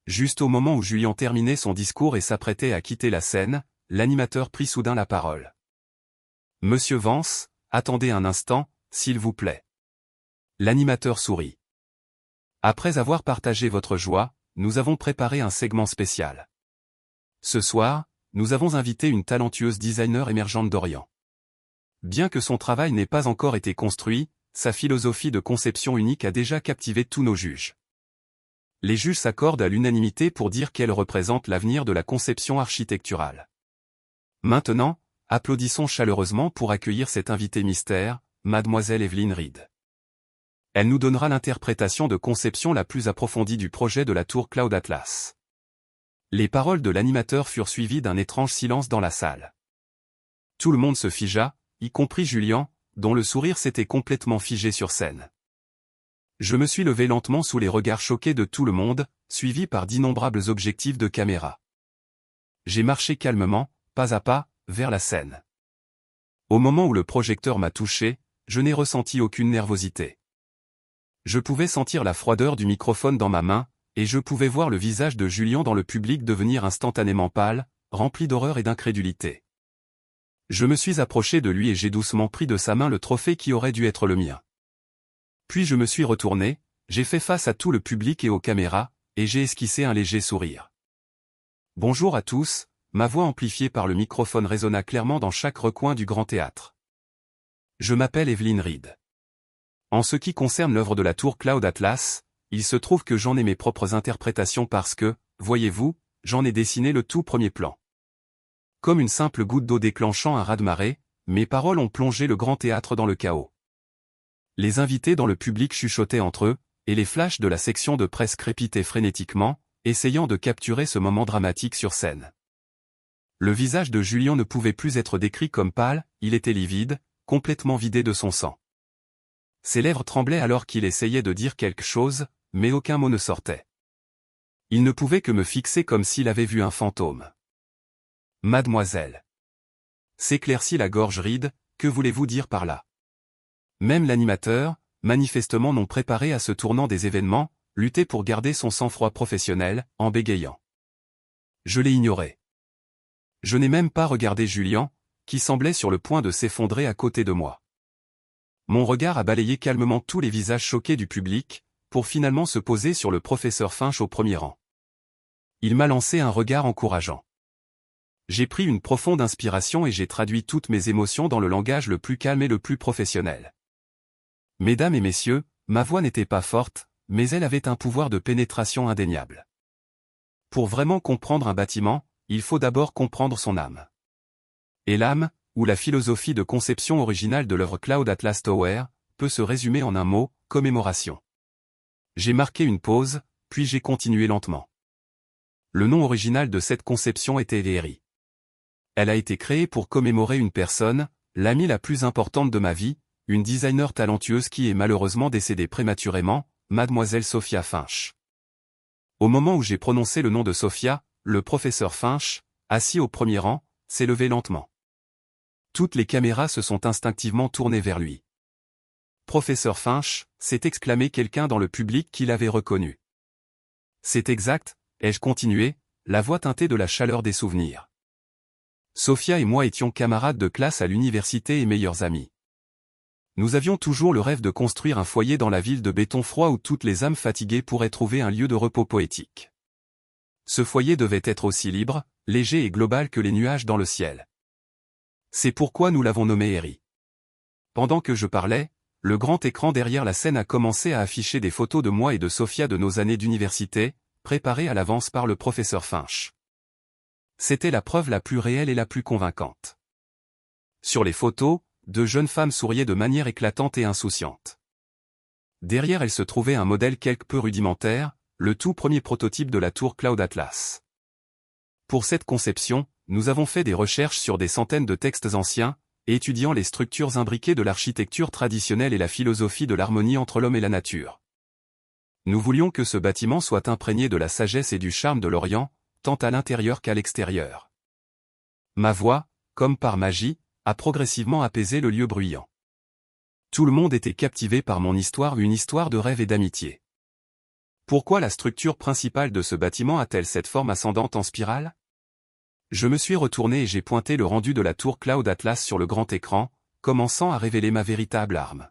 Speaker 1: Juste au moment où Julien terminait son discours et s'apprêtait à quitter la scène, l'animateur prit soudain la parole. « Monsieur Vance, attendez un instant, s'il vous plaît. » L'animateur sourit. « Après avoir partagé votre joie, nous avons préparé un segment spécial. Ce soir, nous avons invité une talentueuse designer émergente d'Orient. Bien que son travail n'ait pas encore été construit, sa philosophie de conception unique a déjà captivé tous nos juges. Les juges s'accordent à l'unanimité pour dire qu'elle représente l'avenir de la conception architecturale. Maintenant, applaudissons chaleureusement pour accueillir cette invitée mystère, Mademoiselle Evelyne Reed. Elle nous donnera l'interprétation de conception la plus approfondie du projet de la tour Cloud Atlas. » Les paroles de l'animateur furent suivies d'un étrange silence dans la salle. Tout le monde se figea, y compris Julien, dont le sourire s'était complètement figé sur scène. Je me suis levé lentement sous les regards choqués de tout le monde, suivi par d'innombrables objectifs de caméra. J'ai marché calmement, pas à pas, vers la scène. Au moment où le projecteur m'a touché, je n'ai ressenti aucune nervosité. Je pouvais sentir la froideur du microphone dans ma main, et je pouvais voir le visage de Julien dans le public devenir instantanément pâle, rempli d'horreur et d'incrédulité. Je me suis approché de lui et j'ai doucement pris de sa main le trophée qui aurait dû être le mien. Puis je me suis retourné, j'ai fait face à tout le public et aux caméras, et j'ai esquissé un léger sourire. « Bonjour à tous », ma voix amplifiée par le microphone résonna clairement dans chaque recoin du grand théâtre. Je m'appelle Evelyne Reed. En ce qui concerne l'œuvre de la tour Cloud Atlas, il se trouve que j'en ai mes propres interprétations parce que, voyez-vous, j'en ai dessiné le tout premier plan. Comme une simple goutte d'eau déclenchant un raz-de-marée, mes paroles ont plongé le grand théâtre dans le chaos. Les invités dans le public chuchotaient entre eux, et les flashs de la section de presse crépitaient frénétiquement, essayant de capturer ce moment dramatique sur scène. Le visage de Julien ne pouvait plus être décrit comme pâle, il était livide, complètement vidé de son sang. Ses lèvres tremblaient alors qu'il essayait de dire quelque chose, mais aucun mot ne sortait. Il ne pouvait que me fixer comme s'il avait vu un fantôme. « Mademoiselle. » S'éclaircit la gorge Reed, que voulez-vous dire par là? Même l'animateur, manifestement non préparé à ce tournant des événements, luttait pour garder son sang-froid professionnel, en bégayant. Je l'ai ignoré. Je n'ai même pas regardé Julien, qui semblait sur le point de s'effondrer à côté de moi. Mon regard a balayé calmement tous les visages choqués du public, pour finalement se poser sur le professeur Finch au premier rang. Il m'a lancé un regard encourageant. J'ai pris une profonde inspiration et j'ai traduit toutes mes émotions dans le langage le plus calme et le plus professionnel. Mesdames et messieurs, ma voix n'était pas forte, mais elle avait un pouvoir de pénétration indéniable. Pour vraiment comprendre un bâtiment, il faut d'abord comprendre son âme. Et l'âme, ou la philosophie de conception originale de l'œuvre Cloud Atlas Tower, peut se résumer en un mot, commémoration. J'ai marqué une pause, puis j'ai continué lentement. Le nom original de cette conception était Léry. Elle a été créée pour commémorer une personne, l'amie la plus importante de ma vie, une designer talentueuse qui est malheureusement décédée prématurément, Mademoiselle Sophia Finch. Au moment où j'ai prononcé le nom de Sophia, le professeur Finch, assis au premier rang, s'est levé lentement. Toutes les caméras se sont instinctivement tournées vers lui. « Professeur Finch », s'est exclamé quelqu'un dans le public qui l'avait reconnu. « C'est exact », ai-je continué, la voix teintée de la chaleur des souvenirs. Sophia et moi étions camarades de classe à l'université et meilleurs amis. Nous avions toujours le rêve de construire un foyer dans la ville de béton froid où toutes les âmes fatiguées pourraient trouver un lieu de repos poétique. Ce foyer devait être aussi libre, léger et global que les nuages dans le ciel. C'est pourquoi nous l'avons nommé Eri. Pendant que je parlais, le grand écran derrière la scène a commencé à afficher des photos de moi et de Sophia de nos années d'université, préparées à l'avance par le professeur Finch. C'était la preuve la plus réelle et la plus convaincante. Sur les photos, deux jeunes femmes souriaient de manière éclatante et insouciante. Derrière elles se trouvait un modèle quelque peu rudimentaire, le tout premier prototype de la tour Cloud Atlas. Pour cette conception, nous avons fait des recherches sur des centaines de textes anciens, étudiant les structures imbriquées de l'architecture traditionnelle et la philosophie de l'harmonie entre l'homme et la nature. Nous voulions que ce bâtiment soit imprégné de la sagesse et du charme de l'Orient, tant à l'intérieur qu'à l'extérieur. Ma voix, comme par magie, a progressivement apaisé le lieu bruyant. Tout le monde était captivé par mon histoire, une histoire de rêve et d'amitié. Pourquoi la structure principale de ce bâtiment a-t-elle cette forme ascendante en spirale? Je me suis retourné et j'ai pointé le rendu de la tour Cloud Atlas sur le grand écran, commençant à révéler ma véritable arme.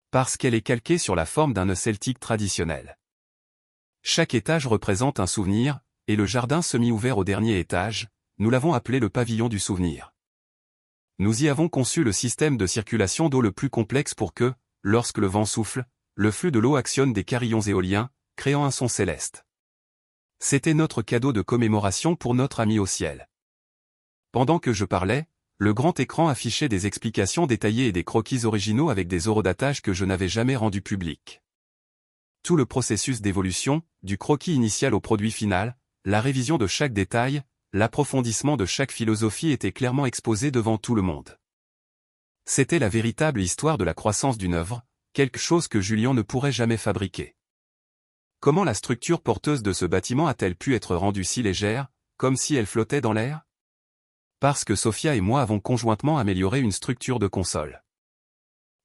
Speaker 1: Parce qu'elle est calquée sur la forme d'un nœud celtique traditionnel. Chaque étage représente un souvenir, et le jardin semi-ouvert au dernier étage, nous l'avons appelé le pavillon du souvenir. Nous y avons conçu le système de circulation d'eau le plus complexe pour que, lorsque le vent souffle, le flux de l'eau actionne des carillons éoliens, créant un son céleste. C'était notre cadeau de commémoration pour notre ami au ciel. Pendant que je parlais, le grand écran affichait des explications détaillées et des croquis originaux avec des horodatage que je n'avais jamais rendus publics. Tout le processus d'évolution, du croquis initial au produit final, la révision de chaque détail, l'approfondissement de chaque philosophie était clairement exposé devant tout le monde. C'était la véritable histoire de la croissance d'une œuvre, quelque chose que Julian ne pourrait jamais fabriquer. Comment la structure porteuse de ce bâtiment a-t-elle pu être rendue si légère, comme si elle flottait dans l'air? Parce que Sophia et moi avons conjointement amélioré une structure de console.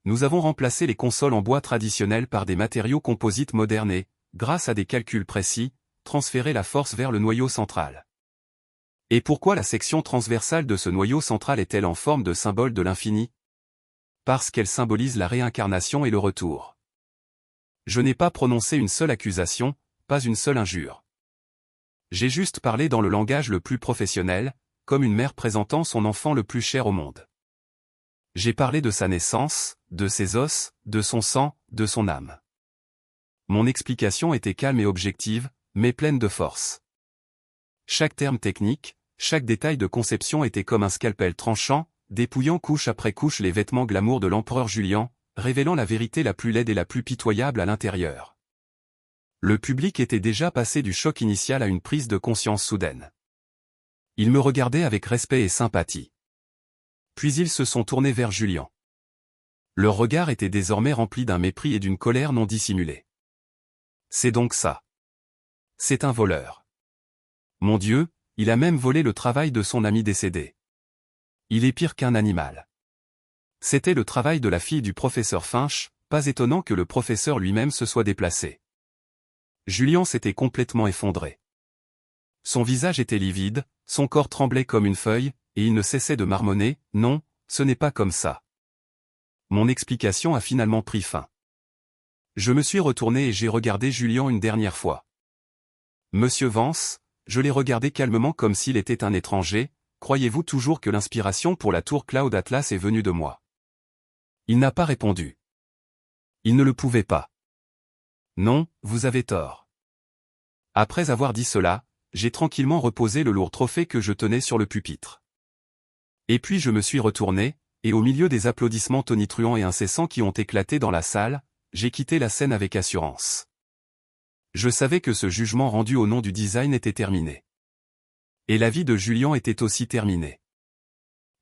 Speaker 1: Nous avons remplacé les consoles en bois traditionnels par des matériaux composites modernes et, grâce à des calculs précis, transféré la force vers le noyau central. Et pourquoi la section transversale de ce noyau central est-elle en forme de symbole de l'infini? Parce qu'elle symbolise la réincarnation et le retour. Je n'ai pas prononcé une seule accusation, pas une seule injure. J'ai juste parlé dans le langage le plus professionnel, comme une mère présentant son enfant le plus cher au monde. J'ai parlé de sa naissance, de ses os, de son sang, de son âme. Mon explication était calme et objective, mais pleine de force. Chaque terme technique, chaque détail de conception était comme un scalpel tranchant, dépouillant couche après couche les vêtements glamour de l'empereur Julian, révélant la vérité la plus laide et la plus pitoyable à l'intérieur. Le public était déjà passé du choc initial à une prise de conscience soudaine. Ils me regardaient avec respect et sympathie. Puis ils se sont tournés vers Julian. Leur regard était désormais rempli d'un mépris et d'une colère non dissimulée. C'est donc ça. C'est un voleur. Mon Dieu, il a même volé le travail de son ami décédé. Il est pire qu'un animal. C'était le travail de la fille du professeur Finch, pas étonnant que le professeur lui-même se soit déplacé. Julian s'était complètement effondré. Son visage était livide, son corps tremblait comme une feuille, et il ne cessait de marmonner, « Non, ce n'est pas comme ça. » Mon explication a finalement pris fin. Je me suis retourné et j'ai regardé Julian une dernière fois. Monsieur Vance, je l'ai regardé calmement comme s'il était un étranger, croyez-vous toujours que l'inspiration pour la tour Cloud Atlas est venue de moi? Il n'a pas répondu. Il ne le pouvait pas. Non, vous avez tort. Après avoir dit cela, j'ai tranquillement reposé le lourd trophée que je tenais sur le pupitre. Et puis je me suis retourné, et au milieu des applaudissements tonitruants et incessants qui ont éclaté dans la salle, j'ai quitté la scène avec assurance. Je savais que ce jugement rendu au nom du design était terminé. Et la vie de Julian était aussi terminée.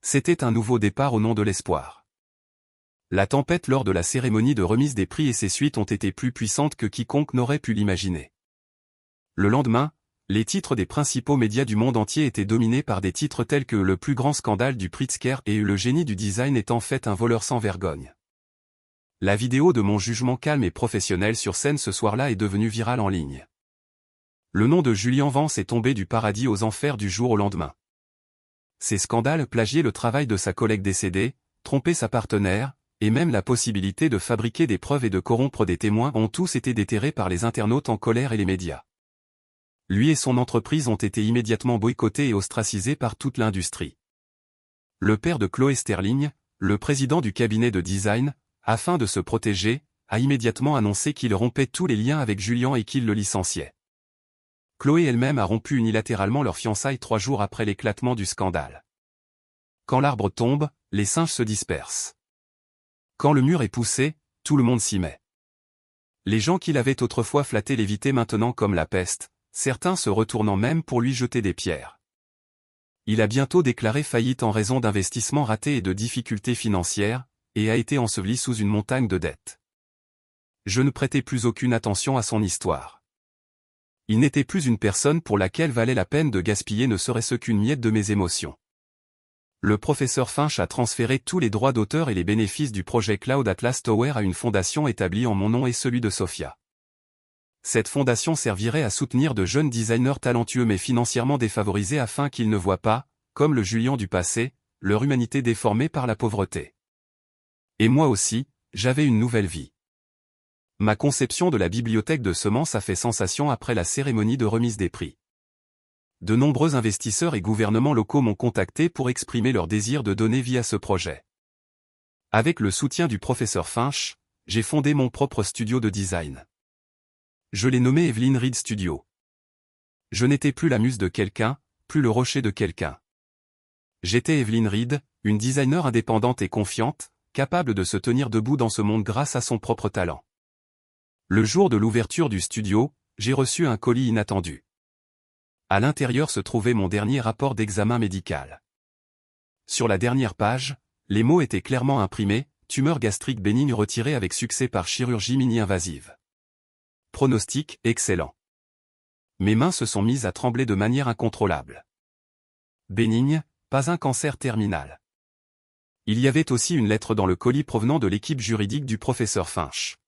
Speaker 1: C'était un nouveau départ au nom de l'espoir. La tempête lors de la cérémonie de remise des prix et ses suites ont été plus puissantes que quiconque n'aurait pu l'imaginer. Le lendemain, les titres des principaux médias du monde entier étaient dominés par des titres tels que le plus grand scandale du Pritzker et le génie du design est en fait un voleur sans vergogne. La vidéo de mon jugement calme et professionnel sur scène ce soir-là est devenue virale en ligne. Le nom de Julian Vance est tombé du paradis aux enfers du jour au lendemain. Ces scandales plagiaient le travail de sa collègue décédée, trompaient sa partenaire, et même la possibilité de fabriquer des preuves et de corrompre des témoins ont tous été déterrés par les internautes en colère et les médias. Lui et son entreprise ont été immédiatement boycottés et ostracisés par toute l'industrie. Le père de Chloé Sterling, le président du cabinet de design, afin de se protéger, a immédiatement annoncé qu'il rompait tous les liens avec Julien et qu'il le licenciait. Chloé elle-même a rompu unilatéralement leur fiançailles 3 jours après l'éclatement du scandale. Quand l'arbre tombe, les singes se dispersent. Quand le mur est poussé, tout le monde s'y met. Les gens qui l'avaient autrefois flatté l'évitaient maintenant comme la peste, certains se retournant même pour lui jeter des pierres. Il a bientôt déclaré faillite en raison d'investissements ratés et de difficultés financières, et a été enseveli sous une montagne de dettes. Je ne prêtais plus aucune attention à son histoire. Il n'était plus une personne pour laquelle valait la peine de gaspiller ne serait-ce qu'une miette de mes émotions. Le professeur Finch a transféré tous les droits d'auteur et les bénéfices du projet Cloud Atlas Tower à une fondation établie en mon nom et celui de Sophia. Cette fondation servirait à soutenir de jeunes designers talentueux mais financièrement défavorisés afin qu'ils ne voient pas, comme le Julien du passé, leur humanité déformée par la pauvreté. Et moi aussi, j'avais une nouvelle vie. Ma conception de la bibliothèque de semences a fait sensation après la cérémonie de remise des prix. De nombreux investisseurs et gouvernements locaux m'ont contacté pour exprimer leur désir de donner vie à ce projet. Avec le soutien du professeur Finch, j'ai fondé mon propre studio de design. Je l'ai nommé Evelyn Reed Studio. Je n'étais plus la muse de quelqu'un, plus le rocher de quelqu'un. J'étais Evelyn Reed, une designer indépendante et confiante, capable de se tenir debout dans ce monde grâce à son propre talent. Le jour de l'ouverture du studio, j'ai reçu un colis inattendu. À l'intérieur se trouvait mon dernier rapport d'examen médical. Sur la dernière page, les mots étaient clairement imprimés, tumeur gastrique bénigne retirée avec succès par chirurgie mini-invasive. Pronostic excellent. Mes mains se sont mises à trembler de manière incontrôlable. Bénigne, pas un cancer terminal. Il y avait aussi une lettre dans le colis provenant de l'équipe juridique du professeur Finch.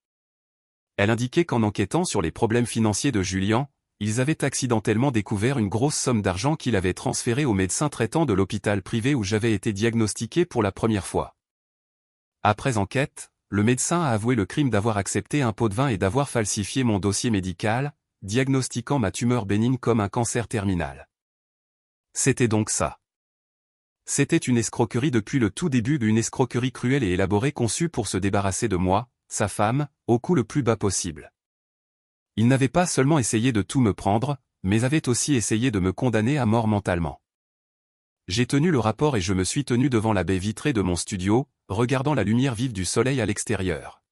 Speaker 1: Elle indiquait qu'en enquêtant sur les problèmes financiers de Julien, ils avaient accidentellement découvert une grosse somme d'argent qu'il avait transférée au médecin traitant de l'hôpital privé où j'avais été diagnostiqué pour la première fois. Après enquête, le médecin a avoué le crime d'avoir accepté un pot de vin et d'avoir falsifié mon dossier médical, diagnostiquant ma tumeur bénigne comme un cancer terminal. C'était donc ça. C'était une escroquerie depuis le tout début, une escroquerie cruelle et élaborée conçue pour se débarrasser de moi, sa femme, au coût le plus bas possible. Il n'avait pas seulement essayé de tout me prendre, mais avait aussi essayé de me condamner à mort mentalement. J'ai tenu le rapport et je me suis tenu devant la baie vitrée de mon studio, regardant la lumière vive du soleil à l'extérieur.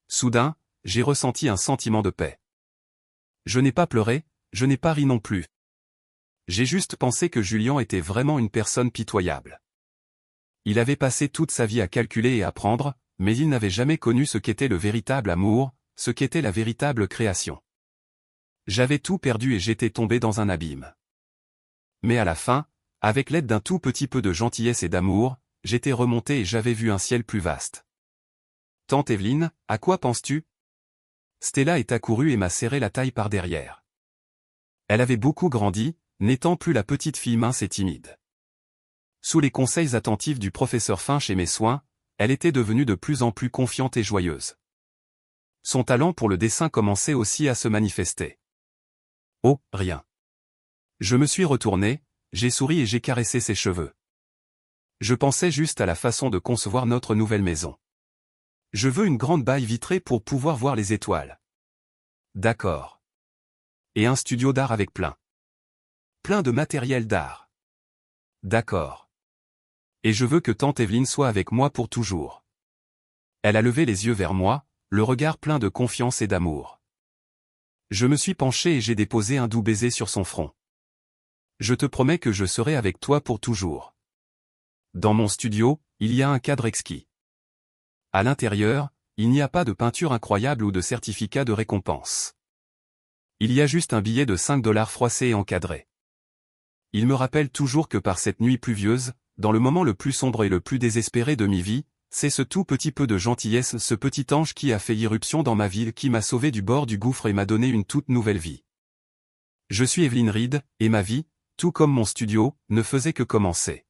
Speaker 1: Soudain, j'ai ressenti un sentiment de paix. Je n'ai pas pleuré, je n'ai pas ri non plus. J'ai juste pensé que Julien était vraiment une personne pitoyable. Il avait passé toute sa vie à calculer et à prendre, mais il n'avait jamais connu ce qu'était le véritable amour, ce qu'était la véritable création. J'avais tout perdu et j'étais tombé dans un abîme. Mais à la fin, avec l'aide d'un tout petit peu de gentillesse et d'amour, j'étais remonté et j'avais vu un ciel plus vaste. Tante Evelyne, à quoi penses-tu? Stella est accourue et m'a serré la taille par derrière. Elle avait beaucoup grandi, n'étant plus la petite fille mince et timide. Sous les conseils attentifs du professeur Finch et mes soins, elle était devenue de plus en plus confiante et joyeuse. Son talent pour le dessin commençait aussi à se manifester. Oh, rien. Je me suis retourné, j'ai souri et j'ai caressé ses cheveux. Je pensais juste à la façon de concevoir notre nouvelle maison. Je veux une grande baie vitrée pour pouvoir voir les étoiles. D'accord. Et un studio d'art avec plein de matériel d'art. D'accord. Et je veux que tante Evelyne soit avec moi pour toujours. Elle a levé les yeux vers moi, le regard plein de confiance et d'amour. Je me suis penché et j'ai déposé un doux baiser sur son front. Je te promets que je serai avec toi pour toujours. Dans mon studio, il y a un cadre exquis. À l'intérieur, il n'y a pas de peinture incroyable ou de certificat de récompense. Il y a juste un billet de 5 $ froissé et encadré. Il me rappelle toujours que par cette nuit pluvieuse, dans le moment le plus sombre et le plus désespéré de mi vie, c'est ce tout petit peu de gentillesse, ce petit ange qui a fait irruption dans ma ville qui m'a sauvé du bord du gouffre et m'a donné une toute nouvelle vie. Je suis Evelyn Reed, et ma vie, tout comme mon studio, ne faisait que commencer.